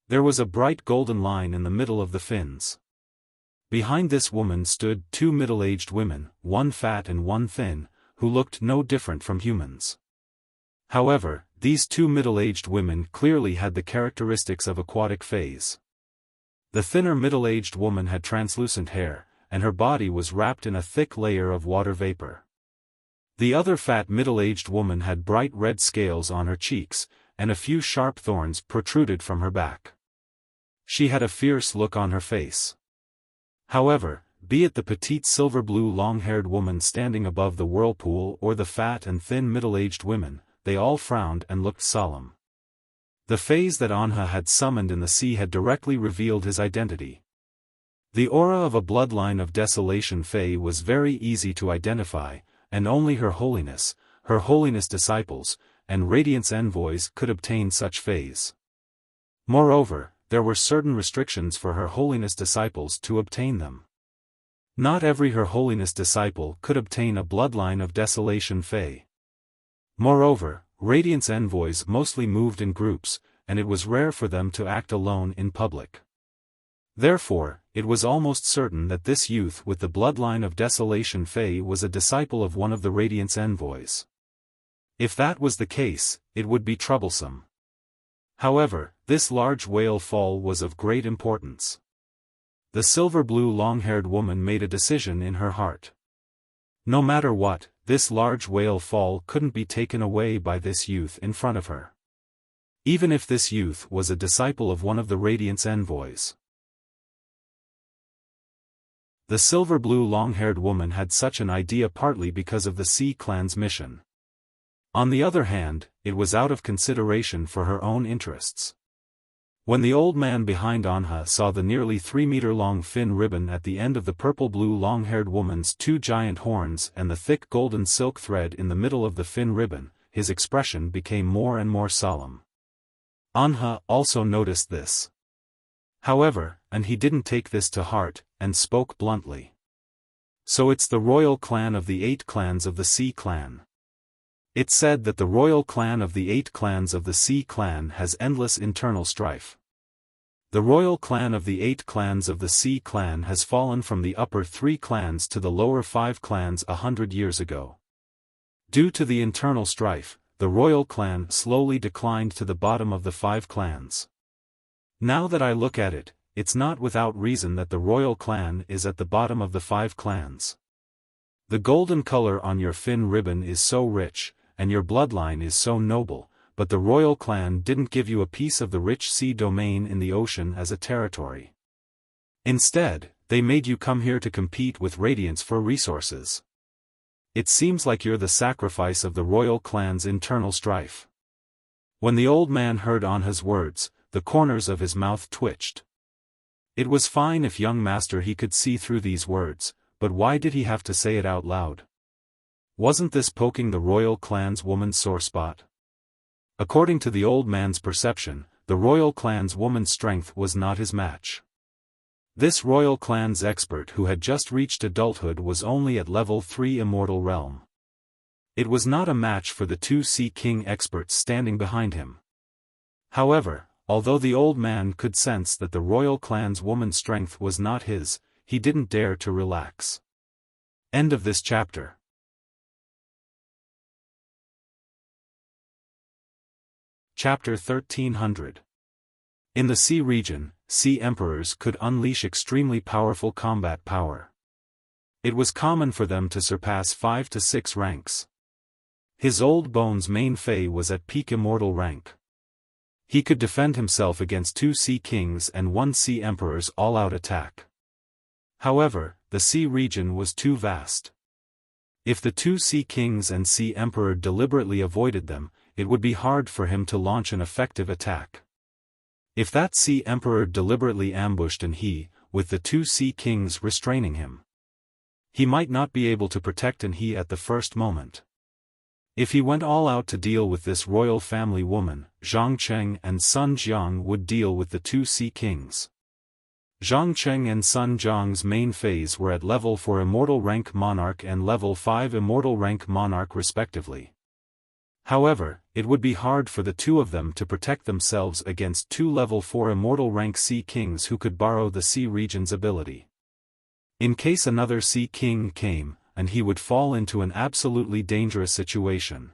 There was a bright golden line in the middle of the fins. Behind this woman stood 2 middle-aged women, one fat and one thin, who looked no different from humans. However, these 2 middle-aged women clearly had the characteristics of aquatic phase. The thinner middle-aged woman had translucent hair, and her body was wrapped in a thick layer of water vapor. The other fat middle-aged woman had bright red scales on her cheeks, and a few sharp thorns protruded from her back. She had a fierce look on her face. However, be it the petite silver-blue long-haired woman standing above the whirlpool or the fat and thin middle-aged women, they all frowned and looked solemn. The phase that Anha had summoned in the sea had directly revealed his identity. The aura of a bloodline of desolation Fey was very easy to identify, and only Her Holiness disciples, and Radiance envoys could obtain such Feys. Moreover, there were certain restrictions for Her Holiness disciples to obtain them. Not every Her Holiness disciple could obtain a bloodline of desolation Fey. Moreover, Radiance envoys mostly moved in groups, and it was rare for them to act alone in public. Therefore, it was almost certain that this youth with the bloodline of desolation Fey was a disciple of one of the Radiance envoys. If that was the case, it would be troublesome. However, this large whale fall was of great importance. The silver-blue long-haired woman made a decision in her heart. No matter what, this large whale fall couldn't be taken away by this youth in front of her. Even if this youth was a disciple of one of the Radiance envoys. The silver-blue long-haired woman had such an idea partly because of the Sea clan's mission. On the other hand, it was out of consideration for her own interests. When the old man behind Anha saw the nearly 3-meter-long fin ribbon at the end of the purple-blue long-haired woman's 2 giant horns and the thick golden silk thread in the middle of the fin ribbon, his expression became more and more solemn. Anha also noticed this. However, and he didn't take this to heart, and spoke bluntly. So it's the royal clan of the 8 clans of the Sea clan. It said that the royal clan of the 8 clans of the Sea clan has endless internal strife. The royal clan of the 8 clans of the Sea clan has fallen from the upper 3 clans to the lower 5 clans 100 years ago. Due to the internal strife, the royal clan slowly declined to the bottom of the 5 clans. Now that I look at it, it's not without reason that the royal clan is at the bottom of the 5 clans. The golden color on your fin ribbon is so rich, and your bloodline is so noble, but the royal clan didn't give you a piece of the rich sea domain in the ocean as a territory. Instead, they made you come here to compete with Radiance for resources. It seems like you're the sacrifice of the royal clan's internal strife. When the old man heard Anha's words, the corners of his mouth twitched. It was fine if young master he could see through these words, but why did he have to say it out loud? Wasn't this poking the royal clan's woman's sore spot? According to the old man's perception, the royal clan's woman's strength was not his match. This royal clan's expert who had just reached adulthood was only at level 3 immortal realm. It was not a match for the 2 Sea King experts standing behind him. However, although the old man could sense that the royal clan's woman's strength was not his, he didn't dare to relax. End of this chapter. Chapter 1300. In the Sea region, Sea Emperors could unleash extremely powerful combat power. It was common for them to surpass 5 to 6 ranks. His old bones main Fey was at peak immortal rank. He could defend himself against 2 Sea Kings and 1 Sea Emperor's all-out attack. However, the Sea region was too vast. If the 2 Sea Kings and Sea Emperor deliberately avoided them, it would be hard for him to launch an effective attack. If that Sea Emperor deliberately ambushed and he, with the 2 Sea Kings restraining him, he might not be able to protect and he at the first moment. If he went all out to deal with this royal family woman, Zhang Cheng and Sun Jiang would deal with the 2 Sea Kings. Zhang Cheng and Sun Jiang's main phase were at level 4 immortal rank monarch and level 5 immortal rank monarch respectively. However, it would be hard for the 2 of them to protect themselves against 2 level 4 immortal rank Sea Kings who could borrow the Sea region's ability. In case another Sea King came, and he would fall into an absolutely dangerous situation.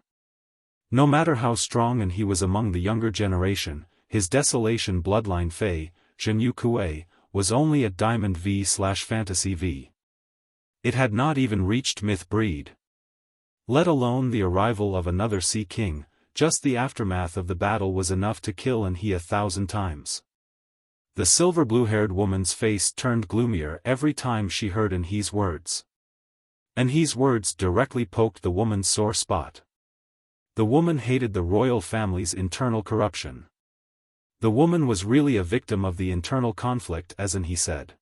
No matter how strong and he was among the younger generation, his desolation bloodline Fey, Zhenyu Kuei, was only at Diamond V/Fantasy V. It had not even reached Myth Breed. Let alone the arrival of another Sea King, just the aftermath of the battle was enough to kill and he 1,000 times. The silver blue-haired woman's face turned gloomier every time she heard Anhe's words. Anhe's words directly poked the woman's sore spot. The woman hated the royal family's internal corruption. The woman was really a victim of the internal conflict as Anhe said.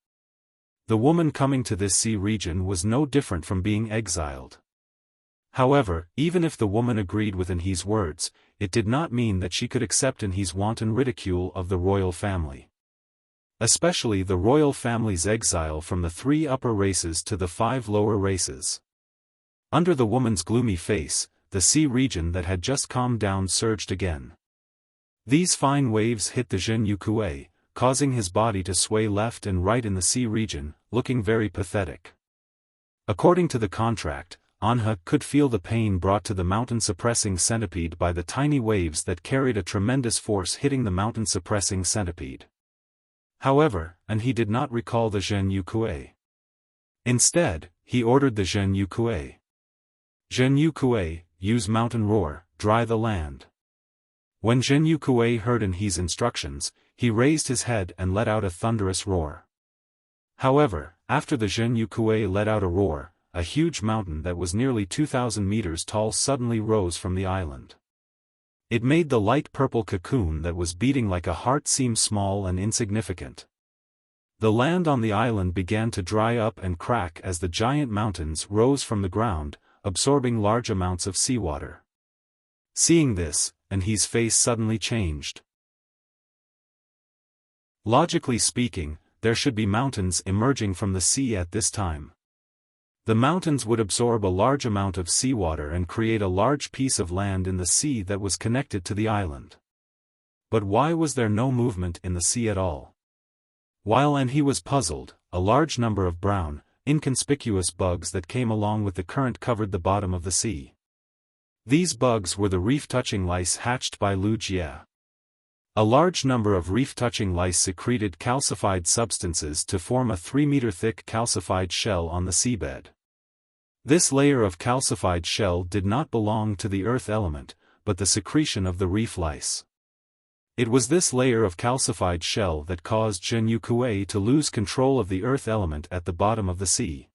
The woman coming to this sea region was no different from being exiled. However, even if the woman agreed with Enhe's words, it did not mean that she could accept Enhe's wanton ridicule of the royal family. Especially the royal family's exile from the 3 upper races to the 5 lower races. Under the woman's gloomy face, the sea region that had just calmed down surged again. These fine waves hit the Zhenyu Kuei, causing his body to sway left and right in the sea region, looking very pathetic. According to the contract, Anhe could feel the pain brought to the mountain-suppressing centipede by the tiny waves that carried a tremendous force hitting the mountain-suppressing centipede. However, Enhe did not recall the Zhenyu Kuei. Instead, he ordered the Zhenyu Kuei. Zhenyu Kuei, use mountain roar, dry the land. When Zhenyu Kuei heard Enhe's instructions, he raised his head and let out a thunderous roar. However, after the Zhenyu Kuei let out a roar, a huge mountain that was nearly 2,000 meters tall suddenly rose from the island. It made the light purple cocoon that was beating like a heart seem small and insignificant. The land on the island began to dry up and crack as the giant mountains rose from the ground, absorbing large amounts of seawater. Seeing this, Enhe's face suddenly changed. Logically speaking, there should be mountains emerging from the sea at this time. The mountains would absorb a large amount of seawater and create a large piece of land in the sea that was connected to the island. But why was there no movement in the sea at all? While Enhe was puzzled, a large number of brown, inconspicuous bugs that came along with the current covered the bottom of the sea. These bugs were the reef-touching lice hatched by Lu Jie. A large number of reef-touching lice secreted calcified substances to form a 3-meter-thick calcified shell on the seabed. This layer of calcified shell did not belong to the earth element, but the secretion of the reef lice. It was this layer of calcified shell that caused Zhenyu Kuei to lose control of the earth element at the bottom of the sea.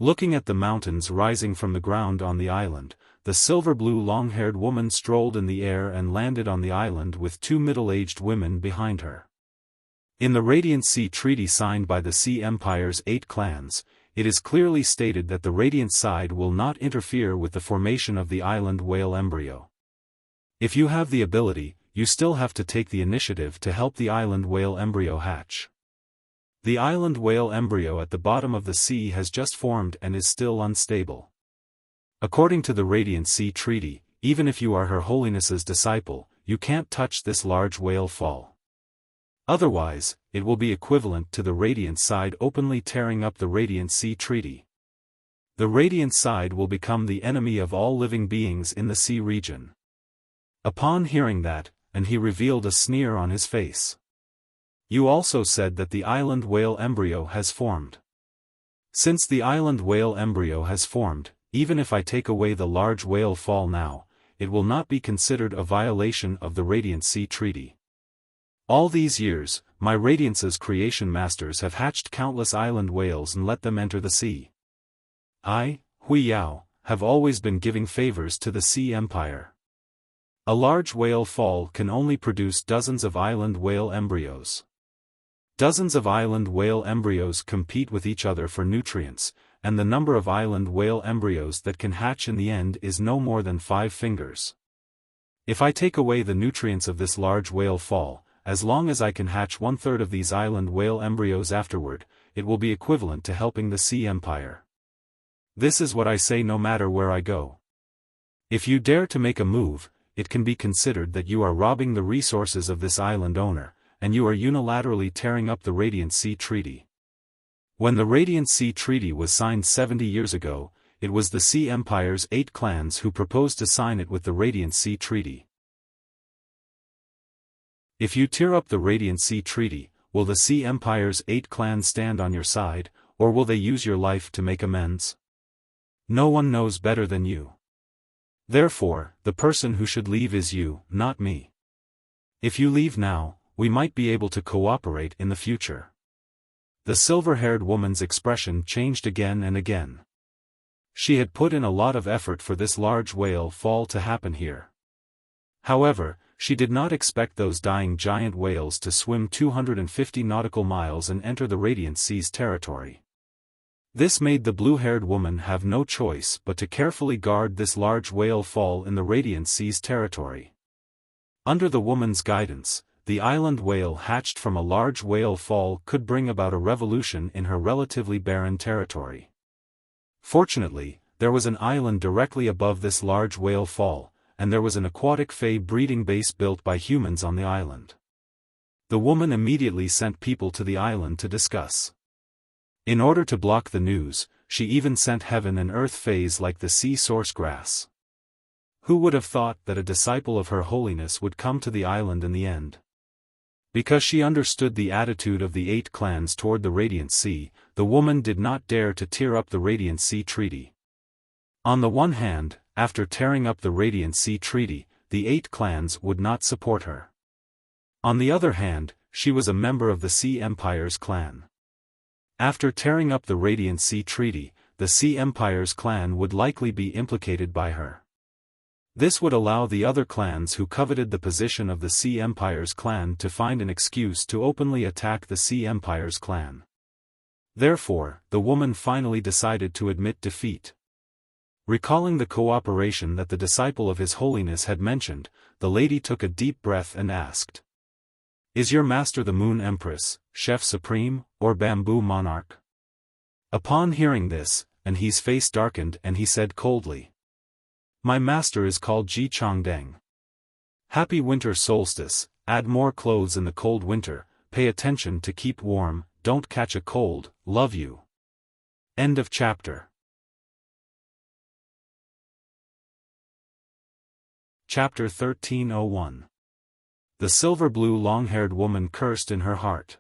Looking at the mountains rising from the ground on the island, the silver-blue long-haired woman strolled in the air and landed on the island with 2 middle-aged women behind her. In the Radiant Sea Treaty signed by the Sea Empire's 8 clans, it is clearly stated that the Radiant side will not interfere with the formation of the island whale embryo. If you have the ability, you still have to take the initiative to help the island whale embryo hatch. The island whale embryo at the bottom of the sea has just formed and is still unstable. According to the Radiant Sea Treaty, even if you are Her Holiness's disciple, you can't touch this large whale fall. Otherwise, it will be equivalent to the Radiant side openly tearing up the Radiant Sea Treaty. The Radiant side will become the enemy of all living beings in the sea region. Upon hearing that, Enhe revealed a sneer on his face. You also said that the island whale embryo has formed. Since the island whale embryo has formed, even if I take away the large whale fall now, it will not be considered a violation of the Radiant Sea Treaty. All these years, my Radiance's creation masters have hatched countless island whales and let them enter the sea. I, Hui Yao, have always been giving favors to the Sea Empire. A large whale fall can only produce dozens of island whale embryos. Dozens of island whale embryos compete with each other for nutrients, and the number of island whale embryos that can hatch in the end is no more than 5 fingers. If I take away the nutrients of this large whale fall, as long as I can hatch 1/3 of these island whale embryos afterward, it will be equivalent to helping the Sea Empire. This is what I say no matter where I go. If you dare to make a move, it can be considered that you are robbing the resources of this island owner, and you are unilaterally tearing up the Radiant Sea Treaty. When the Radiant Sea Treaty was signed 70 years ago, it was the Sea Empire's 8 clans who proposed to sign it with the Radiant Sea Treaty. If you tear up the Radiant Sea Treaty, will the Sea Empire's 8 clans stand on your side, or will they use your life to make amends? No one knows better than you. Therefore, the person who should leave is you, not me. If you leave now, we might be able to cooperate in the future. The silver-haired woman's expression changed again and again. She had put in a lot of effort for this large whale fall to happen here. However, she did not expect those dying giant whales to swim 250 nautical miles and enter the Radiant Sea's territory. This made the blue-haired woman have no choice but to carefully guard this large whale fall in the Radiant Sea's territory. Under the woman's guidance, the island whale hatched from a large whale fall could bring about a revolution in her relatively barren territory. Fortunately, there was an island directly above this large whale fall, and there was an aquatic fey breeding base built by humans on the island. The woman immediately sent people to the island to discuss. In order to block the news, she even sent heaven and earth fays like the sea source grass. Who would have thought that a disciple of Her Holiness would come to the island in the end? Because she understood the attitude of the 8 clans toward the Radiant Sea, the woman did not dare to tear up the Radiant Sea Treaty. On the one hand, after tearing up the Radiant Sea Treaty, the 8 clans would not support her. On the other hand, she was a member of the Sea Empire's clan. After tearing up the Radiant Sea Treaty, the Sea Empire's clan would likely be implicated by her. This would allow the other clans who coveted the position of the Sea Empire's clan to find an excuse to openly attack the Sea Empire's clan. Therefore, the woman finally decided to admit defeat. Recalling the cooperation that the disciple of His Holiness had mentioned, the lady took a deep breath and asked, "Is your master the Moon Empress, Chef Supreme, or Bamboo Monarch?" Upon hearing this, his face darkened and he said coldly, "My master is called Ji Changdeng. Happy winter solstice, add more clothes in the cold winter, pay attention to keep warm, don't catch a cold, love you." End of chapter. Chapter 1301. The silver-blue long-haired woman cursed in her heart.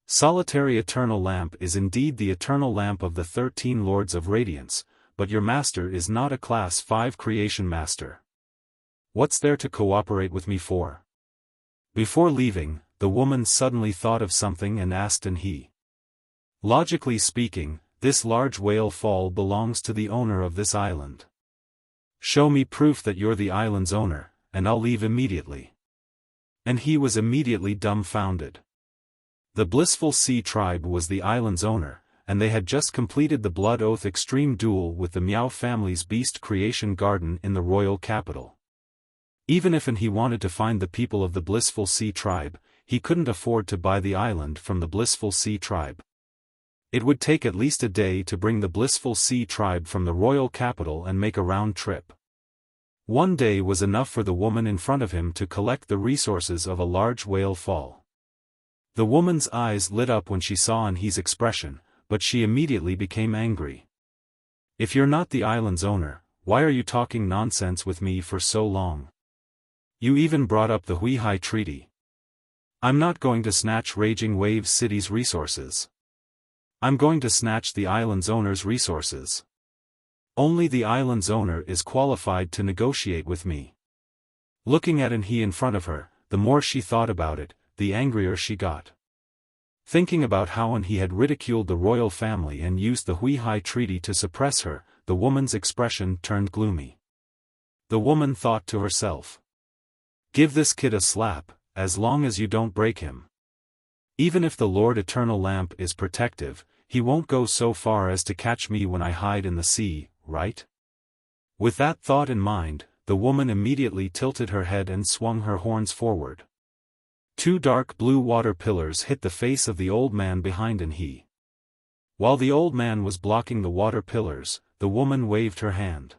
Solitary eternal lamp is indeed the eternal lamp of the 13 Lords of Radiance, but your master is not a Class 5 creation master. What's there to cooperate with me for? Before leaving, the woman suddenly thought of something and asked, and he. Logically speaking, this large whale fall belongs to the owner of this island. Show me proof that you're the island's owner, and I'll leave immediately. And he was immediately dumbfounded. The Blissful Sea Tribe was the island's owner, and they had just completed the Blood Oath Extreme duel with the Miao family's Beast Creation Garden in the royal capital. Even if he wanted to find the people of the Blissful Sea Tribe, he couldn't afford to buy the island from the Blissful Sea Tribe. It would take at least a day to bring the Blissful Sea Tribe from the royal capital and make a round trip. One day was enough for the woman in front of him to collect the resources of a large whale fall. The woman's eyes lit up when she saw his expression, but she immediately became angry. If you're not the island's owner, why are you talking nonsense with me for so long? You even brought up the Huihai Treaty. I'm not going to snatch Raging Waves City's resources. I'm going to snatch the island's owner's resources. Only the island's owner is qualified to negotiate with me. Looking at he in front of her, the more she thought about it, the angrier she got. Thinking about how he had ridiculed the royal family and used the Huihai Treaty to suppress her, the woman's expression turned gloomy. The woman thought to herself, "Give this kid a slap, as long as you don't break him. Even if the Lord Eternal Lamp is protective, he won't go so far as to catch me when I hide in the sea, right?" With that thought in mind, the woman immediately tilted her head and swung her horns forward. 2 dark blue water pillars hit the face of the old man behind he. While the old man was blocking the water pillars, the woman waved her hand.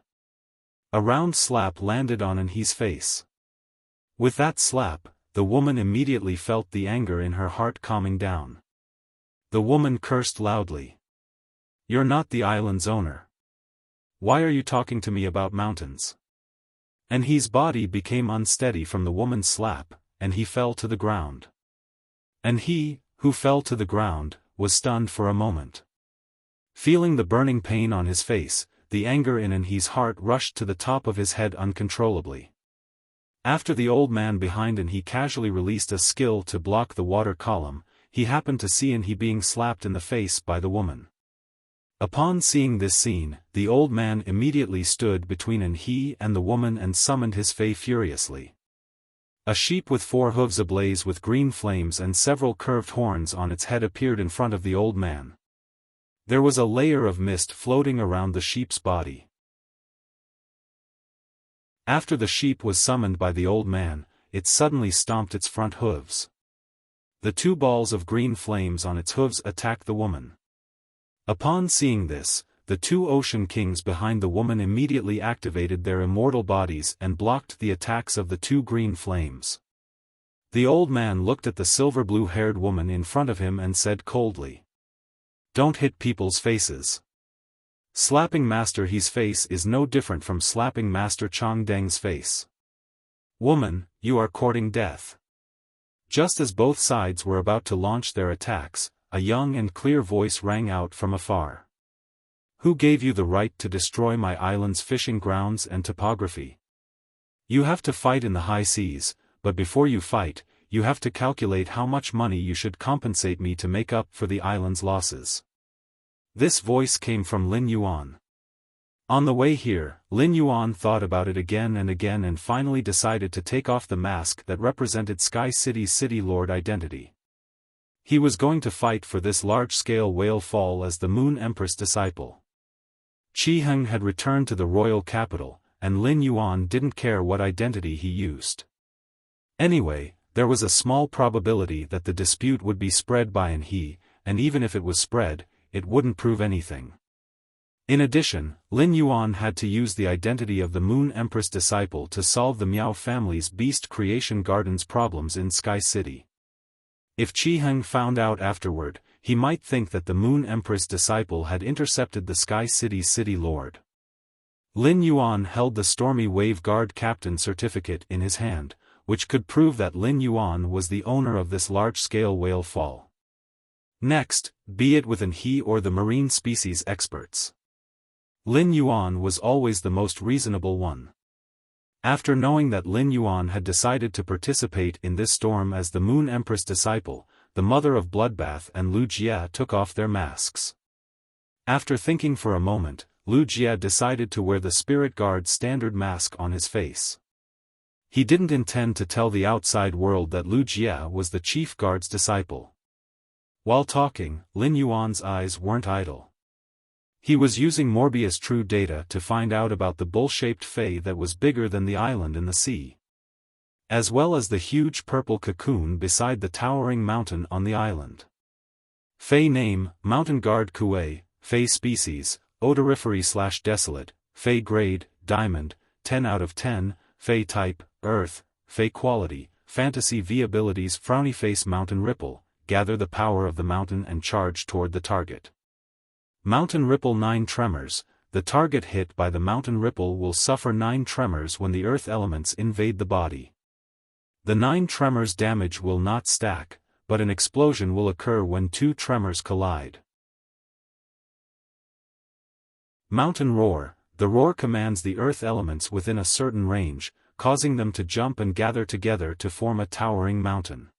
A round slap landed on his face. With that slap, the woman immediately felt the anger in her heart calming down. The woman cursed loudly. "You're not the island's owner. Why are you talking to me about mountains?" And his body became unsteady from the woman's slap, and he fell to the ground. And he, who fell to the ground, was stunned for a moment. Feeling the burning pain on his face, the anger in his heart rushed to the top of his head uncontrollably. After the old man behind he casually released a skill to block the water column, he happened to see he being slapped in the face by the woman. Upon seeing this scene, the old man immediately stood between he and the woman and summoned his fae furiously. A sheep with 4 hooves ablaze with green flames and several curved horns on its head appeared in front of the old man. There was a layer of mist floating around the sheep's body. After the sheep was summoned by the old man, it suddenly stomped its front hooves. The 2 balls of green flames on its hooves attacked the woman. Upon seeing this, the 2 ocean kings behind the woman immediately activated their immortal bodies and blocked the attacks of the 2 green flames. The old man looked at the silver blue-haired woman in front of him and said coldly, "Don't hit people's faces. Slapping Master He's face is no different from slapping Master Chongdeng's face. Woman, you are courting death." Just as both sides were about to launch their attacks, a young and clear voice rang out from afar. "Who gave you the right to destroy my island's fishing grounds and topography? You have to fight in the high seas, but before you fight, you have to calculate how much money you should compensate me to make up for the island's losses." This voice came from Lin Yuan. On the way here, Lin Yuan thought about it again and finally decided to take off the mask that represented Sky City's City Lord identity. He was going to fight for this large-scale whale fall as the Moon Empress disciple. Qi Heng had returned to the royal capital, and Lin Yuan didn't care what identity he used. Anyway, there was a small probability that the dispute would be spread by an he, and even if it was spread, it wouldn't prove anything. In addition, Lin Yuan had to use the identity of the Moon Empress disciple to solve the Miao family's Beast Creation Gardens problems in Sky City. If Qi Heng found out afterward, he might think that the Moon Empress disciple had intercepted the Sky City's City Lord. Lin Yuan held the Stormy Wave Guard Captain certificate in his hand, which could prove that Lin Yuan was the owner of this large-scale whale fall. Next, be it with an he or the marine species experts. Lin Yuan was always the most reasonable one. After knowing that Lin Yuan had decided to participate in this storm as the Moon Empress disciple, the mother of Bloodbath and Lu Jia took off their masks. After thinking for a moment, Lu Jia decided to wear the Spirit Guard's standard mask on his face. He didn't intend to tell the outside world that Lu Jia was the chief guard's disciple. While talking, Lin Yuan's eyes weren't idle. He was using Morbius True data to find out about the bull-shaped Fei that was bigger than the island in the sea, as well as the huge purple cocoon beside the towering mountain on the island. Fei name, Mountain Guard Kuei, Fei species, odorifery/desolate, Fei grade, Diamond, 10 out of 10, Fei type, Earth, Fei quality, Fantasy V abilities Frowny Face Mountain Ripple, gather the power of the mountain and charge toward the target. Mountain Ripple 9 tremors, the target hit by the Mountain Ripple will suffer 9 tremors when the earth elements invade the body. The 9 tremors damage will not stack, but an explosion will occur when 2 tremors collide. Mountain Roar, the roar commands the earth elements within a certain range, causing them to jump and gather together to form a towering mountain.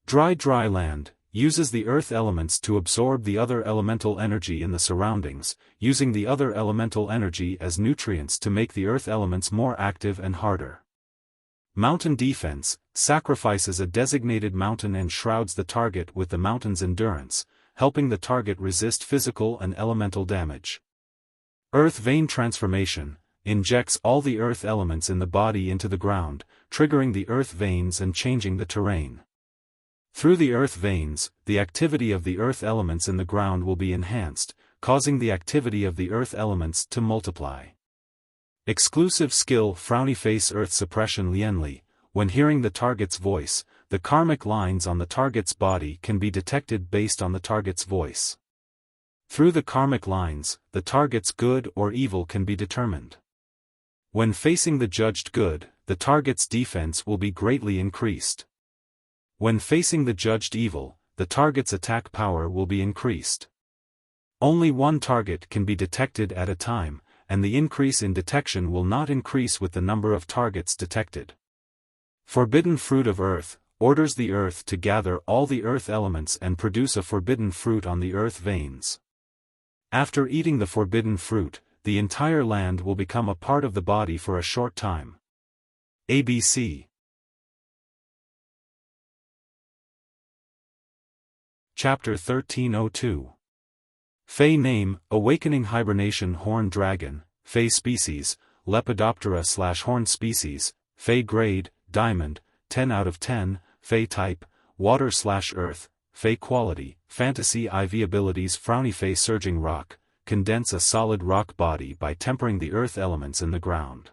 Dry land, uses the earth elements to absorb the other elemental energy in the surroundings, using the other elemental energy as nutrients to make the earth elements more active and harder. Mountain Defense, sacrifices a designated mountain and shrouds the target with the mountain's endurance, helping the target resist physical and elemental damage. Earth Vein Transformation, injects all the earth elements in the body into the ground, triggering the earth veins and changing the terrain. Through the earth veins, the activity of the earth elements in the ground will be enhanced, causing the activity of the earth elements to multiply. Exclusive skill Frowny Face Earth Suppression Lienli, when hearing the target's voice, the karmic lines on the target's body can be detected based on the target's voice. Through the karmic lines, the target's good or evil can be determined. When facing the judged good, the target's defense will be greatly increased. When facing the judged evil, the target's attack power will be increased. Only one target can be detected at a time, and the increase in detection will not increase with the number of targets detected. Forbidden Fruit of Earth, orders the earth to gather all the earth elements and produce a forbidden fruit on the earth veins. After eating the forbidden fruit, the entire land will become a part of the body for a short time. ABC. Chapter 1302. Fey name, Awakening Hibernation Horned Dragon, Fey species, Lepidoptera/horned species, Fey grade, Diamond, 10 out of 10, Fey type, Water/Earth, Fey quality, Fantasy IV abilities Frowny Fey surging rock, condense a solid rock body by tempering the earth elements in the ground.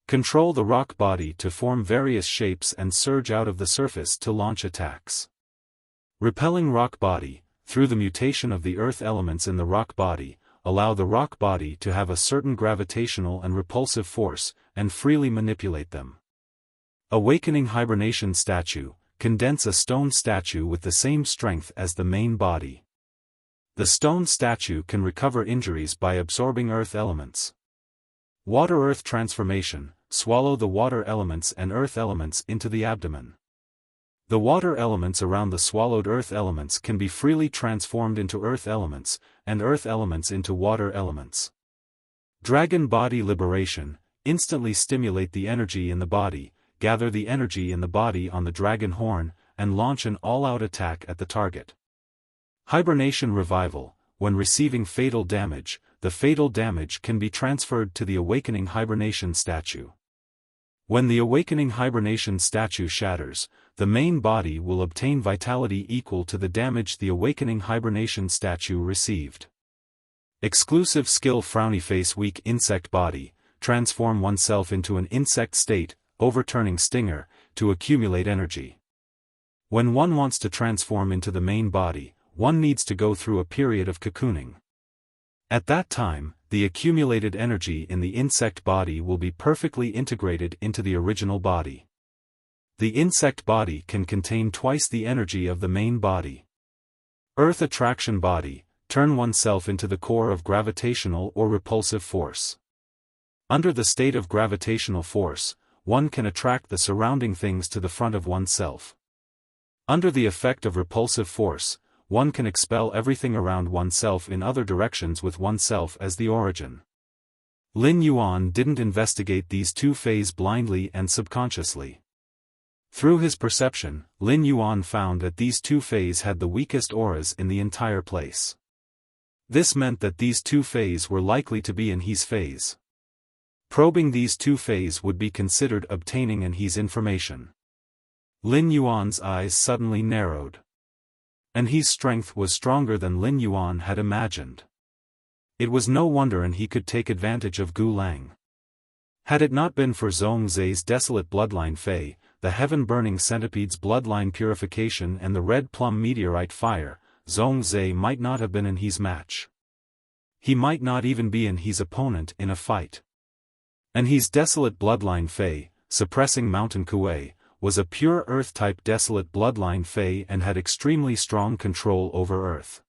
Control the rock body to form various shapes and surge out of the surface to launch attacks. Repelling rock body, through the mutation of the earth elements in the rock body, allow the rock body to have a certain gravitational and repulsive force, and freely manipulate them. Awakening Hibernation Statue, condense a stone statue with the same strength as the main body. The stone statue can recover injuries by absorbing earth elements. Water-earth transformation, swallow the water elements and earth elements into the abdomen. The water elements around the swallowed earth elements can be freely transformed into earth elements, and earth elements into water elements. Dragon body liberation, instantly stimulate the energy in the body, gather the energy in the body on the dragon horn, and launch an all-out attack at the target. Hibernation revival, when receiving fatal damage, the fatal damage can be transferred to the Awakening Hibernation Statue. When the Awakening Hibernation Statue shatters, the main body will obtain vitality equal to the damage the Awakening Hibernation Statue received. Exclusive skill Frowny Face Weak Insect Body, transform oneself into an insect state, overturning Stinger, to accumulate energy. When one wants to transform into the main body, one needs to go through a period of cocooning. At that time, the accumulated energy in the insect body will be perfectly integrated into the original body. The insect body can contain twice the energy of the main body. Earth Attraction Body, turn oneself into the core of gravitational or repulsive force. Under the state of gravitational force, one can attract the surrounding things to the front of oneself. Under the effect of repulsive force, one can expel everything around oneself in other directions with oneself as the origin. Lin Yuan didn't investigate these two phases blindly and subconsciously. Through his perception, Lin Yuan found that these two phases had the weakest auras in the entire place. This meant that these two phases were likely to be in his phase. Probing these two phases would be considered obtaining in his information. Lin Yuan's eyes suddenly narrowed. And his strength was stronger than Lin Yuan had imagined. It was no wonder and he could take advantage of Gu Lang. Had it not been for Zhong Zai's desolate bloodline Fei, the heaven-burning centipede's bloodline purification and the red plum meteorite fire, Zhong Zai might not have been in his match. He might not even be in his opponent in a fight. And his desolate bloodline Fei, suppressing Mountain Kuei, was a pure Earth-type desolate bloodline Fey and had extremely strong control over Earth.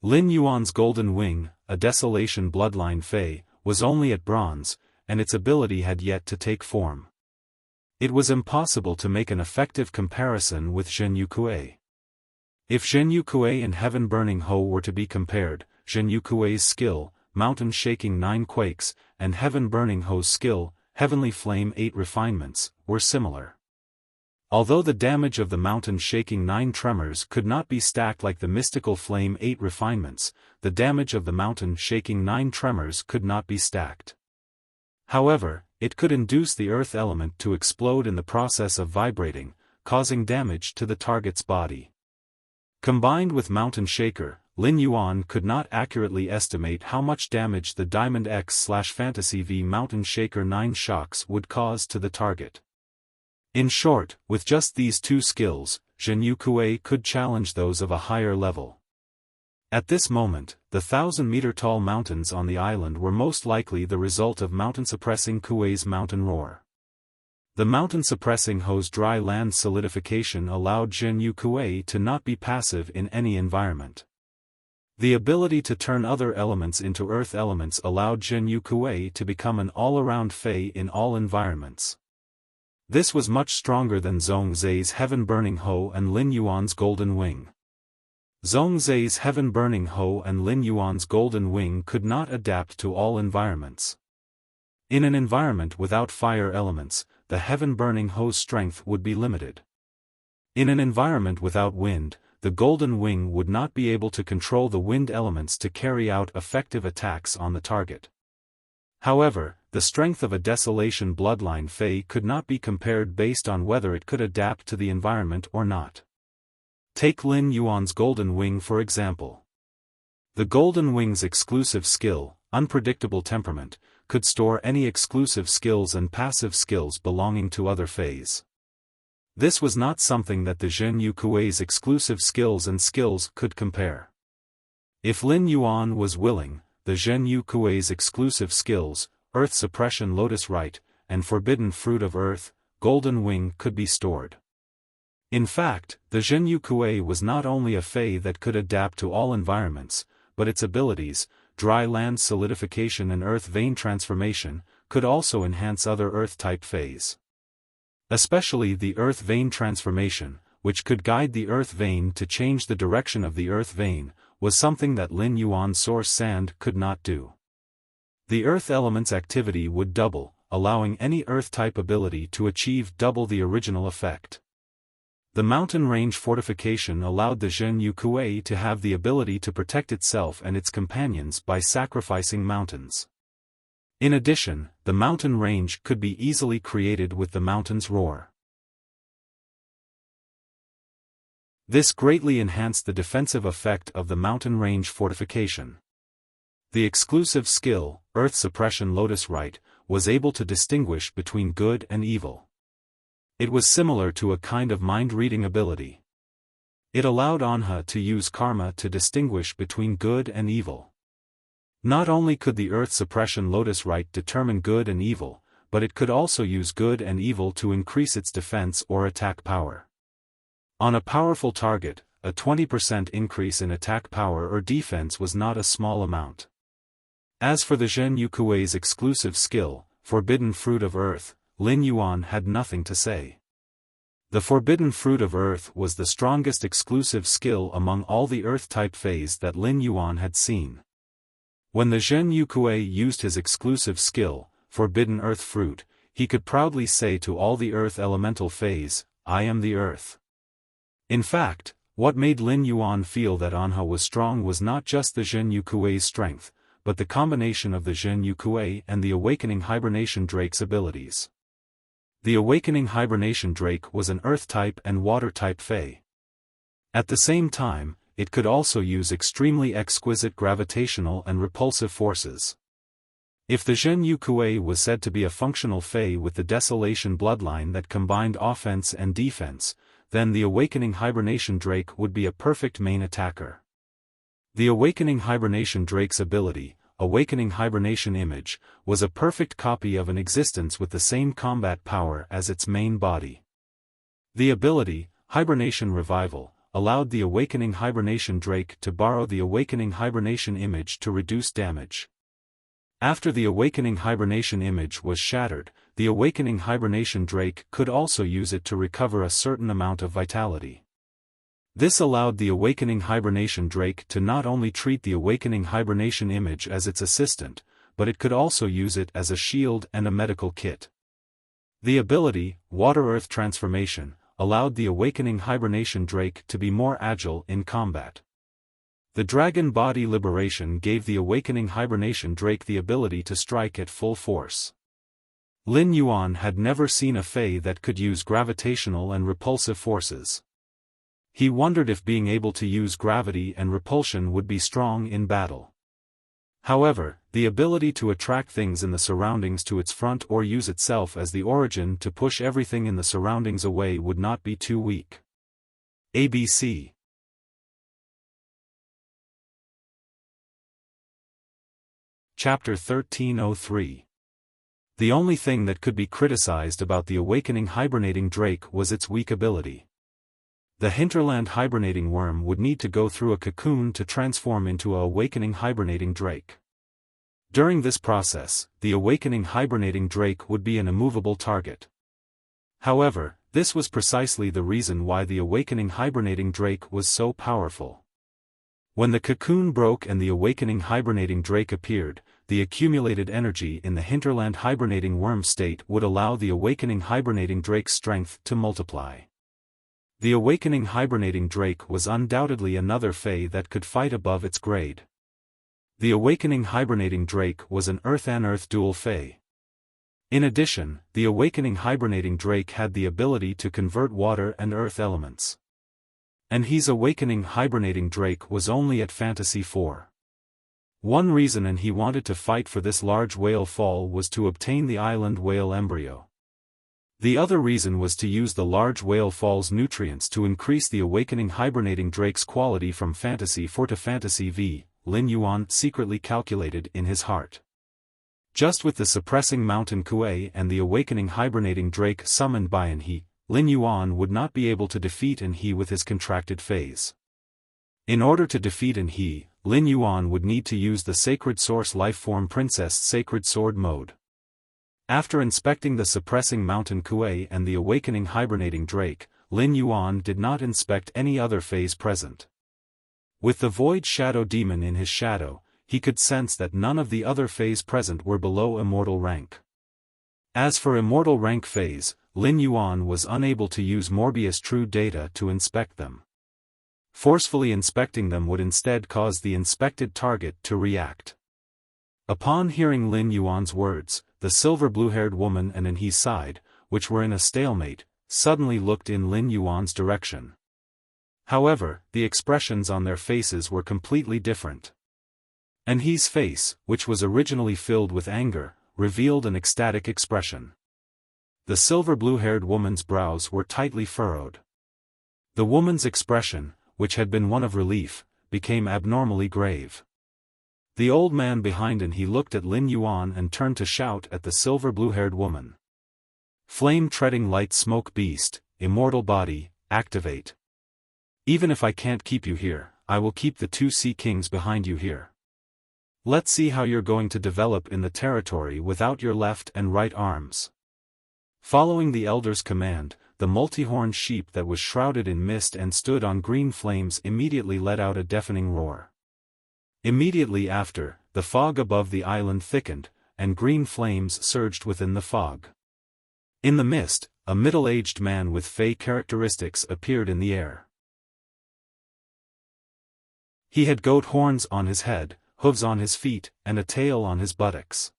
Lin Yuan's Golden Wing, a desolation bloodline Fey, was only at bronze, and its ability had yet to take form. It was impossible to make an effective comparison with Zhenyu Kuei. If Zhenyu Kuei and Heaven Burning Ho were to be compared, Zhenyu Kuei's skill, Mountain Shaking 9 Quakes, and Heaven Burning Ho's skill, Heavenly Flame 8 Refinements, were similar. Although the damage of the Mountain Shaking 9 Tremors could not be stacked like the Mystical Flame 8 Refinements, the damage of the Mountain Shaking 9 Tremors could not be stacked. However, it could induce the earth element to explode in the process of vibrating, causing damage to the target's body. Combined with Mountain Shaker, Lin Yuan could not accurately estimate how much damage the Diamond X/Fantasy V Mountain Shaker 9 shocks would cause to the target. In short, with just these two skills, Zhenyu Kuei could challenge those of a higher level. At this moment, the 1,000-meter-tall mountains on the island were most likely the result of mountain-suppressing Kuei's mountain roar. The mountain-suppressing Ho's dry land solidification allowed Zhenyu Kuei to not be passive in any environment. The ability to turn other elements into earth elements allowed Zhenyu Kuei to become an all-around Fei in all environments. This was much stronger than Zhong Zai's Heaven Burning Ho and Lin Yuan's Golden Wing. Zhong Zai's Heaven Burning Ho and Lin Yuan's Golden Wing could not adapt to all environments. In an environment without fire elements, the Heaven Burning Ho's strength would be limited. In an environment without wind, the golden wing would not be able to control the wind elements to carry out effective attacks on the target. However, the strength of a Desolation bloodline Fae could not be compared based on whether it could adapt to the environment or not. Take Lin Yuan's golden wing for example. The golden wing's exclusive skill, unpredictable temperament, could store any exclusive skills and passive skills belonging to other Faes. This was not something that the Zhen Yu Kuei's exclusive skills and skills could compare. If Lin Yuan was willing, the Zhen Yu Kuei's exclusive skills, Earth Suppression Lotus Rite, and Forbidden Fruit of Earth, Golden Wing could be stored. In fact, the Zhen Yu Kuei was not only a Fae that could adapt to all environments, but its abilities, dry land solidification and earth vein transformation, could also enhance other earth-type Faes. Especially the earth vein transformation, which could guide the earth vein to change the direction of the earth vein, was something that Lin Yuan's source sand could not do. The earth element's activity would double, allowing any earth-type ability to achieve double the original effect. The mountain range fortification allowed the Zhen Yu Kuei to have the ability to protect itself and its companions by sacrificing mountains. In addition, the mountain range could be easily created with the mountain's roar. This greatly enhanced the defensive effect of the mountain range fortification. The exclusive skill, Earth Suppression Lotus Rite, was able to distinguish between good and evil. It was similar to a kind of mind-reading ability. It allowed Anha to use karma to distinguish between good and evil. Not only could the Earth Suppression Lotus Rite determine good and evil, but it could also use good and evil to increase its defense or attack power. On a powerful target, a 20% increase in attack power or defense was not a small amount. As for the Zhen Yu Kuei's exclusive skill, Forbidden Fruit of Earth, Lin Yuan had nothing to say. The Forbidden Fruit of Earth was the strongest exclusive skill among all the Earth-type Faes that Lin Yuan had seen. When the Zhen Yu Kuei used his exclusive skill, Forbidden Earth Fruit, he could proudly say to all the Earth Elemental Faes, "I am the Earth." In fact, what made Lin Yuan feel that Anha was strong was not just the Zhen Yu Kuei's strength, but the combination of the Zhen Yu Kuei and the Awakening Hibernation Drake's abilities. The Awakening Hibernation Drake was an Earth-type and Water-type Fae. At the same time, it could also use extremely exquisite gravitational and repulsive forces. If the Zhen Yu Kuei was said to be a functional Fae with the Desolation bloodline that combined offense and defense, then the Awakening Hibernation Drake would be a perfect main attacker. The Awakening Hibernation Drake's ability, Awakening Hibernation Image, was a perfect copy of an existence with the same combat power as its main body. The ability, Hibernation Revival, allowed the Awakening Hibernation Drake to borrow the Awakening Hibernation Image to reduce damage. After the Awakening Hibernation Image was shattered, the Awakening Hibernation Drake could also use it to recover a certain amount of vitality. This allowed the Awakening Hibernation Drake to not only treat the Awakening Hibernation Image as its assistant, but it could also use it as a shield and a medical kit. The ability, Water-Earth Transformation, allowed the Awakening Hibernation Drake to be more agile in combat. The Dragon Body Liberation gave the Awakening Hibernation Drake the ability to strike at full force. Lin Yuan had never seen a Fae that could use gravitational and repulsive forces. He wondered if being able to use gravity and repulsion would be strong in battle. However, the ability to attract things in the surroundings to its front or use itself as the origin to push everything in the surroundings away would not be too weak. ABC. Chapter 1303. The only thing that could be criticized about the Awakening Hibernating Drake was its weak ability. The hinterland hibernating worm would need to go through a cocoon to transform into a Awakening Hibernating Drake. During this process, the Awakening Hibernating Drake would be an immovable target. However, this was precisely the reason why the Awakening Hibernating Drake was so powerful. When the cocoon broke and the Awakening Hibernating Drake appeared, the accumulated energy in the hinterland hibernating worm state would allow the Awakening Hibernating Drake's strength to multiply. The awakening hibernating drake was undoubtedly another fae that could fight above its grade. The awakening hibernating drake was an earth-and-earth dual fae. In addition, the awakening hibernating drake had the ability to convert water and earth elements. And his awakening hibernating drake was only at Fantasy 4. One reason and he wanted to fight for this large whale fall was to obtain the island whale embryo. The other reason was to use the large whale fall's nutrients to increase the awakening hibernating drake's quality from Fantasy 4 to Fantasy V, Lin Yuan secretly calculated in his heart. Just with the suppressing mountain Kuei and the awakening hibernating drake summoned by Anhe, Lin Yuan would not be able to defeat Anhe with his contracted phase. In order to defeat Anhe, Lin Yuan would need to use the Sacred Source Lifeform Princess Sacred Sword mode. After inspecting the suppressing mountain Kuei and the awakening hibernating drake, Lin Yuan did not inspect any other phase present. With the Void Shadow Demon in his shadow, he could sense that none of the other phase present were below immortal rank. As for immortal rank phase, Lin Yuan was unable to use Morbius True Data to inspect them. Forcefully inspecting them would instead cause the inspected target to react. Upon hearing Lin Yuan's words, the silver blue-haired woman and Anhe's side, which were in a stalemate, suddenly looked in Lin Yuan's direction. However, the expressions on their faces were completely different. Anhe's face, which was originally filled with anger, revealed an ecstatic expression. The silver blue-haired woman's brows were tightly furrowed. The woman's expression, which had been one of relief, became abnormally grave. The old man behind Anhe looked at Lin Yuan and turned to shout at the silver blue-haired woman. Flame-treading light smoke beast, immortal body, activate. Even if I can't keep you here, I will keep the two sea kings behind you here. Let's see how you're going to develop in the territory without your left and right arms. Following the elder's command, the multi-horned sheep that was shrouded in mist and stood on green flames immediately let out a deafening roar. Immediately after, the fog above the island thickened, and green flames surged within the fog. In the mist, a middle-aged man with fey characteristics appeared in the air. He had goat horns on his head, hooves on his feet, and a tail on his buttocks.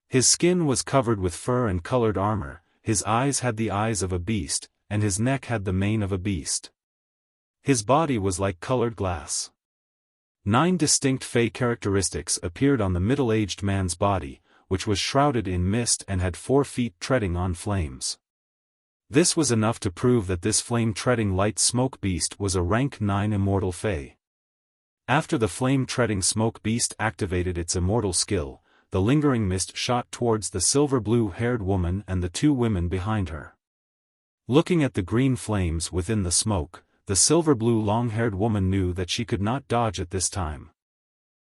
His skin was covered with fur and colored armor, his eyes had the eyes of a beast, and his neck had the mane of a beast. His body was like colored glass. 9 distinct fey characteristics appeared on the middle-aged man's body, which was shrouded in mist and had 4 feet treading on flames. This was enough to prove that this flame-treading light smoke beast was a rank 9 immortal fey. After the flame-treading smoke beast activated its immortal skill, the lingering mist shot towards the silver blue-haired woman and the 2 women behind her. Looking at the green flames within the smoke, the silver-blue long-haired woman knew that she could not dodge at this time.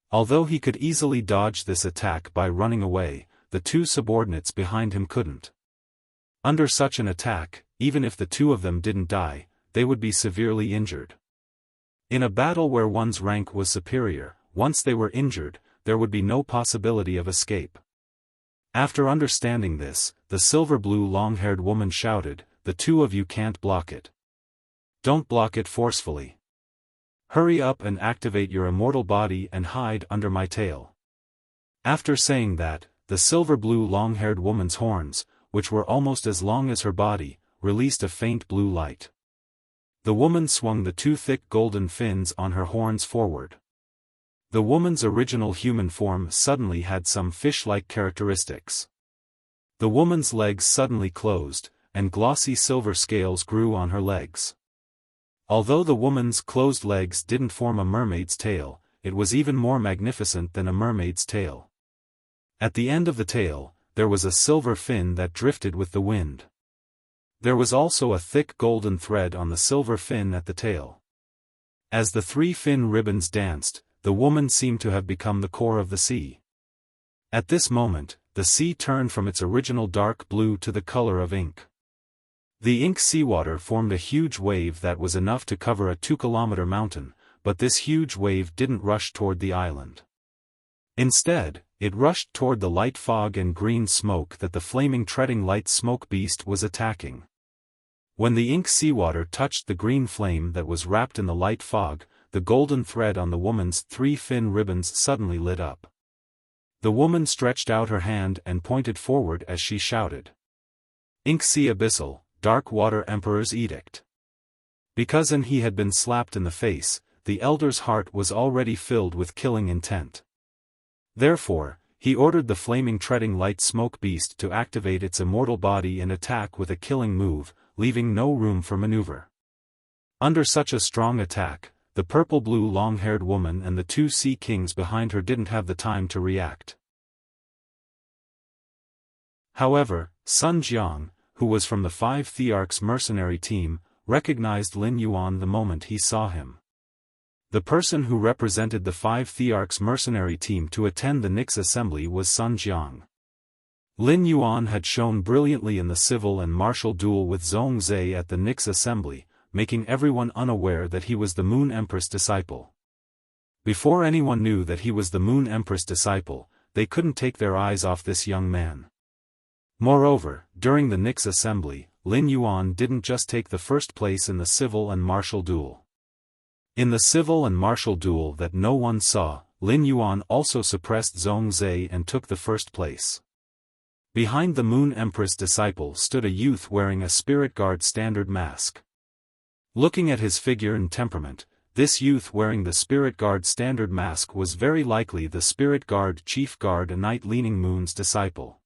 Although he could easily dodge this attack by running away, the 2 subordinates behind him couldn't. Under such an attack, even if the 2 of them didn't die, they would be severely injured. In a battle where one's rank was superior, once they were injured, there would be no possibility of escape. After understanding this, the silver-blue long-haired woman shouted, "The 2 of you can't block it. Don't block it forcefully. Hurry up and activate your immortal body and hide under my tail." After saying that, the silver-blue long-haired woman's horns, which were almost as long as her body, released a faint blue light. The woman swung the 2 thick golden fins on her horns forward. The woman's original human form suddenly had some fish-like characteristics. The woman's legs suddenly closed, and glossy silver scales grew on her legs. Although the woman's closed legs didn't form a mermaid's tail, it was even more magnificent than a mermaid's tail. At the end of the tail, there was a silver fin that drifted with the wind. There was also a thick golden thread on the silver fin at the tail. As the 3 fin ribbons danced, the woman seemed to have become the core of the sea. At this moment, the sea turned from its original dark blue to the color of ink. The ink seawater formed a huge wave that was enough to cover a 2-kilometer mountain, but this huge wave didn't rush toward the island. Instead, it rushed toward the light fog and green smoke that the flaming treading light smoke beast was attacking. When the ink seawater touched the green flame that was wrapped in the light fog, the golden thread on the woman's 3 fin ribbons suddenly lit up. The woman stretched out her hand and pointed forward as she shouted. Ink sea abyssal, dark water emperor's edict. Because he had been slapped in the face, the elder's heart was already filled with killing intent. Therefore, he ordered the flaming treading light smoke beast to activate its immortal body and attack with a killing move, leaving no room for maneuver. Under such a strong attack, the purple-blue long-haired woman and the 2 sea kings behind her didn't have the time to react. However, Sun Jiang, who was from the 5 Thearchs mercenary team, recognized Lin Yuan the moment he saw him. The person who represented the 5 Thearchs mercenary team to attend the Nix assembly was Sun Jiang. Lin Yuan had shone brilliantly in the civil and martial duel with Zhong Zhe at the Nix assembly, making everyone unaware that he was the Moon Empress disciple. Before anyone knew that he was the Moon Empress disciple, they couldn't take their eyes off this young man. Moreover, during the Nix assembly, Lin Yuan didn't just take the first place in the civil and martial duel. In the civil and martial duel that no one saw, Lin Yuan also suppressed Zhong Zhe and took the first place. Behind the Moon Empress disciple stood a youth wearing a Spirit Guard standard mask. Looking at his figure and temperament, this youth wearing the Spirit Guard standard mask was very likely the Spirit Guard Chief Guard Night Leaning Moon's disciple.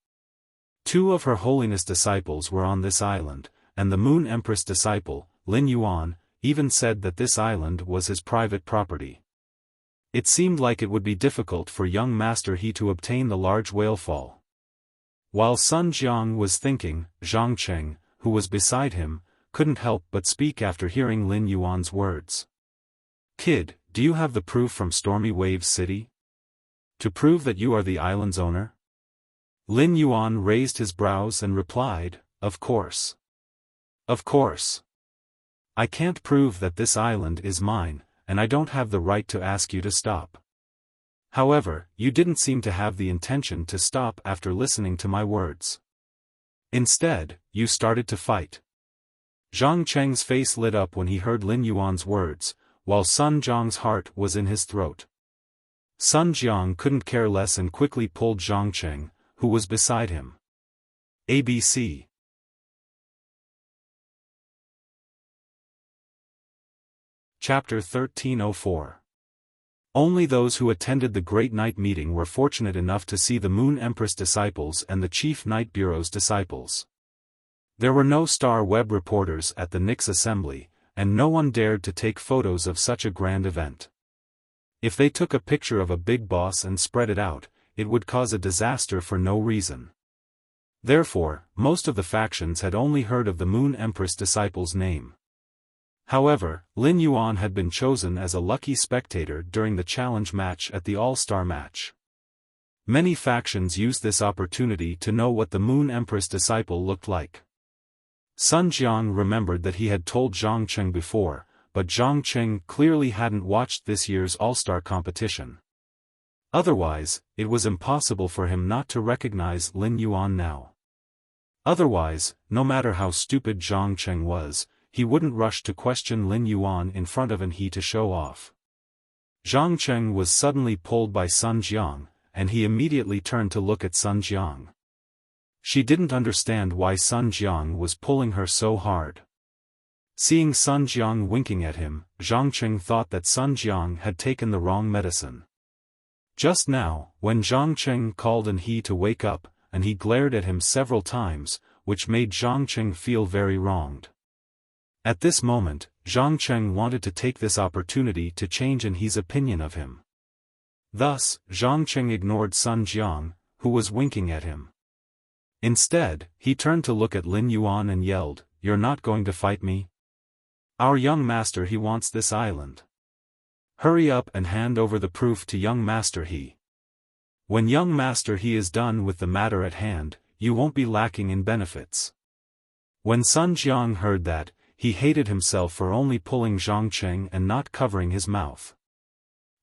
2 of Her Holiness disciples were on this island, and the Moon Empress disciple, Lin Yuan, even said that this island was his private property. It seemed like it would be difficult for young Master He to obtain the large whale fall. While Sun Jiang was thinking, Zhang Cheng, who was beside him, couldn't help but speak after hearing Lin Yuan's words. Kid, do you have the proof from Stormy Waves City? To prove that you are the island's owner? Lin Yuan raised his brows and replied, of course. Of course. I can't prove that this island is mine, and I don't have the right to ask you to stop. However, you didn't seem to have the intention to stop after listening to my words. Instead, you started to fight. Zhang Cheng's face lit up when he heard Lin Yuan's words, while Sun Jiang's heart was in his throat. Sun Jiang couldn't care less and quickly pulled Zhang Cheng, who was beside him. ABC. Chapter 1304. Only those who attended the Great Night Meeting were fortunate enough to see the Moon Empress disciples and the Chief Night Bureau's disciples. There were no Star Web reporters at the Nix assembly, and no one dared to take photos of such a grand event. If they took a picture of a big boss and spread it out, it would cause a disaster for no reason. Therefore, most of the factions had only heard of the Moon Empress disciple's name. However, Lin Yuan had been chosen as a lucky spectator during the challenge match at the All-Star match. Many factions used this opportunity to know what the Moon Empress disciple looked like. Sun Jiang remembered that he had told Zhang Cheng before, but Zhang Cheng clearly hadn't watched this year's All-Star competition. Otherwise, it was impossible for him not to recognize Lin Yuan now. Otherwise, no matter how stupid Zhang Cheng was, he wouldn't rush to question Lin Yuan in front of he to show off. Zhang Cheng was suddenly pulled by Sun Jiang, and he immediately turned to look at Sun Jiang. She didn't understand why Sun Jiang was pulling her so hard. Seeing Sun Jiang winking at him, Zhang Cheng thought that Sun Jiang had taken the wrong medicine. Just now, when Zhang Cheng called he to wake up, and he glared at him several times, which made Zhang Cheng feel very wronged. At this moment, Zhang Cheng wanted to take this opportunity to change he's opinion of him. Thus, Zhang Cheng ignored Sun Jiang, who was winking at him. Instead, he turned to look at Lin Yuan and yelled, "You're not going to fight me? Our young master he wants this island. Hurry up and hand over the proof to young master he. When young master he is done with the matter at hand, you won't be lacking in benefits." When Sun Jiang heard that, he hated himself for only pulling Zhang Cheng and not covering his mouth.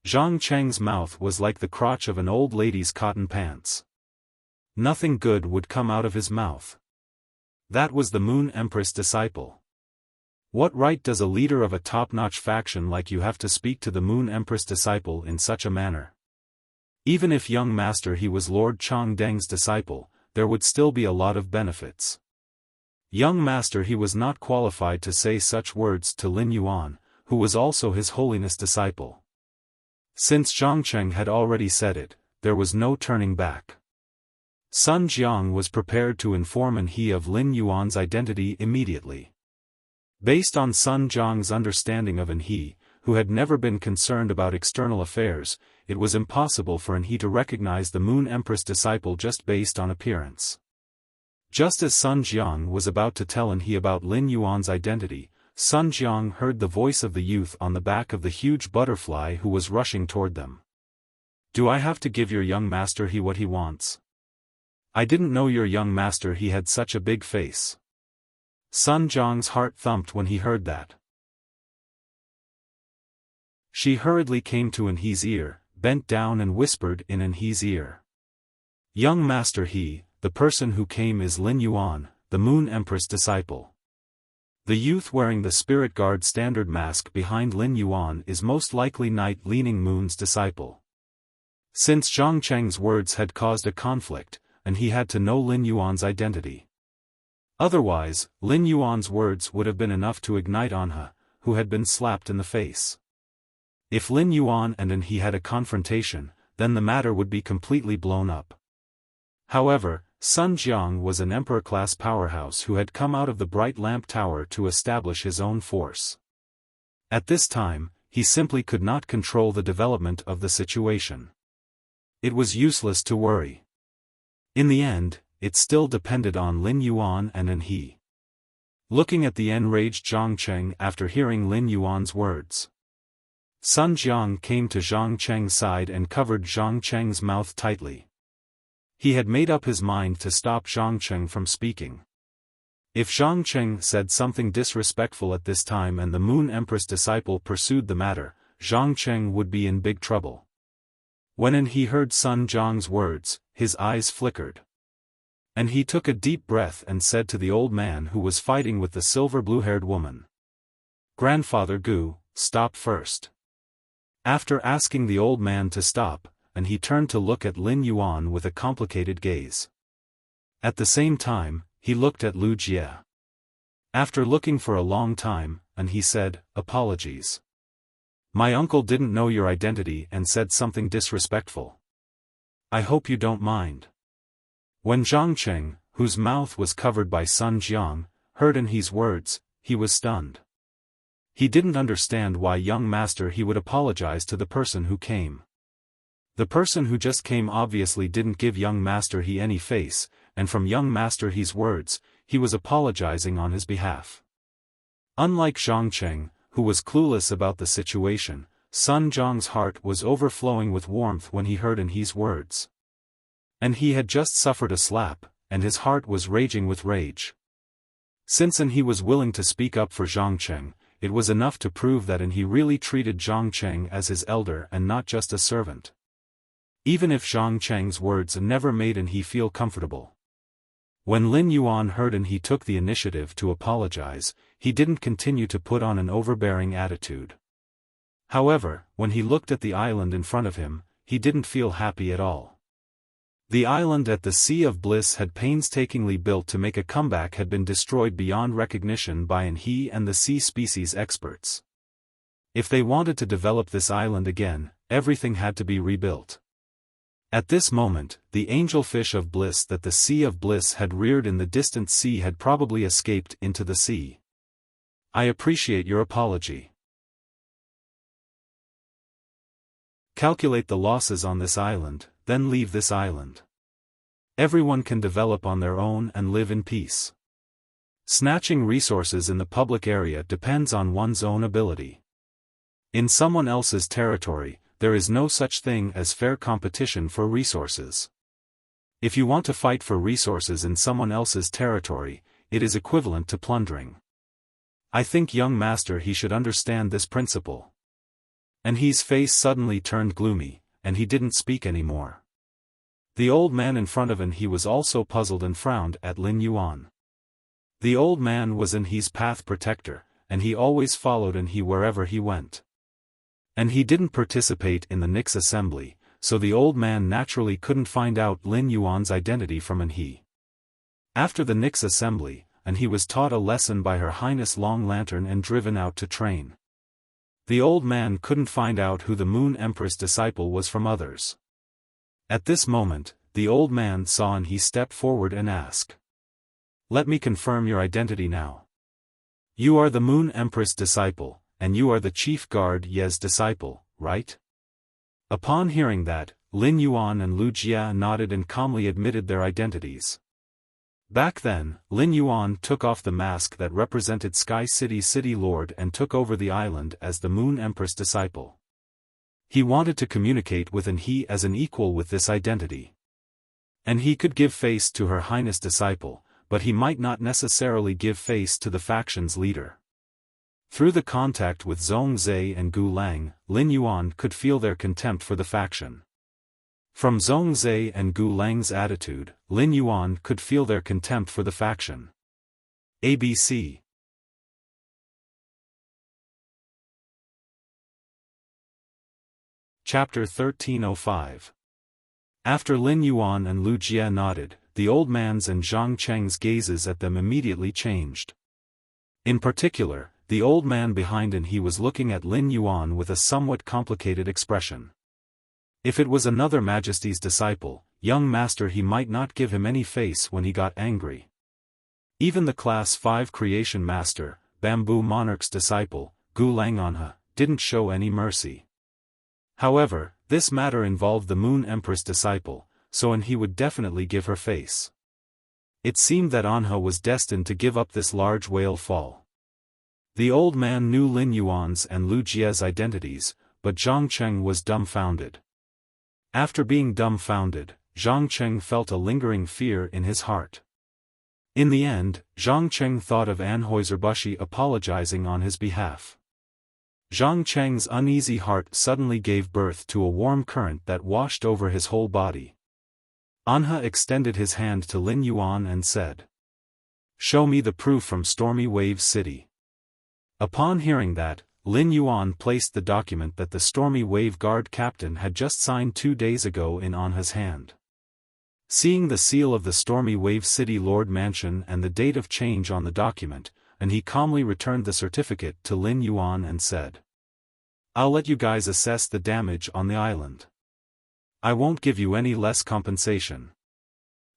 Zhang Cheng's mouth was like the crotch of an old lady's cotton pants. Nothing good would come out of his mouth. That was the Moon Empress disciple. What right does a leader of a top-notch faction like you have to speak to the Moon Empress disciple in such a manner? Even if young master he was Lord Chongdeng's disciple, there would still be a lot of benefits. Young master he was not qualified to say such words to Lin Yuan, who was also His Holiness disciple. Since Zhangcheng had already said it, there was no turning back. Sun Jiang was prepared to inform An He of Lin Yuan's identity immediately. Based on Sun Jiang's understanding of An He, who had never been concerned about external affairs, it was impossible for An He to recognize the Moon Empress disciple just based on appearance. Just as Sun Jiang was about to tell An He about Lin Yuan's identity, Sun Jiang heard the voice of the youth on the back of the huge butterfly who was rushing toward them. Do I have to give your young master he what he wants? I didn't know your young master he had such a big face. Sun Jiang's heart thumped when he heard that. She hurriedly came to An He's ear, bent down and whispered in An He's ear. Young master he, the person who came is Lin Yuan, the Moon Empress disciple. The youth wearing the Spirit Guard standard mask behind Lin Yuan is most likely Night Leaning Moon's disciple. Since Zhangcheng's words had caused a conflict, and he had to know Lin Yuan's identity. Otherwise, Lin Yuan's words would have been enough to ignite Anha, who had been slapped in the face. If Lin Yuan and An He had a confrontation, then the matter would be completely blown up. However, Sun Jiang was an emperor-class powerhouse who had come out of the Bright Lamp Tower to establish his own force. At this time, he simply could not control the development of the situation. It was useless to worry. In the end, it still depended on Lin Yuan and An He. Looking at the enraged Zhangcheng after hearing Lin Yuan's words, Sun Jiang came to Zhangcheng's side and covered Zhangcheng's mouth tightly. He had made up his mind to stop Zhangcheng from speaking. If Zhangcheng said something disrespectful at this time and the Moon Empress disciple pursued the matter, Zhangcheng would be in big trouble. When An He heard Sun Jiang's words, his eyes flickered. And he took a deep breath and said to the old man who was fighting with the silver-blue-haired woman, "Grandfather Gu, stop first." After asking the old man to stop, and he turned to look at Lin Yuan with a complicated gaze. At the same time, he looked at Lu Jie. After looking for a long time, and he said, "Apologies. My uncle didn't know your identity and said something disrespectful. I hope you don't mind." When Zhangcheng, whose mouth was covered by Sun Jiang, heard An He's words, he was stunned. He didn't understand why young master he would apologize to the person who came. The person who just came obviously didn't give young master he any face, and from young master he's words, he was apologizing on his behalf. Unlike Zhangcheng, who was clueless about the situation, Sun Jiang's heart was overflowing with warmth when he heard An He's words. And he had just suffered a slap, and his heart was raging with rage. Since An He was willing to speak up for Zhangcheng, it was enough to prove that An He really treated Zhangcheng as his elder and not just a servant. Even if Zhangcheng's words never made An He feel comfortable. When Lin Yuan heard An He took the initiative to apologize, he didn't continue to put on an overbearing attitude. However, when he looked at the island in front of him, he didn't feel happy at all. The island at the Sea of Bliss had painstakingly built to make a comeback had been destroyed beyond recognition by An He and the sea species experts. If they wanted to develop this island again, everything had to be rebuilt. At this moment, the angelfish of bliss that the Sea of Bliss had reared in the distant sea had probably escaped into the sea. I appreciate your apology. Calculate the losses on this island, then leave this island. Everyone can develop on their own and live in peace. Snatching resources in the public area depends on one's own ability. In someone else's territory, there is no such thing as fair competition for resources. If you want to fight for resources in someone else's territory, it is equivalent to plundering. I think young master he should understand this principle. And his face suddenly turned gloomy, and he didn't speak anymore. The old man in front of An He was also puzzled and frowned at Lin Yuan. The old man was An He's path protector, and he always followed An He wherever he went. And he didn't participate in the Nix assembly, so the old man naturally couldn't find out Lin Yuan's identity from An He. After the Nix assembly, An He was taught a lesson by Her Highness Long Lantern and driven out to train. The old man couldn't find out who the Moon Empress disciple was from others. At this moment, the old man saw An He step forward and ask, "Let me confirm your identity now. You are the Moon Empress disciple, and you are the chief guard Ye's disciple, right?" Upon hearing that, Lin Yuan and Wuxia nodded and calmly admitted their identities. Back then, Lin Yuan took off the mask that represented Sky City's city lord and took over the island as the Moon Empress disciple. He wanted to communicate with An He as an equal with this identity. And he could give face to Her Highness disciple, but he might not necessarily give face to the faction's leader. Through the contact with Zhongzhe and Gu Lang, Lin Yuan could feel their contempt for the faction. From Zhongzhe and Gu Lang's attitude, Lin Yuan could feel their contempt for the faction. ABC. Chapter 1305. After Lin Yuan and Wuxia nodded, the old man's and Zhang Cheng's gazes at them immediately changed. In particular, the old man behind An He was looking at Lin Yuan with a somewhat complicated expression. If it was another Majesty's disciple, young master, he might not give him any face when he got angry. Even the Class 5 Creation Master, Bamboo Monarch's disciple, Gu Lang Anha, didn't show any mercy. However, this matter involved the Moon Empress disciple, so An He would definitely give her face. It seemed that Anha was destined to give up this large whale fall. The old man knew Lin Yuan's and Wuxia's identities, but Zhang Cheng was dumbfounded. After being dumbfounded, Zhang Cheng felt a lingering fear in his heart. In the end, Zhang Cheng thought of Anheuser-Busch apologizing on his behalf. Zhang Cheng's uneasy heart suddenly gave birth to a warm current that washed over his whole body. Anha extended his hand to Lin Yuan and said, "Show me the proof from Stormy Wave City." Upon hearing that, Lin Yuan placed the document that the Stormy Wave Guard captain had just signed 2 days ago in Anha's hand. Seeing the seal of the Stormy Wave City Lord Mansion and the date of change on the document, An He calmly returned the certificate to Lin Yuan and said, "I'll let you guys assess the damage on the island. I won't give you any less compensation."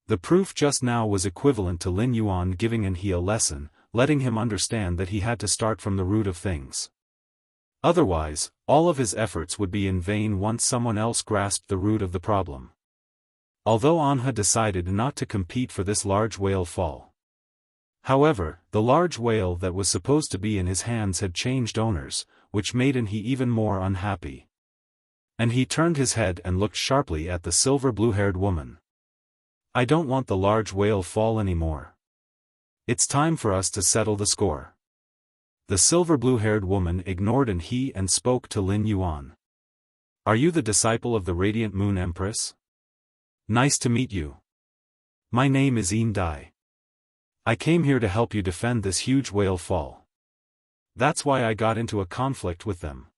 The proof just now was equivalent to Lin Yuan giving An He a lesson, letting him understand that he had to start from the root of things. Otherwise, all of his efforts would be in vain once someone else grasped the root of the problem. Although Anha decided not to compete for this large whale fall. However, the large whale that was supposed to be in his hands had changed owners, which made An He even more unhappy. And he turned his head and looked sharply at the silver blue-haired woman. "I don't want the large whale fall anymore. It's time for us to settle the score." The silver blue-haired woman ignored An He and spoke to Lin Yuan. "Are you the disciple of the Radiant Moon Empress? Nice to meet you. My name is Yin Dai. I came here to help you defend this huge whale fall. That's why I got into a conflict with them.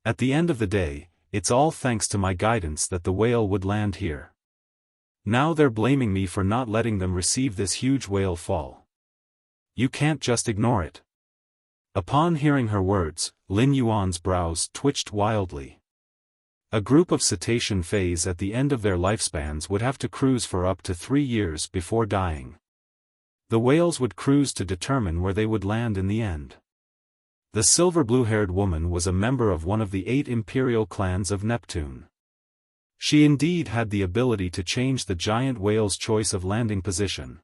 At the end of the day, it's all thanks to my guidance that the whale would land here. Now they're blaming me for not letting them receive this huge whale fall. You can't just ignore it." Upon hearing her words, Lin Yuan's brows twitched wildly. A group of cetacean fays at the end of their lifespans would have to cruise for up to 3 years before dying. The whales would cruise to determine where they would land in the end. The silver blue-haired woman was a member of one of the 8 imperial clans of Neptune. She indeed had the ability to change the giant whale's choice of landing position.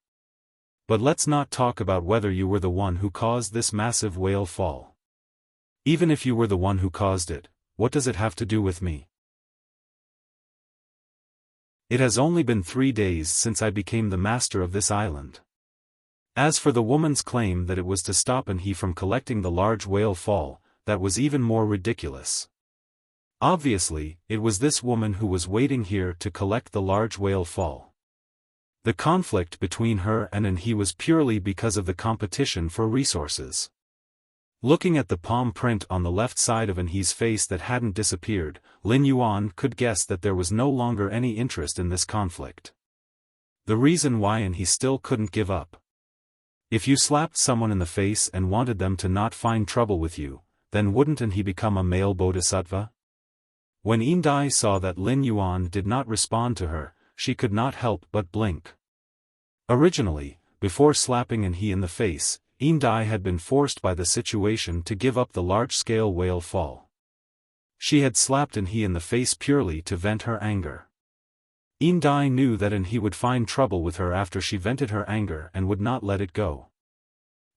But let's not talk about whether you were the one who caused this massive whale fall. Even if you were the one who caused it, what does it have to do with me? It has only been 3 days since I became the master of this island. As for the woman's claim that it was to stop An He from collecting the large whale fall, that was even more ridiculous. Obviously, it was this woman who was waiting here to collect the large whale fall. The conflict between her and An He was purely because of the competition for resources. Looking at the palm print on the left side of He's face that hadn't disappeared, Lin Yuan could guess that there was no longer any interest in this conflict. The reason why he still couldn't give up. If you slapped someone in the face and wanted them to not find trouble with you, then wouldn't he become a male bodhisattva? When Dai saw that Lin Yuan did not respond to her, she could not help but blink. Originally, before slapping he in the face, Dai had been forced by the situation to give up the large-scale whale fall. She had slapped he in the face purely to vent her anger. Dai knew that he would find trouble with her after she vented her anger and would not let it go.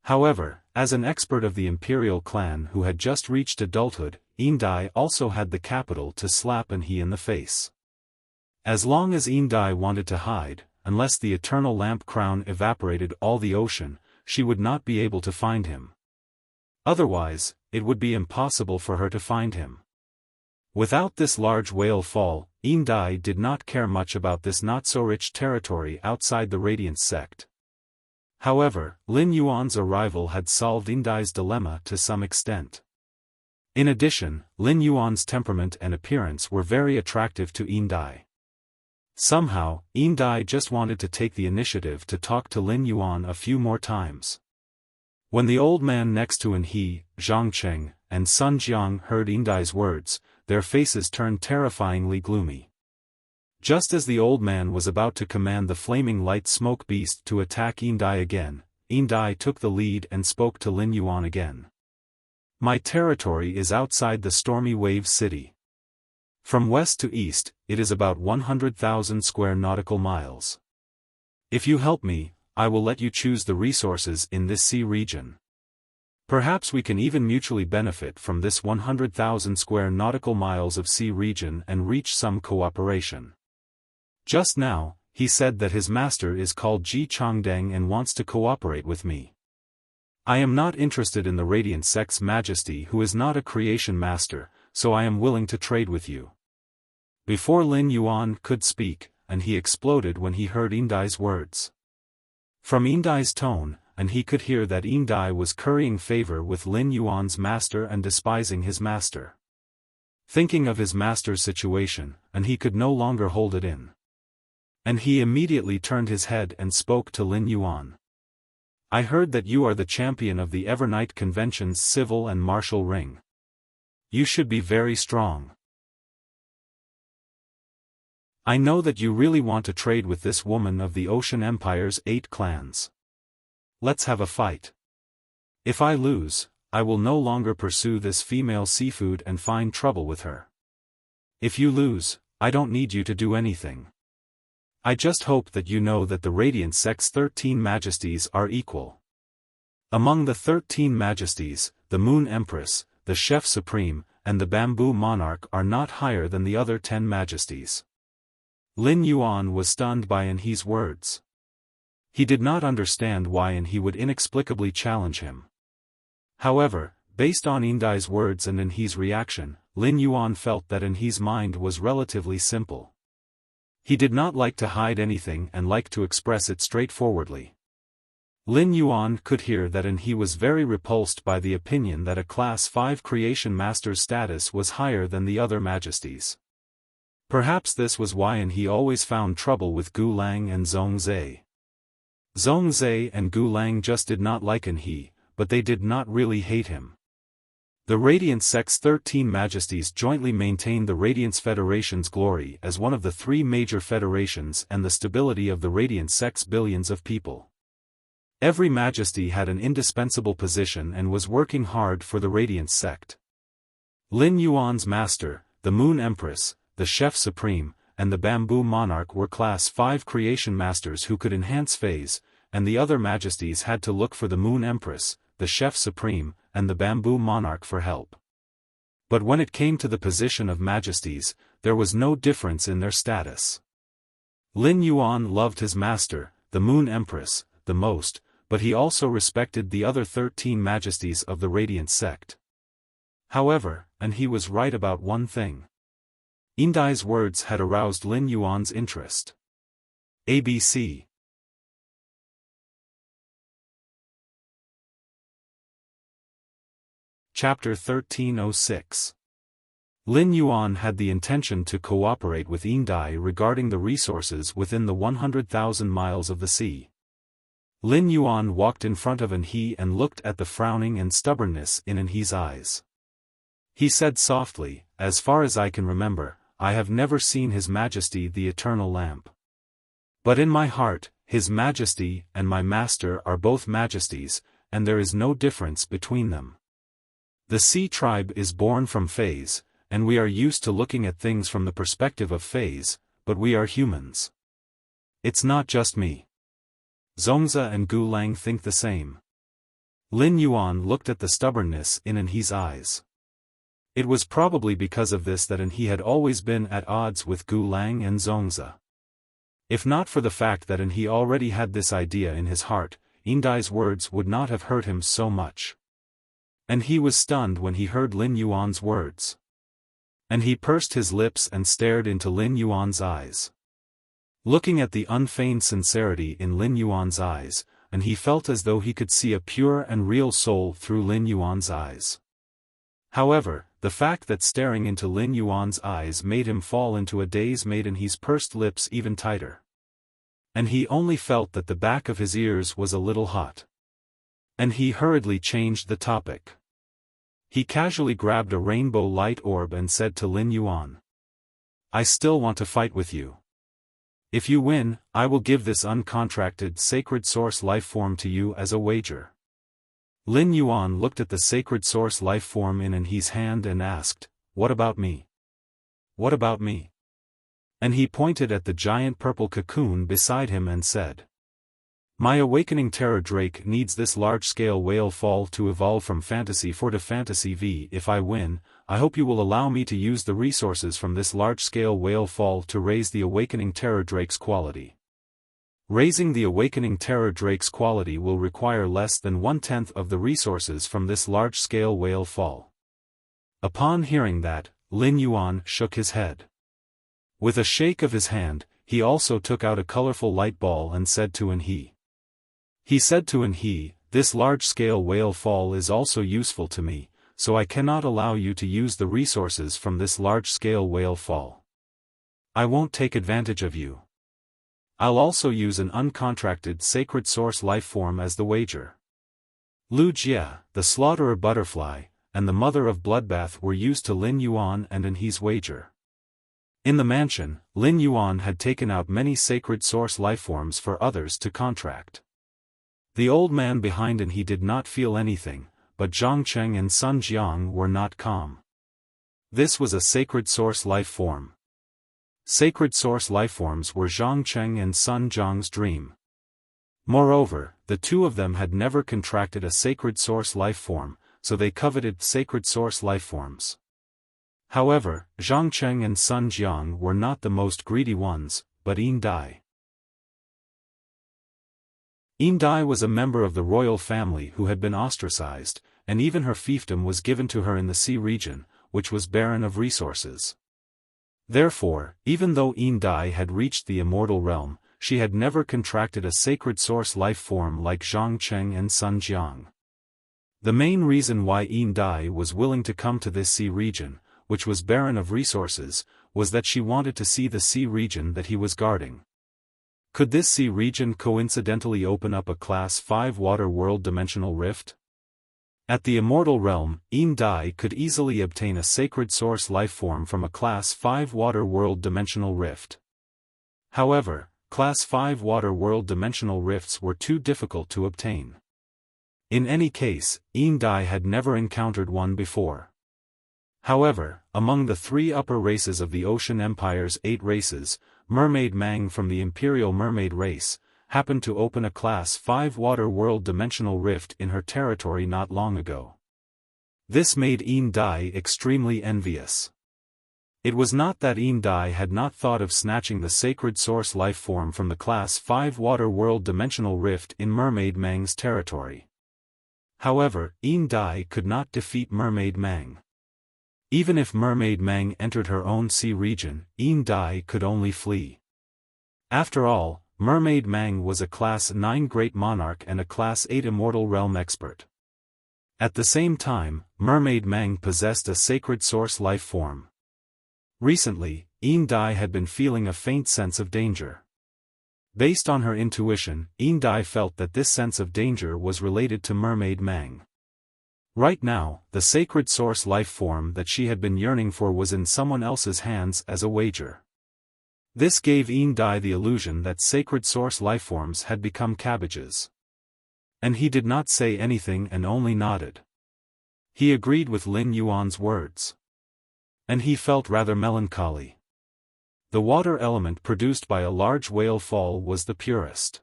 However, as an expert of the imperial clan who had just reached adulthood, Dai also had the capital to slap he in the face. As long as Dai wanted to hide, unless the eternal lamp crown evaporated all the ocean, she would not be able to find him. Otherwise, it would be impossible for her to find him. Without this large whale fall, Dai did not care much about this not-so-rich territory outside the Radiance sect. However, Lin Yuan's arrival had solved Dai's dilemma to some extent. In addition, Lin Yuan's temperament and appearance were very attractive to Dai. Somehow, Dai just wanted to take the initiative to talk to Lin Yuan a few more times. When the old man next to Zhang Cheng, and Sun Jiang heard Dai's words, their faces turned terrifyingly gloomy. Just as the old man was about to command the flaming light smoke beast to attack Dai again, Dai took the lead and spoke to Lin Yuan again. My territory is outside the stormy wave city. From west to east, it is about 100,000 square nautical miles. If you help me, I will let you choose the resources in this sea region. Perhaps we can even mutually benefit from this 100,000 square nautical miles of sea region and reach some cooperation. Just now, he said that his master is called Ji Changdeng and wants to cooperate with me. I am not interested in the Radiant Sect's majesty who is not a creation master, so I am willing to trade with you. Before Lin Yuan could speak, he exploded when he heard Dai's words. From Dai's tone, he could hear that Dai was currying favor with Lin Yuan's master and despising his master. Thinking of his master's situation, he could no longer hold it in. And he immediately turned his head and spoke to Lin Yuan. I heard that you are the champion of the Evernight Convention's civil and martial ring. You should be very strong. I know that you really want to trade with this woman of the Ocean Empire's 8 clans. Let's have a fight. If I lose, I will no longer pursue this female seafood and find trouble with her. If you lose, I don't need you to do anything. I just hope that you know that the Radiant Sect's 13 majesties are equal. Among the 13 majesties, the Moon Empress, the Chef Supreme, and the Bamboo Monarch are not higher than the other 10 majesties. Lin Yuan was stunned by He's words. He did not understand why he would inexplicably challenge him. However, based on Dai's words and He's reaction, Lin Yuan felt that He's mind was relatively simple. He did not like to hide anything and liked to express it straightforwardly. Lin Yuan could hear that he was very repulsed by the opinion that a Class 5 Creation Master's status was higher than the other majesties. Perhaps this was why he always found trouble with Gu Lang and Zhongzhe. Zhongzhe and Gu Lang just did not like he, but they did not really hate him. The Radiant Sect's 13 majesties jointly maintained the Radiance Federation's glory as one of the 3 major federations and the stability of the Radiant Sect's billions of people. Every majesty had an indispensable position and was working hard for the Radiant Sect. Lin Yuan's master, the Moon Empress, the Chef Supreme, and the Bamboo Monarch were Class 5 Creation Masters who could enhance phase, and the other majesties had to look for the Moon Empress, the Chef Supreme, and the Bamboo Monarch for help. But when it came to the position of majesties, there was no difference in their status. Lin Yuan loved his master, the Moon Empress, the most, but he also respected the other 13 majesties of the Radiant Sect. However, he was right about one thing. Dai's words had aroused Lin Yuan's interest. ABC Chapter 1306. Lin Yuan had the intention to cooperate with Yindai regarding the resources within the 100,000 miles of the sea. Lin Yuan walked in front of Anhe and looked at the frowning and stubbornness in Anhe's eyes. He said softly, "As far as I can remember, I have never seen His Majesty the Eternal Lamp. But in my heart, His Majesty and my master are both majesties, and there is no difference between them. The Sea tribe is born from phase, and we are used to looking at things from the perspective of phase, but we are humans. It's not just me. Zongzi and Gu Lang think the same." Lin Yuan looked at the stubbornness in Anhe's eyes. It was probably because of this that Anhe had always been at odds with Gu Lang and Zongzi. If not for the fact that Anhe already had this idea in his heart, Yindai's words would not have hurt him so much. Anhe was stunned when he heard Lin Yuan's words. Anhe pursed his lips and stared into Lin Yuan's eyes. Looking at the unfeigned sincerity in Lin Yuan's eyes, Anhe felt as though he could see a pure and real soul through Lin Yuan's eyes. However, the fact that staring into Lin Yuan's eyes made him fall into a daze made Anhe's pursed lips even tighter. Anhe only felt that the back of his ears was a little hot. Anhe hurriedly changed the topic. He casually grabbed a rainbow light orb and said to Lin Yuan, "I still want to fight with you. If you win, I will give this uncontracted sacred source life form to you as a wager." Lin Yuan looked at the sacred source life form in Anhe's hand and asked, "What about me? What about me?" And he pointed at the giant purple cocoon beside him and said, "My awakening terror drake needs this large-scale whale fall to evolve from Fantasy 4 to Fantasy V. If I win, I hope you will allow me to use the resources from this large-scale whale fall to raise the awakening terror drake's quality. Raising the awakening terror drake's quality will require less than 1/10 of the resources from this large-scale whale fall." Upon hearing that, Lin Yuan shook his head. With a shake of his hand, he also took out a colorful light ball and said to Anhe. He said to Anhe, "This large-scale whale fall is also useful to me, so I cannot allow you to use the resources from this large-scale whale fall. I won't take advantage of you. I'll also use an uncontracted sacred source life form as the wager." Lu Jie, the slaughterer butterfly, and the mother of bloodbath were used to Lin Yuan and Anhe's wager. In the mansion, Lin Yuan had taken out many sacred source life forms for others to contract. The old man behind Anhe did not feel anything, but Zhang Cheng and Sun Jiang were not calm. This was a sacred source life form. Sacred source lifeforms were Zhang Cheng and Sun Jiang's dream. Moreover, the two of them had never contracted a sacred source life form, so they coveted sacred source lifeforms. However, Zhang Cheng and Sun Jiang were not the most greedy ones, but Yindai. Yindai was a member of the royal family who had been ostracized, and even her fiefdom was given to her in the sea region, which was barren of resources. Therefore, even though Yindai had reached the immortal realm, she had never contracted a sacred source life form like Zhang Cheng and Sun Jiang. The main reason why Yindai was willing to come to this sea region, which was barren of resources, was that she wanted to see the sea region that he was guarding. Could this sea region coincidentally open up a Class 5 water world dimensional rift? At the immortal realm, Yindai could easily obtain a sacred source lifeform from a Class 5 water world dimensional rift. However, Class 5 water world dimensional rifts were too difficult to obtain. In any case, Yindai had never encountered one before. However, among the 3 upper races of the Ocean Empire's 8 races, Mermaid Mang from the Imperial Mermaid race, happened to open a Class 5 water world dimensional rift in her territory not long ago. This made Yindai extremely envious. It was not that Yindai had not thought of snatching the sacred source life form from the Class 5 water world dimensional rift in Mermaid Mang's territory. However, Yindai could not defeat Mermaid Mang. Even if Mermaid Mang entered her own sea region, Yindai could only flee. After all, Mermaid Mang was a Class 9 Great Monarch and a Class 8 Immortal Realm expert. At the same time, Mermaid Mang possessed a sacred source life form. Recently, Yin Dai had been feeling a faint sense of danger. Based on her intuition, Yin Dai felt that this sense of danger was related to Mermaid Mang. Right now, the sacred source life form that she had been yearning for was in someone else's hands as a wager. This gave Yin Dai the illusion that sacred source lifeforms had become cabbages. And he did not say anything and only nodded. He agreed with Lin Yuan's words. And he felt rather melancholy. The water element produced by a large whale fall was the purest.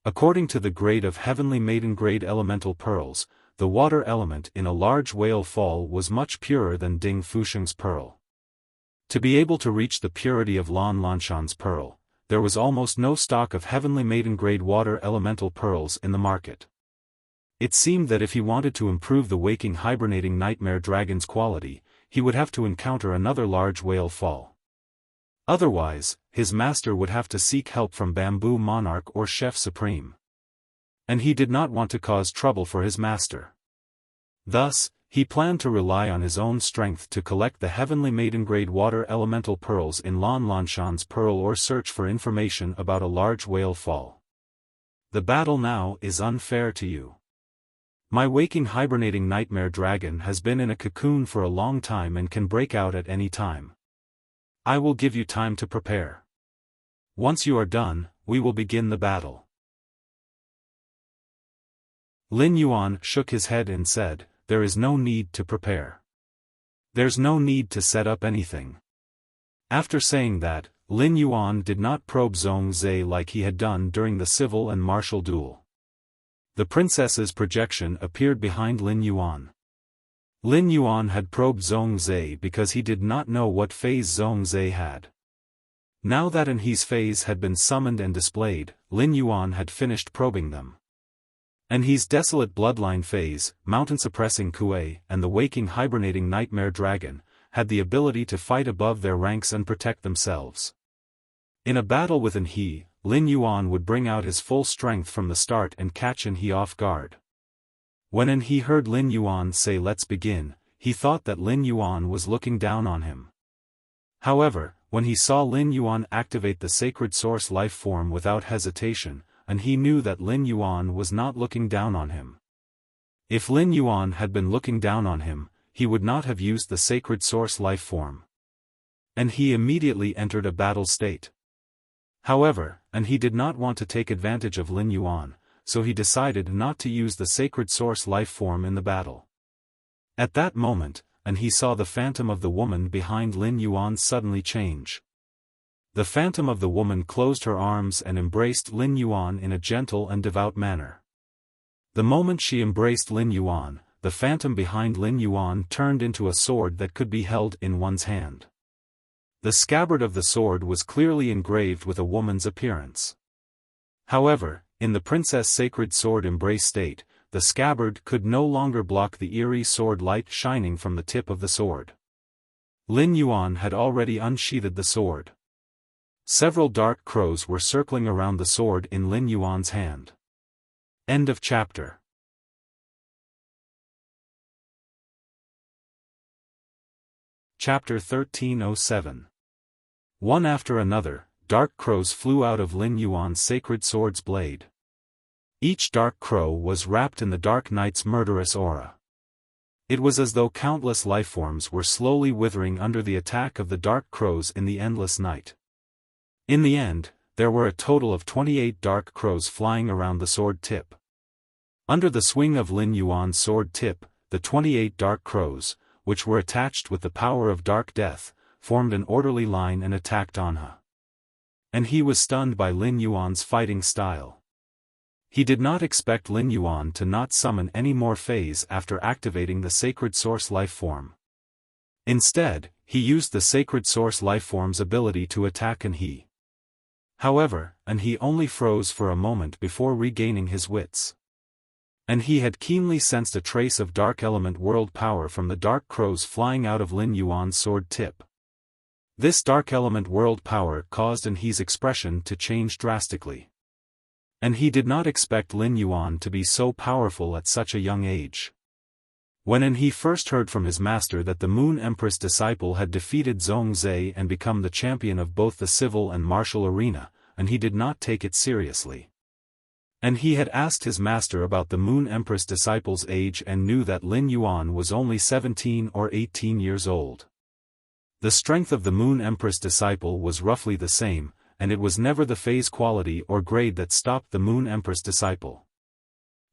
According to the grade of heavenly maiden grade elemental pearls, the water element in a large whale fall was much purer than Ding Fusheng's pearl. To be able to reach the purity of Lan Lanshan's pearl, there was almost no stock of heavenly maiden grade water elemental pearls in the market. It seemed that if he wanted to improve the waking hibernating nightmare dragon's quality, he would have to encounter another large whale fall. Otherwise, his master would have to seek help from Bamboo Monarch or Chef Supreme. And he did not want to cause trouble for his master. Thus, he planned to rely on his own strength to collect the heavenly maiden-grade water elemental pearls in Lan Lanshan's pearl or search for information about a large whale fall. The battle now is unfair to you. My waking hibernating nightmare dragon has been in a cocoon for a long time and can break out at any time. I will give you time to prepare. Once you are done, we will begin the battle. Lin Yuan shook his head and said, "There is no need to prepare. There's no need to set up anything." After saying that, Lin Yuan did not probe Zhong Zhe like he had done during the civil and martial duel. The princess's projection appeared behind Lin Yuan. Lin Yuan had probed Zhong Zhe because he did not know what phase Zhong Zhe had. Now that Anhe's phase had been summoned and displayed, Lin Yuan had finished probing them. Anhe's desolate bloodline phase, mountain-suppressing Kuei, and the waking hibernating nightmare dragon, had the ability to fight above their ranks and protect themselves. In a battle with Anhe, Lin Yuan would bring out his full strength from the start and catch Anhe off guard. When Anhe heard Lin Yuan say "let's begin," he thought that Lin Yuan was looking down on him. However, when he saw Lin Yuan activate the sacred source life form without hesitation, and he knew that Lin Yuan was not looking down on him. If Lin Yuan had been looking down on him, he would not have used the sacred source life form. And he immediately entered a battle state. However, and he did not want to take advantage of Lin Yuan, so he decided not to use the sacred source life form in the battle. At that moment, and he saw the phantom of the woman behind Lin Yuan suddenly change. The phantom of the woman closed her arms and embraced Lin Yuan in a gentle and devout manner. The moment she embraced Lin Yuan, the phantom behind Lin Yuan turned into a sword that could be held in one's hand. The scabbard of the sword was clearly engraved with a woman's appearance. However, in the princess sacred sword embrace state, the scabbard could no longer block the eerie sword light shining from the tip of the sword. Lin Yuan had already unsheathed the sword. Several dark crows were circling around the sword in Lin Yuan's hand. End of chapter. Chapter 1307. One after another, dark crows flew out of Lin Yuan's sacred sword's blade. Each dark crow was wrapped in the dark knight's murderous aura. It was as though countless lifeforms were slowly withering under the attack of the dark crows in the endless night. In the end, there were a total of 28 dark crows flying around the sword tip. Under the swing of Lin Yuan's sword tip, the 28 dark crows, which were attached with the power of dark death, formed an orderly line and attacked Anhe. And he was stunned by Lin Yuan's fighting style. He did not expect Lin Yuan to not summon any more phase after activating the sacred source life form. Instead, he used the sacred source life form's ability to attack Anhe. However, Anhe only froze for a moment before regaining his wits. Anhe had keenly sensed a trace of dark element world power from the dark crows flying out of Lin Yuan's sword tip. This dark element world power caused Anhe's expression to change drastically. And he did not expect Lin Yuan to be so powerful at such a young age. When he first heard from his master that the Moon Empress disciple had defeated Zhongzhi and become the champion of both the civil and martial arena, and he did not take it seriously. And he had asked his master about the Moon Empress disciple's age and knew that Lin Yuan was only 17 or 18 years old. The strength of the Moon Empress disciple was roughly the same, and it was never the phase quality or grade that stopped the Moon Empress disciple.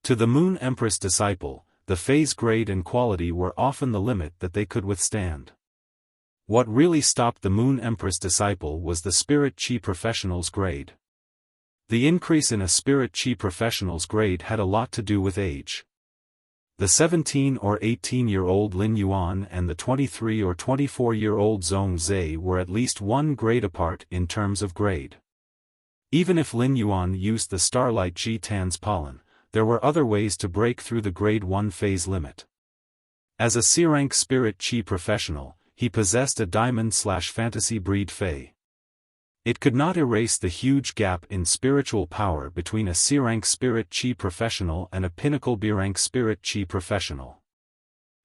To the Moon Empress disciple, the phase grade and quality were often the limit that they could withstand. What really stopped the Moon Empress disciple was the Spirit Qi Professional's grade. The increase in a Spirit Qi Professional's grade had a lot to do with age. The 17 or 18-year-old Lin Yuan and the 23 or 24-year-old Zhongzhi were at least one grade apart in terms of grade. Even if Lin Yuan used the Starlight Ji Tan's pollen, there were other ways to break through the grade 1 phase limit. As a C-rank Spirit Qi Professional, he possessed a Diamond/Fantasy breed Fey. It could not erase the huge gap in spiritual power between a C-rank Spirit Qi Professional and a Pinnacle B-rank Spirit Qi Professional.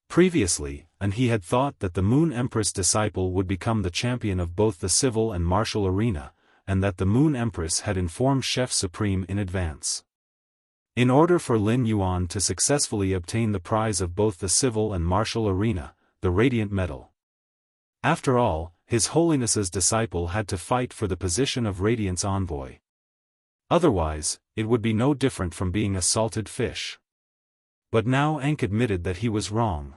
Previously, and he had thought that the Moon Empress disciple would become the champion of both the civil and martial arena, and that the Moon Empress had informed Chef Supreme in advance. In order for Lin Yuan to successfully obtain the prize of both the civil and martial arena, the Radiant Medal. After all, His Holiness's disciple had to fight for the position of Radiant's envoy. Otherwise, it would be no different from being a salted fish. But now Ankh admitted that he was wrong.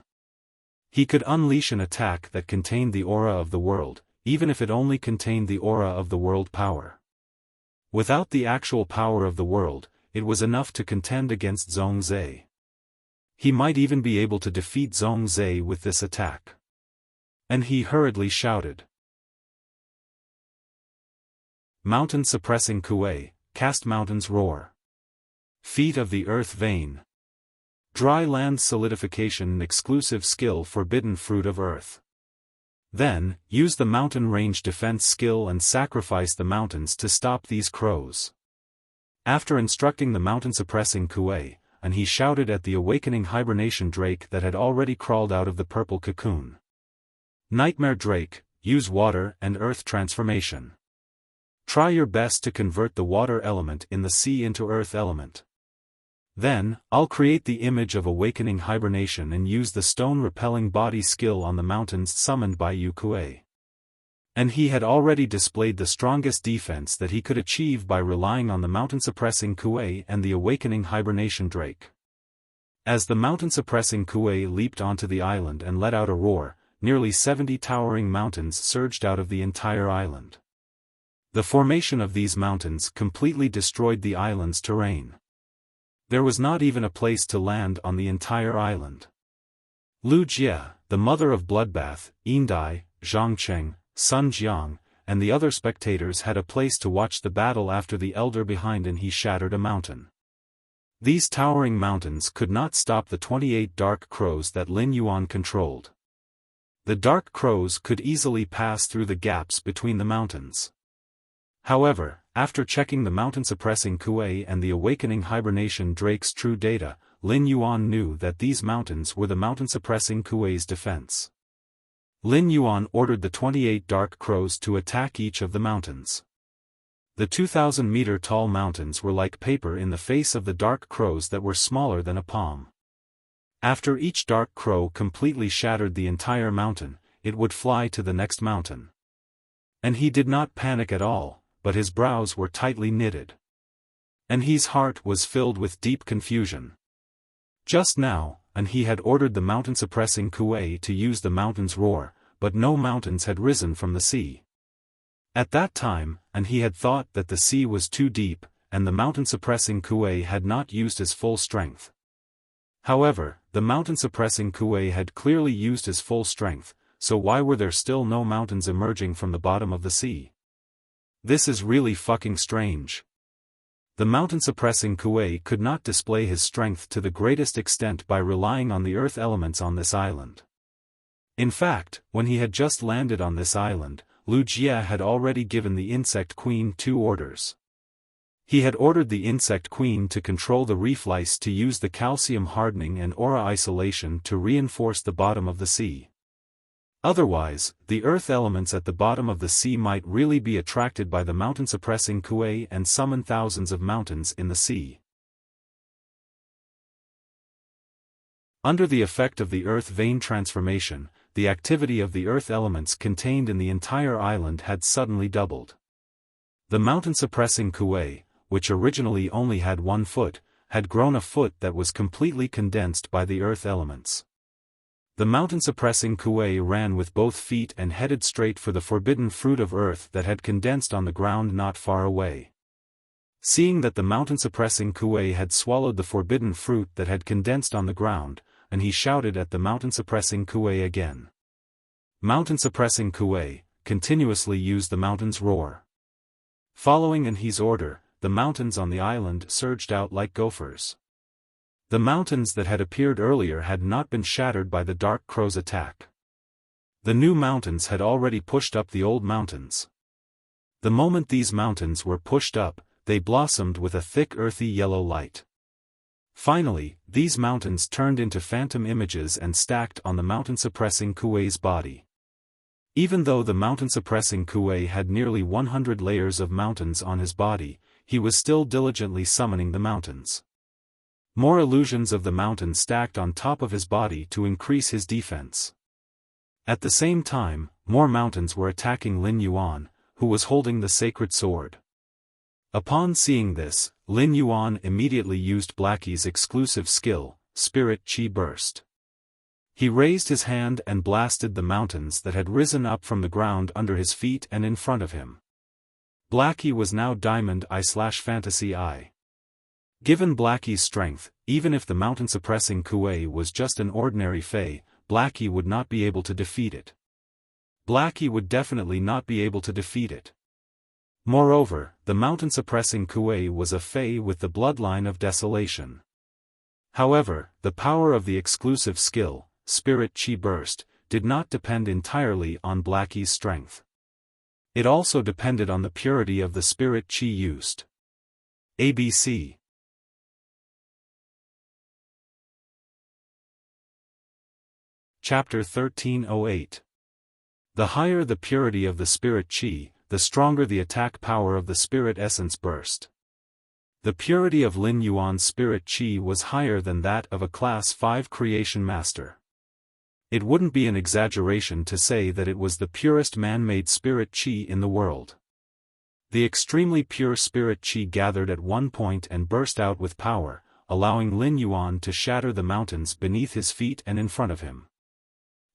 He could unleash an attack that contained the aura of the world, even if it only contained the aura of the world power. Without the actual power of the world, it was enough to contend against Zhongzhi. He might even be able to defeat Zhongzhi with this attack. And he hurriedly shouted. Mountain suppressing Kuei, cast mountains roar. Feet of the earth vein. Dry land solidification exclusive skill forbidden fruit of earth. Then, use the mountain range defense skill and sacrifice the mountains to stop these crows. After instructing the mountain suppressing Kuei, and he shouted at the awakening hibernation drake that had already crawled out of the purple cocoon. Nightmare drake, use water and earth transformation. Try your best to convert the water element in the sea into earth element. Then, I'll create the image of awakening hibernation and use the stone repelling body skill on the mountains summoned by Yu Kuei. And he had already displayed the strongest defense that he could achieve by relying on the mountain-suppressing Kuei and the awakening hibernation drake. As the mountain-suppressing Kuei leaped onto the island and let out a roar, nearly 70 towering mountains surged out of the entire island. The formation of these mountains completely destroyed the island's terrain. There was not even a place to land on the entire island. Lu Jie, the mother of Bloodbath, Yindai, Zhangcheng, Sun Jiang, and the other spectators had a place to watch the battle after the elder behind and he shattered a mountain. These towering mountains could not stop the 28 dark crows that Lin Yuan controlled. The dark crows could easily pass through the gaps between the mountains. However, after checking the mountain-suppressing Kuei and the awakening hibernation drake's true data, Lin Yuan knew that these mountains were the mountain-suppressing Kuei's defense. Lin Yuan ordered the 28 dark crows to attack each of the mountains. The 2,000-meter-tall mountains were like paper in the face of the dark crows that were smaller than a palm. After each dark crow completely shattered the entire mountain, it would fly to the next mountain. And he did not panic at all, but his brows were tightly knitted. And his heart was filled with deep confusion. Just now, and he had ordered the mountain-suppressing Kuei to use the mountain's roar, but no mountains had risen from the sea. At that time, and he had thought that the sea was too deep, and the mountain-suppressing Kuei had not used his full strength. However, the mountain-suppressing Kuei had clearly used his full strength, so why were there still no mountains emerging from the bottom of the sea? This is really fucking strange. The mountain-suppressing Kuei could not display his strength to the greatest extent by relying on the earth elements on this island. In fact, when he had just landed on this island, Lu Jie had already given the insect queen 2 orders. He had ordered the insect queen to control the reef lice to use the calcium hardening and aura isolation to reinforce the bottom of the sea. Otherwise, the earth elements at the bottom of the sea might really be attracted by the mountain-suppressing kuei and summon thousands of mountains in the sea. Under the effect of the earth vein transformation, the activity of the earth elements contained in the entire island had suddenly doubled. The mountain-suppressing kuei, which originally only had 1 foot, had grown a foot that was completely condensed by the earth elements. The mountain-suppressing kuei ran with both feet and headed straight for the forbidden fruit of earth that had condensed on the ground not far away. Seeing that the mountain-suppressing kuei had swallowed the forbidden fruit that had condensed on the ground, and he shouted at the mountain-suppressing kuei again. Mountain-suppressing kuei continuously used the mountain's roar. Following his order, the mountains on the island surged out like gophers. The mountains that had appeared earlier had not been shattered by the dark crow's attack. The new mountains had already pushed up the old mountains. The moment these mountains were pushed up, they blossomed with a thick earthy yellow light. Finally, these mountains turned into phantom images and stacked on the mountain-suppressing kuei's body. Even though the mountain-suppressing kuei had nearly 100 layers of mountains on his body, he was still diligently summoning the mountains. More illusions of the mountain stacked on top of his body to increase his defense. At the same time, more mountains were attacking Lin Yuan, who was holding the sacred sword. Upon seeing this, Lin Yuan immediately used Blackie's exclusive skill, Spirit Chi Burst. He raised his hand and blasted the mountains that had risen up from the ground under his feet and in front of him. Blackie was now Diamond Eye/Fantasy Eye. Given Blackie's strength, even if the mountain-suppressing kuei was just an ordinary fey, Blackie would not be able to defeat it. Blackie would definitely not be able to defeat it. Moreover, the mountain-suppressing kuei was a fey with the bloodline of desolation. However, the power of the exclusive skill, Spirit Chi Burst, did not depend entirely on Blackie's strength. It also depended on the purity of the spirit chi used. ABC. Chapter 1308. The higher the purity of the spirit chi, the stronger the attack power of the spirit essence burst. The purity of Lin Yuan's spirit chi was higher than that of a Class 5 creation master. It wouldn't be an exaggeration to say that it was the purest man-made spirit chi in the world. The extremely pure spirit chi gathered at one point and burst out with power, allowing Lin Yuan to shatter the mountains beneath his feet and in front of him.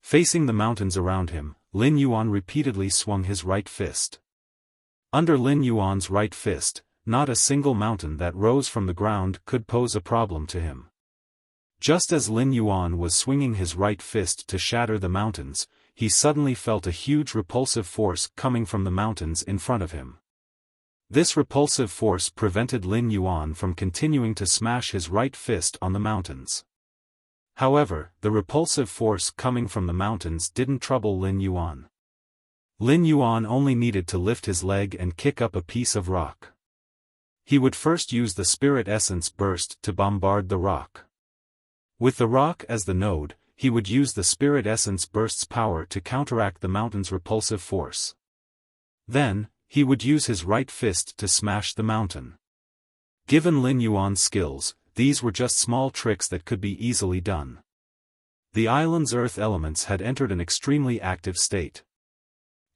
Facing the mountains around him, Lin Yuan repeatedly swung his right fist. Under Lin Yuan's right fist, not a single mountain that rose from the ground could pose a problem to him. Just as Lin Yuan was swinging his right fist to shatter the mountains, he suddenly felt a huge repulsive force coming from the mountains in front of him. This repulsive force prevented Lin Yuan from continuing to smash his right fist on the mountains. However, the repulsive force coming from the mountains didn't trouble Lin Yuan. Lin Yuan only needed to lift his leg and kick up a piece of rock. He would first use the spirit essence burst to bombard the rock. With the rock as the node, he would use the spirit essence burst's power to counteract the mountain's repulsive force. Then, he would use his right fist to smash the mountain. Given Lin Yuan's skills, these were just small tricks that could be easily done. The island's earth elements had entered an extremely active state.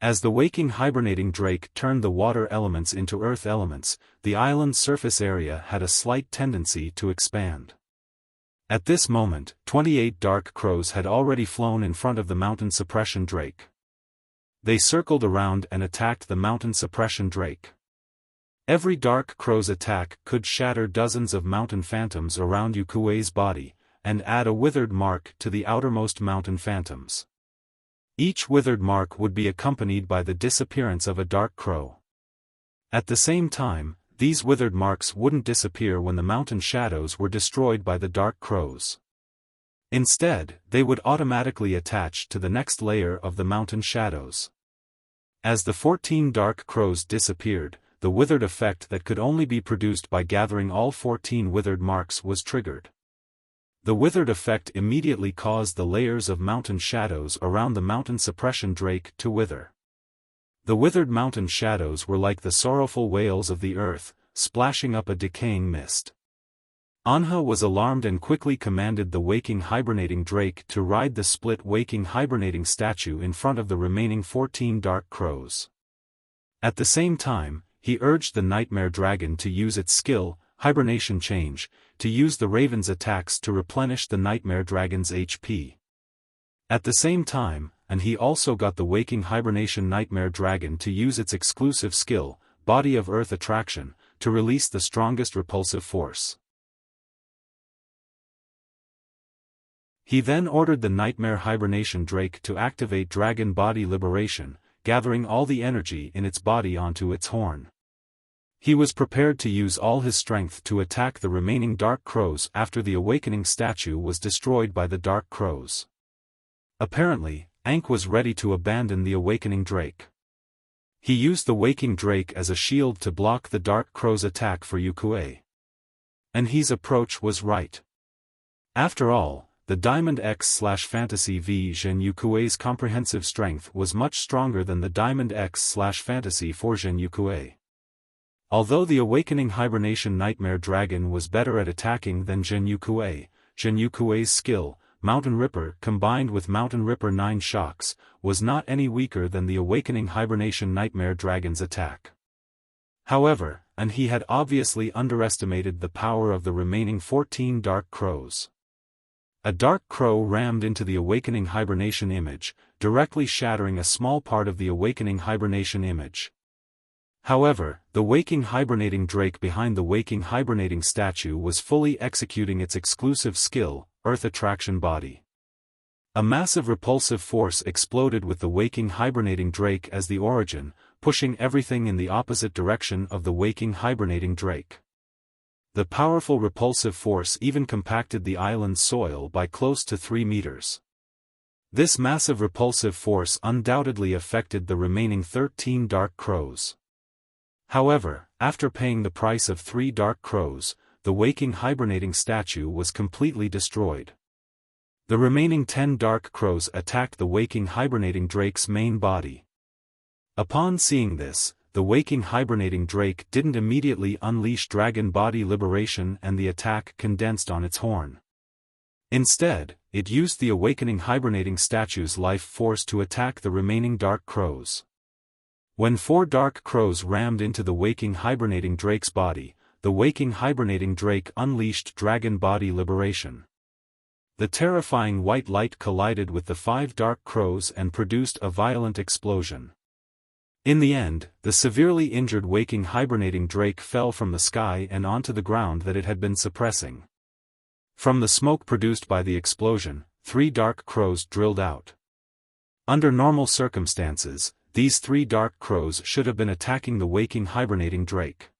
As the waking hibernating drake turned the water elements into earth elements, the island's surface area had a slight tendency to expand. At this moment, 28 dark crows had already flown in front of the mountain suppression drake. They circled around and attacked the mountain suppression drake. Every dark crow's attack could shatter dozens of mountain phantoms around Yukuei's body, and add a withered mark to the outermost mountain phantoms. Each withered mark would be accompanied by the disappearance of a dark crow. At the same time, these withered marks wouldn't disappear when the mountain shadows were destroyed by the dark crows. Instead, they would automatically attach to the next layer of the mountain shadows. As the 14 dark crows disappeared, the withered effect that could only be produced by gathering all 14 withered marks was triggered. The withered effect immediately caused the layers of mountain shadows around the mountain suppression drake to wither. The withered mountain shadows were like the sorrowful wails of the earth, splashing up a decaying mist. Anha was alarmed and quickly commanded the waking hibernating drake to ride the split waking hibernating statue in front of the remaining 14 dark crows. At the same time, he urged the nightmare dragon to use its skill, hibernation change, to use the raven's attacks to replenish the nightmare dragon's HP. At the same time, and he also got the waking hibernation nightmare dragon to use its exclusive skill, body of earth attraction, to release the strongest repulsive force. He then ordered the nightmare hibernation drake to activate dragon body liberation, gathering all the energy in its body onto its horn. He was prepared to use all his strength to attack the remaining dark crows after the awakening statue was destroyed by the dark crows. Apparently, Ankh was ready to abandon the awakening drake. He used the waking drake as a shield to block the dark crow's attack for Yukue. And his approach was right. After all, the Diamond X/Fantasy V Zhen Yukue's comprehensive strength was much stronger than the Diamond X/Fantasy 4 Zhen Yukue. Although the awakening hibernation nightmare dragon was better at attacking than Zhen Yukue's skill, Mountain Ripper combined with Mountain Ripper 9 shocks, was not any weaker than the awakening hibernation nightmare dragon's attack. However, and he had obviously underestimated the power of the remaining 14 dark crows. A dark crow rammed into the awakening hibernation image, directly shattering a small part of the awakening hibernation image. However, the waking hibernating drake behind the waking hibernating statue was fully executing its exclusive skill, Earth Attraction Body. A massive repulsive force exploded with the waking hibernating drake as the origin, pushing everything in the opposite direction of the waking hibernating drake. The powerful repulsive force even compacted the island's soil by close to 3 meters. This massive repulsive force undoubtedly affected the remaining 13 dark crows. However, after paying the price of 3 dark crows, the waking hibernating statue was completely destroyed. The remaining 10 dark crows attacked the waking hibernating drake's main body. Upon seeing this, the waking hibernating drake didn't immediately unleash dragon body liberation and the attack condensed on its horn. Instead, it used the awakening hibernating statue's life force to attack the remaining dark crows. When 4 dark crows rammed into the waking hibernating drake's body, the waking hibernating drake unleashed dragon body liberation. The terrifying white light collided with the 5 dark crows and produced a violent explosion. In the end, the severely injured waking hibernating drake fell from the sky and onto the ground that it had been suppressing. From the smoke produced by the explosion, 3 dark crows drilled out. Under normal circumstances, these 3 dark crows should have been attacking the waking hibernating drake.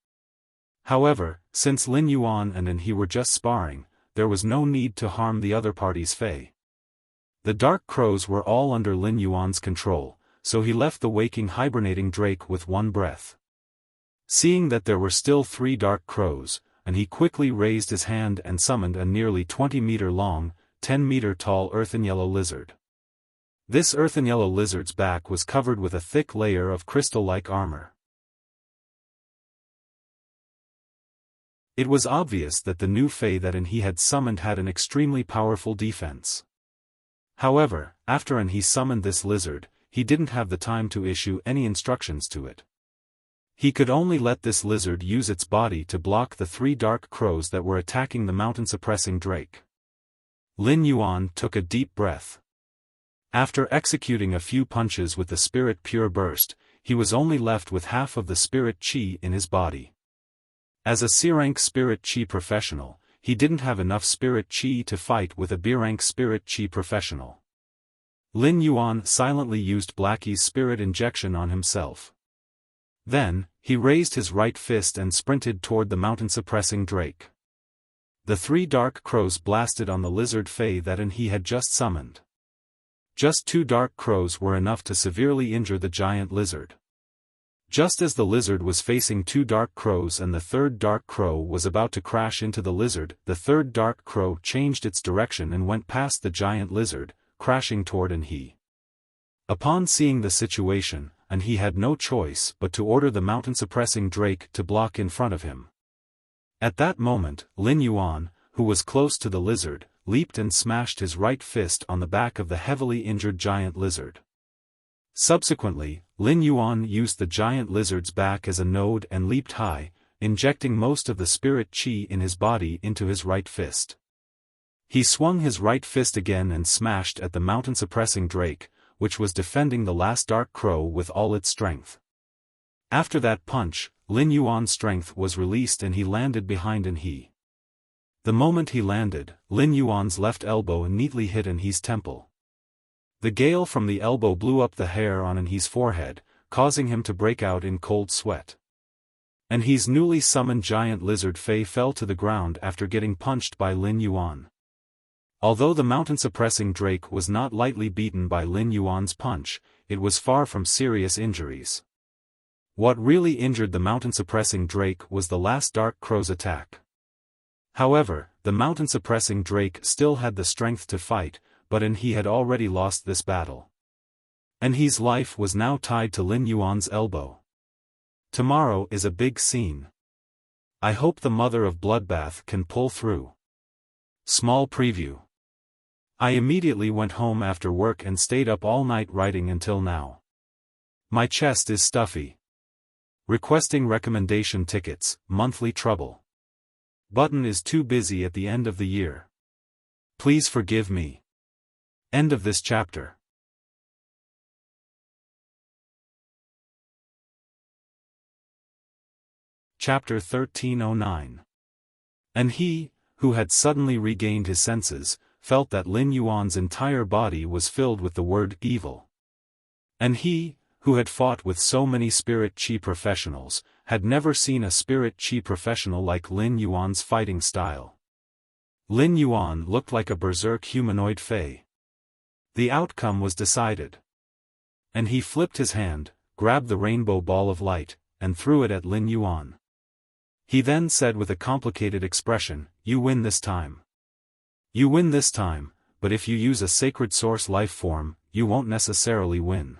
However, since Lin Yuan and he were just sparring, there was no need to harm the other party's Fei. The dark crows were all under Lin Yuan's control, so he left the waking hibernating drake with one breath. Seeing that there were still 3 dark crows, and he quickly raised his hand and summoned a nearly 20-meter-long, 10-meter-tall earthen-yellow lizard. This earthen-yellow lizard's back was covered with a thick layer of crystal-like armor. It was obvious that the new Fei that he had summoned had an extremely powerful defense. However, after he summoned this lizard, he didn't have the time to issue any instructions to it. He could only let this lizard use its body to block the 3 dark crows that were attacking the mountain-suppressing drake. Lin Yuan took a deep breath. After executing a few punches with the Spirit Pure Burst, he was only left with half of the Spirit Chi in his body. As a C-rank Spirit Chi professional, he didn't have enough Spirit Chi to fight with a B-rank Spirit Chi professional. Lin Yuan silently used Blackie's Spirit Injection on himself. Then, he raised his right fist and sprinted toward the mountain-suppressing drake. The 3 dark crows blasted on the lizard Fei that he had just summoned. Just 2 dark crows were enough to severely injure the giant lizard. Just as the lizard was facing two dark crows and the third dark crow was about to crash into the lizard, the third dark crow changed its direction and went past the giant lizard, crashing toward Anhe. Upon seeing the situation, Anhe had no choice but to order the mountain-suppressing drake to block in front of him. At that moment, Lin Yuan, who was close to the lizard, leaped and smashed his right fist on the back of the heavily injured giant lizard. Subsequently, Lin Yuan used the giant lizard's back as a node and leaped high, injecting most of the spirit qi in his body into his right fist. He swung his right fist again and smashed at the mountain-suppressing drake, which was defending the last dark crow with all its strength. After that punch, Lin Yuan's strength was released and he landed behind Anhe. The moment he landed, Lin Yuan's left elbow neatly hit Anhe's temple. The gale from the elbow blew up the hair on Anhe's forehead, causing him to break out in cold sweat. Anhe's newly summoned giant lizard Fei fell to the ground after getting punched by Lin Yuan. Although the mountain-suppressing drake was not lightly beaten by Lin Yuan's punch, it was far from serious injuries. What really injured the mountain-suppressing drake was the last dark crow's attack. However, the mountain-suppressing drake still had the strength to fight, but Anhe had already lost this battle. Anhe's life was now tied to Lin Yuan's elbow. Tomorrow is a big scene. I hope the mother of Bloodbath can pull through. Small preview. I immediately went home after work and stayed up all night writing until now. My chest is stuffy. Requesting recommendation tickets, monthly trouble. Button is too busy at the end of the year. Please forgive me. End of this chapter. Chapter 1309. Anhe, who had suddenly regained his senses, felt that Lin Yuan's entire body was filled with the word evil. Anhe, who had fought with so many spirit qi professionals, had never seen a spirit qi professional like Lin Yuan's fighting style. Lin Yuan looked like a berserk humanoid fey. The outcome was decided. Anhe flipped his hand, grabbed the rainbow ball of light, and threw it at Lin Yuan. He then said with a complicated expression, "You win this time. You win this time, but if you use a sacred source life form, you won't necessarily win."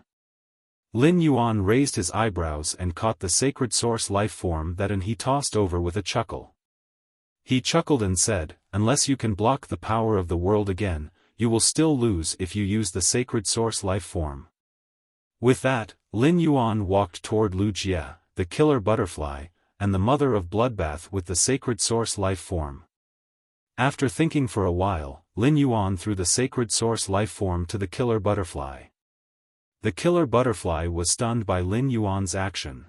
Lin Yuan raised his eyebrows and caught the sacred source life form that Anhe tossed over with a chuckle. He chuckled and said, "Unless you can block the power of the world again, you will still lose if you use the sacred source life form." With that, Lin Yuan walked toward Wuxia, the killer butterfly, and the mother of Bloodbath with the sacred source life form. After thinking for a while, Lin Yuan threw the sacred source life form to the killer butterfly. The killer butterfly was stunned by Lin Yuan's action.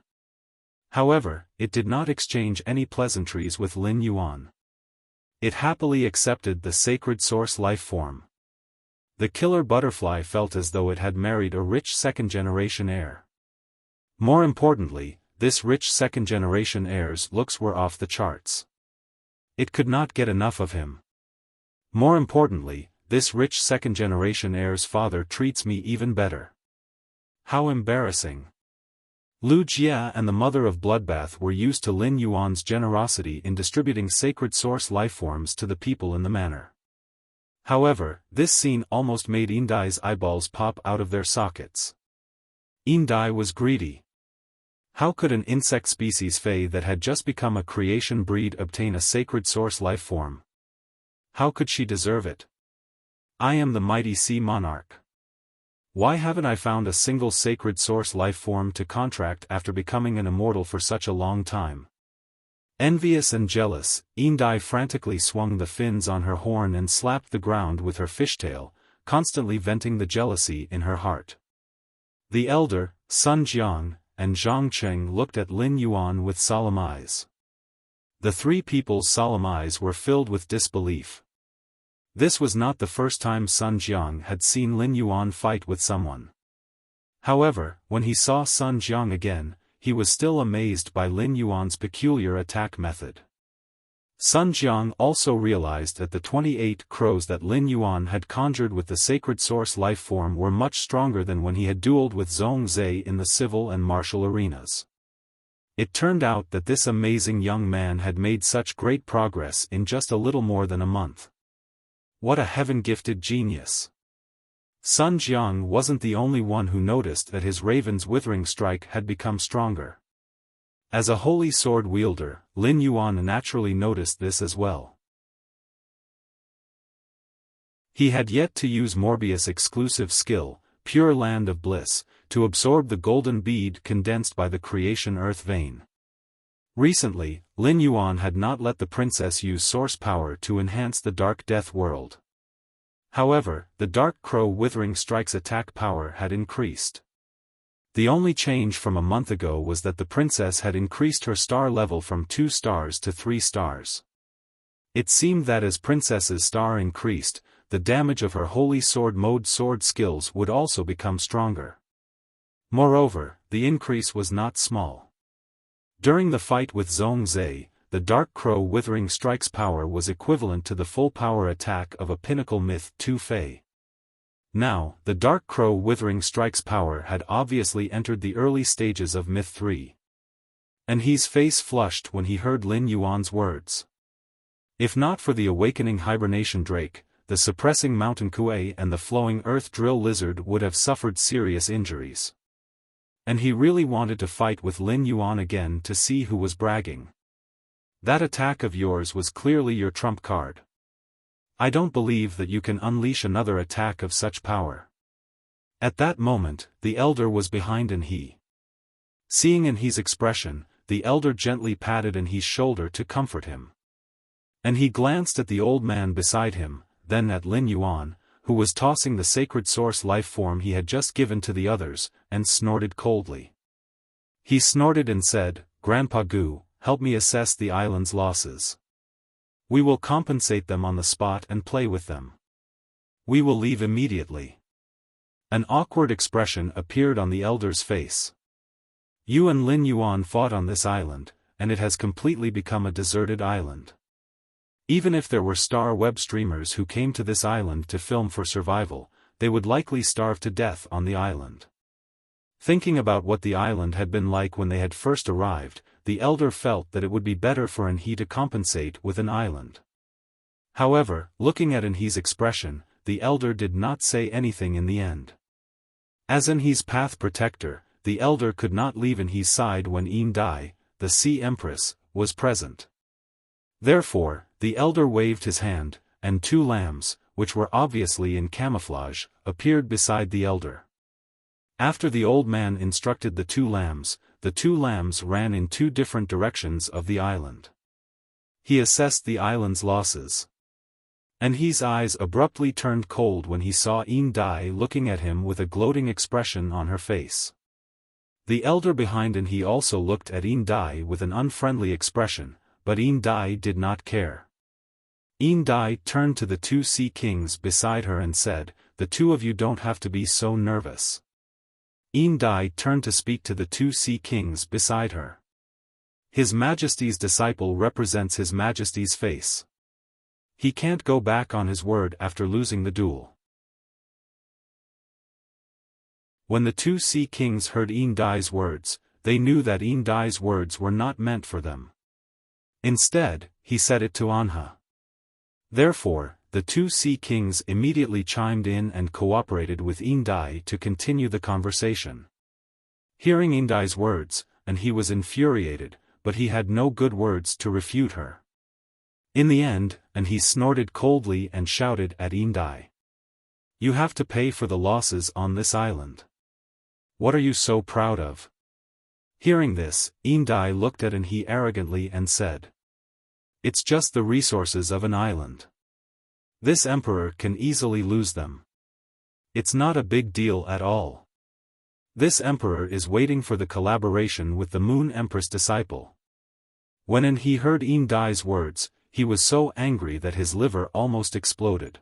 However, it did not exchange any pleasantries with Lin Yuan. It happily accepted the sacred source life form. The killer butterfly felt as though it had married a rich second-generation heir. More importantly, this rich second-generation heir's looks were off the charts. It could not get enough of him. More importantly, this rich second-generation heir's father treats me even better. How embarrassing. Wuxia and the mother of Bloodbath were used to Lin Yuan's generosity in distributing sacred source lifeforms to the people in the manor. However, this scene almost made Indai's eyeballs pop out of their sockets. Indai was greedy. How could an insect species fey that had just become a creation breed obtain a sacred source lifeform? How could she deserve it? I am the mighty sea monarch. Why haven't I found a single sacred source lifeform to contract after becoming an immortal for such a long time? Envious and jealous, Indai frantically swung the fins on her horn and slapped the ground with her fishtail, constantly venting the jealousy in her heart. The elder, Sun Jiang, and Zhang Cheng looked at Lin Yuan with solemn eyes. The three people's solemn eyes were filled with disbelief. This was not the first time Sun Jiang had seen Lin Yuan fight with someone. However, when he saw Sun Jiang again, he was still amazed by Lin Yuan's peculiar attack method. Sun Jiang also realized that the 28 crows that Lin Yuan had conjured with the sacred source life form were much stronger than when he had dueled with Zhong Zhe in the civil and martial arenas. It turned out that this amazing young man had made such great progress in just a little more than a month. What a heaven-gifted genius! Sun Jiang wasn't the only one who noticed that his raven's withering strike had become stronger. As a holy sword wielder, Lin Yuan naturally noticed this as well. He had yet to use Morbius' exclusive skill, Pure Land of Bliss, to absorb the golden bead condensed by the creation earth vein. Recently, Lin Yuan had not let the princess use source power to enhance the Dark Death world. However, the Dark Crow Withering Strike's attack power had increased. The only change from a month ago was that the princess had increased her star level from 2 stars to 3 stars. It seemed that as princess's star increased, the damage of her holy sword mode sword skills would also become stronger. Moreover, the increase was not small. During the fight with Zhong Zhe, the Dark Crow Withering Strike's power was equivalent to the full power attack of a pinnacle myth 2 Fei. Now, the Dark Crow Withering Strike's power had obviously entered the early stages of Myth 3. And his face flushed when he heard Lin Yuan's words. If not for the awakening hibernation drake, the suppressing mountain kuei and the flowing earth drill lizard would have suffered serious injuries. And he really wanted to fight with Lin Yuan again to see who was bragging. That attack of yours was clearly your trump card. I don't believe that you can unleash another attack of such power. At that moment, the elder was behind He. Seeing He's expression, the elder gently patted He's shoulder to comfort him. And he glanced at the old man beside him, then at Lin Yuan, who was tossing the sacred source life form he had just given to the others, and snorted coldly. He snorted and said, "Grandpa Gu, help me assess the island's losses. We will compensate them on the spot and play with them. We will leave immediately." An awkward expression appeared on the elder's face. You and Lin Yuan fought on this island, and it has completely become a deserted island. Even if there were star web streamers who came to this island to film for survival, they would likely starve to death on the island. Thinking about what the island had been like when they had first arrived, the elder felt that it would be better for He to compensate with an island. However, looking at He's expression, the elder did not say anything in the end. As He's path protector, the elder could not leave He's side when Dai, the Sea Empress, was present. Therefore, the elder waved his hand, and 2 lambs, which were obviously in camouflage, appeared beside the elder. After the old man instructed the 2 lambs ran in 2 different directions of the island. He assessed the island's losses. And his eyes abruptly turned cold when he saw Dai looking at him with a gloating expression on her face. The elder behind he also looked at Dai with an unfriendly expression, but Dai did not care. Dai turned to the 2 sea kings beside her and said, "The 2 of you don't have to be so nervous." Dai turned to speak to the 2 sea kings beside her. His Majesty's disciple represents His Majesty's face. He can't go back on his word after losing the duel. When the 2 sea kings heard Dai's words, they knew that Dai's words were not meant for them. Instead, he said it to Anha. Therefore, the 2 sea kings immediately chimed in and cooperated with Dai to continue the conversation. Hearing Dai's words, he was infuriated, but he had no good words to refute her. In the end, he snorted coldly and shouted at Dai. "You have to pay for the losses on this island. What are you so proud of?" Hearing this, Dai looked at He arrogantly and said, "It's just the resources of an island. This emperor can easily lose them. It's not a big deal at all. This emperor is waiting for the collaboration with the Moon Empress disciple." When he heard Dai's words, he was so angry that his liver almost exploded.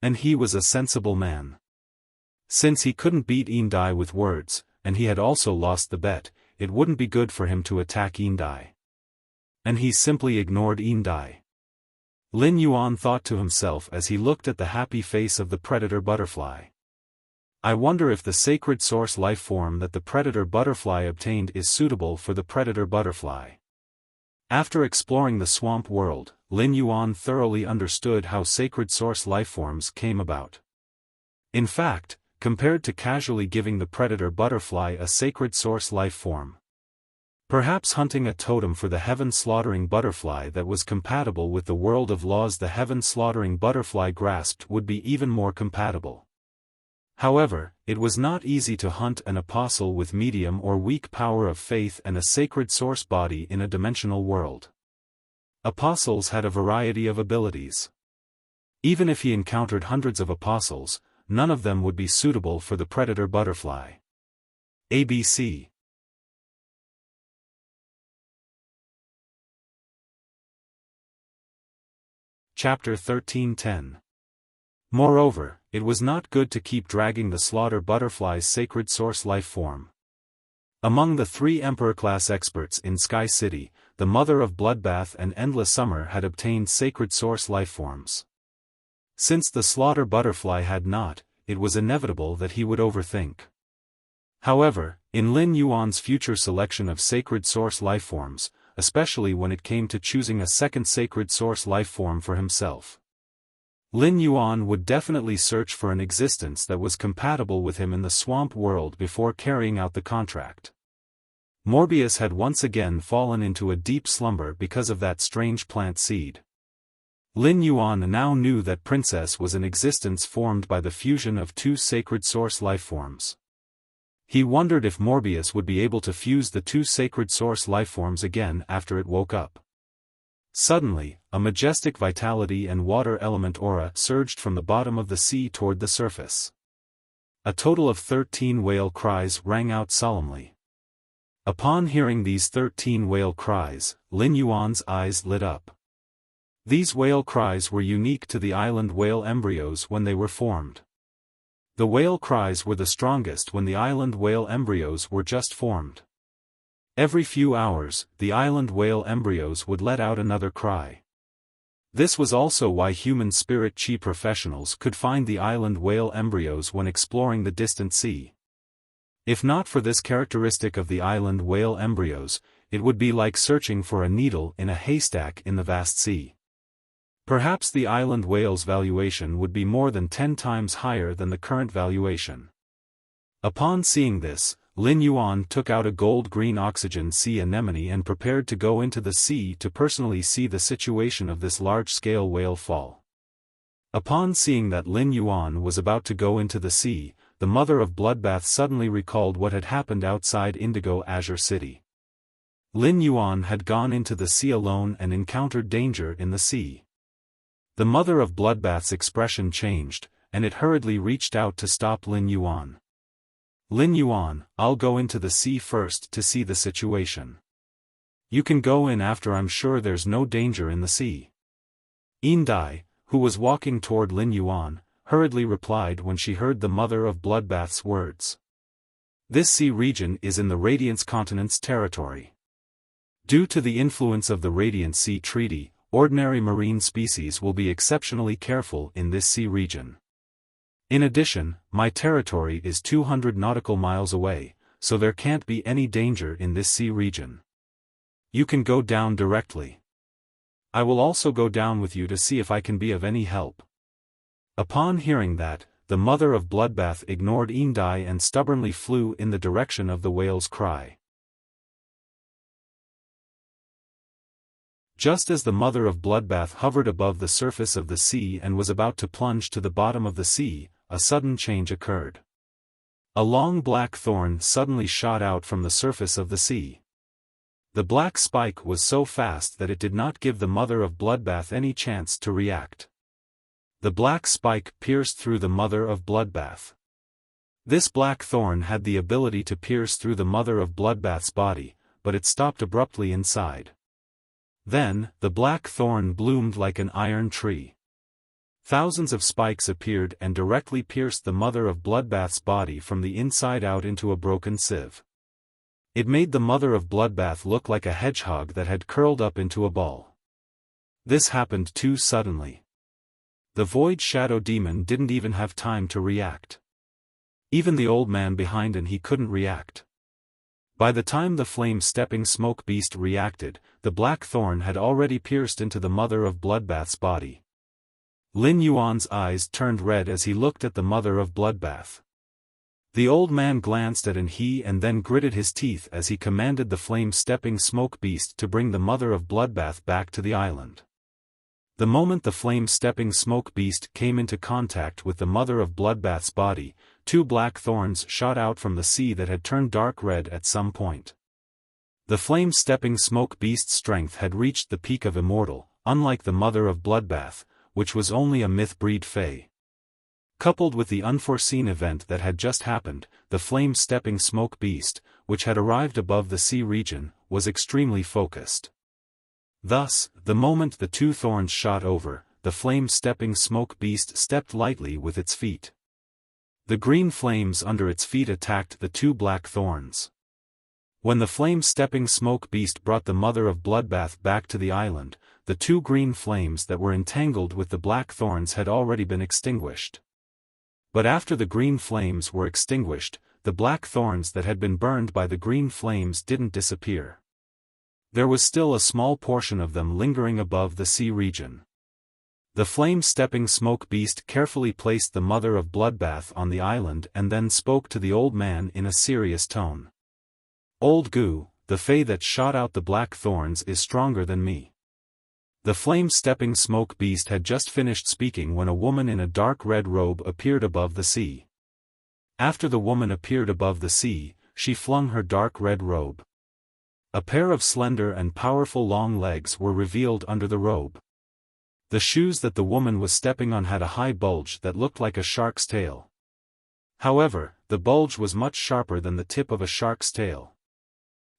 And he was a sensible man. Since he couldn't beat Dai with words, and he had also lost the bet, it wouldn't be good for him to attack Dai. And he simply ignored Indai. Lin Yuan thought to himself as he looked at the happy face of the predator butterfly. I wonder if the sacred source life form that the predator butterfly obtained is suitable for the predator butterfly. After exploring the swamp world, Lin Yuan thoroughly understood how sacred source life forms came about. In fact, compared to casually giving the predator butterfly a sacred source life form, perhaps hunting a totem for the heaven-slaughtering butterfly that was compatible with the world of laws the heaven-slaughtering butterfly grasped would be even more compatible. However, it was not easy to hunt an apostle with medium or weak power of faith and a sacred source body in a dimensional world. Apostles had a variety of abilities. Even if he encountered hundreds of apostles, none of them would be suitable for the predator butterfly. ABC. Chapter 13:10. Moreover, it was not good to keep dragging the slaughter butterfly's sacred source life form. Among the 3 Emperor-class experts in Sky City, the Mother of Bloodbath and Endless Summer had obtained sacred source life forms. Since the slaughter butterfly had not, it was inevitable that he would overthink. However, in Lin Yuan's future selection of sacred source life forms, especially when it came to choosing a second sacred source life form for himself, Lin Yuan would definitely search for an existence that was compatible with him in the swamp world before carrying out the contract. Morbius had once again fallen into a deep slumber because of that strange plant seed. Lin Yuan now knew that Princess was an existence formed by the fusion of 2 sacred source life forms. He wondered if Morbius would be able to fuse the 2 sacred source life forms again after it woke up. Suddenly, a majestic vitality and water element aura surged from the bottom of the sea toward the surface. A total of 13 whale cries rang out solemnly. Upon hearing these 13 whale cries, Lin Yuan's eyes lit up. These whale cries were unique to the island whale embryos when they were formed. The whale cries were the strongest when the island whale embryos were just formed. Every few hours, the island whale embryos would let out another cry. This was also why human spirit chi professionals could find the island whale embryos when exploring the distant sea. If not for this characteristic of the island whale embryos, it would be like searching for a needle in a haystack in the vast sea. Perhaps the island whale's valuation would be more than 10 times higher than the current valuation. Upon seeing this, Lin Yuan took out a gold-green oxygen sea anemone and prepared to go into the sea to personally see the situation of this large-scale whale fall. Upon seeing that Lin Yuan was about to go into the sea, the Mother of Bloodbath suddenly recalled what had happened outside Indigo Azure City. Lin Yuan had gone into the sea alone and encountered danger in the sea. The Mother of Bloodbath's expression changed, and it hurriedly reached out to stop Lin Yuan. Lin Yuan, I'll go into the sea first to see the situation. You can go in after I'm sure there's no danger in the sea. Indai, who was walking toward Lin Yuan, hurriedly replied when she heard the Mother of Bloodbath's words. This sea region is in the Radiance Continent's territory. Due to the influence of the Radiant Sea Treaty, ordinary marine species will be exceptionally careful in this sea region. In addition, my territory is 200 nautical miles away, so there can't be any danger in this sea region. You can go down directly. I will also go down with you to see if I can be of any help. Upon hearing that, the Mother of Bloodbath ignored Indai and stubbornly flew in the direction of the whale's cry. Just as the Mother of Bloodbath hovered above the surface of the sea and was about to plunge to the bottom of the sea, a sudden change occurred. A long black thorn suddenly shot out from the surface of the sea. The black spike was so fast that it did not give the Mother of Bloodbath any chance to react. The black spike pierced through the Mother of Bloodbath. This black thorn had the ability to pierce through the Mother of Bloodbath's body, but it stopped abruptly inside. Then, the black thorn bloomed like an iron tree. Thousands of spikes appeared and directly pierced the Mother of Bloodbath's body from the inside out into a broken sieve. It made the mother of Bloodbath look like a hedgehog that had curled up into a ball. This happened too suddenly. The Void Shadow Demon didn't even have time to react. Even the old man behind him, he couldn't react. By the time the flame-stepping smoke beast reacted, the black thorn had already pierced into the mother of Bloodbath's body. Lin Yuan's eyes turned red as he looked at the mother of Bloodbath. The old man glanced at he and then gritted his teeth as he commanded the flame-stepping smoke beast to bring the mother of Bloodbath back to the island. The moment the flame-stepping smoke beast came into contact with the mother of Bloodbath's body, two black thorns shot out from the sea that had turned dark red at some point. The flame-stepping smoke beast's strength had reached the peak of immortal, unlike the mother of Bloodbath, which was only a myth-breed fae. Coupled with the unforeseen event that had just happened, the flame-stepping smoke beast, which had arrived above the sea region, was extremely focused. Thus, the moment the two thorns shot over, the flame-stepping smoke beast stepped lightly with its feet. The green flames under its feet attacked the two black thorns. When the flame-stepping smoke beast brought the mother of Bloodbath back to the island, the two green flames that were entangled with the black thorns had already been extinguished. But after the green flames were extinguished, the black thorns that had been burned by the green flames didn't disappear. There was still a small portion of them lingering above the sea region. The flame-stepping smoke beast carefully placed the mother of Bloodbath on the island and then spoke to the old man in a serious tone. "Old Gu, the fae that shot out the black thorns is stronger than me." The flame-stepping smoke beast had just finished speaking when a woman in a dark red robe appeared above the sea. After the woman appeared above the sea, she flung her dark red robe. A pair of slender and powerful long legs were revealed under the robe. The shoes that the woman was stepping on had a high bulge that looked like a shark's tail. However, the bulge was much sharper than the tip of a shark's tail.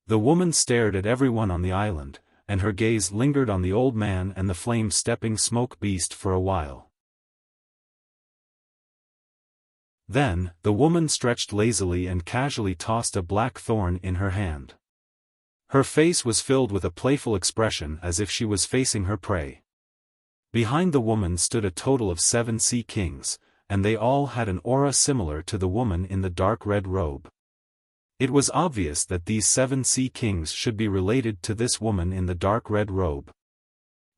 The woman stared at everyone on the island, and her gaze lingered on the old man and the flame-stepping smoke beast for a while. Then, the woman stretched lazily and casually tossed a black thorn in her hand. Her face was filled with a playful expression as if she was facing her prey. Behind the woman stood a total of 7 sea kings, and they all had an aura similar to the woman in the dark red robe. It was obvious that these 7 sea kings should be related to this woman in the dark red robe.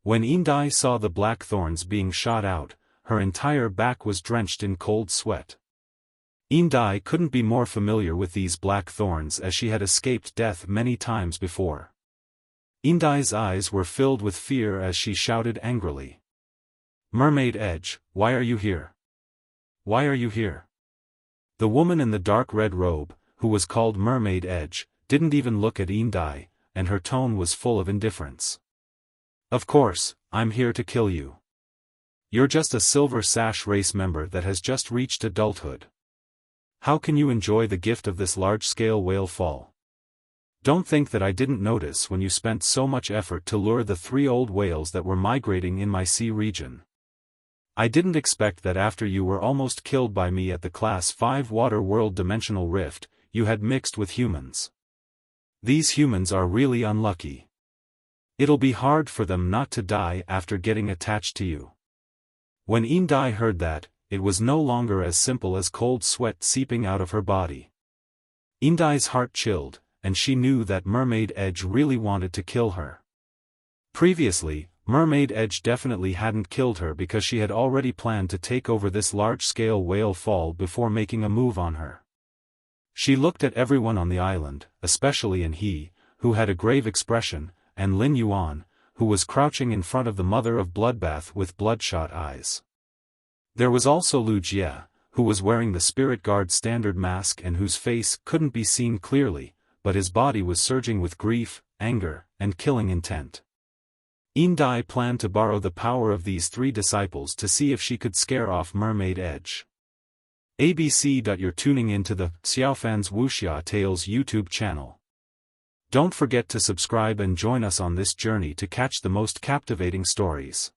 When Indai saw the black thorns being shot out, her entire back was drenched in cold sweat. Indai couldn't be more familiar with these black thorns as she had escaped death many times before. Indai's eyes were filled with fear as she shouted angrily. "Mermaid Edge, why are you here? Why are you here?" The woman in the dark red robe, who was called Mermaid Edge, didn't even look at Indai, and her tone was full of indifference. "Of course, I'm here to kill you. You're just a Silver Sash race member that has just reached adulthood. How can you enjoy the gift of this large-scale whale fall? Don't think that I didn't notice when you spent so much effort to lure the 3 old whales that were migrating in my sea region. I didn't expect that after you were almost killed by me at the Class 5 Water World Dimensional Rift, you had mixed with humans. These humans are really unlucky. It'll be hard for them not to die after getting attached to you." When Indai heard that, it was no longer as simple as cold sweat seeping out of her body. Indai's heart chilled, and she knew that Mermaid Edge really wanted to kill her. Previously, Mermaid Edge definitely hadn't killed her because she had already planned to take over this large-scale whale fall before making a move on her. She looked at everyone on the island, especially he, who had a grave expression, and Lin Yuan, who was crouching in front of the mother of Bloodbath with bloodshot eyes. There was also Lu Jie, who was wearing the Spirit Guard standard mask and whose face couldn't be seen clearly, but his body was surging with grief, anger, and killing intent. Indai planned to borrow the power of these 3 disciples to see if she could scare off Mermaid Edge. ABC. You're tuning into the Xiaofan's Wuxia Tales YouTube channel. Don't forget to subscribe and join us on this journey to catch the most captivating stories.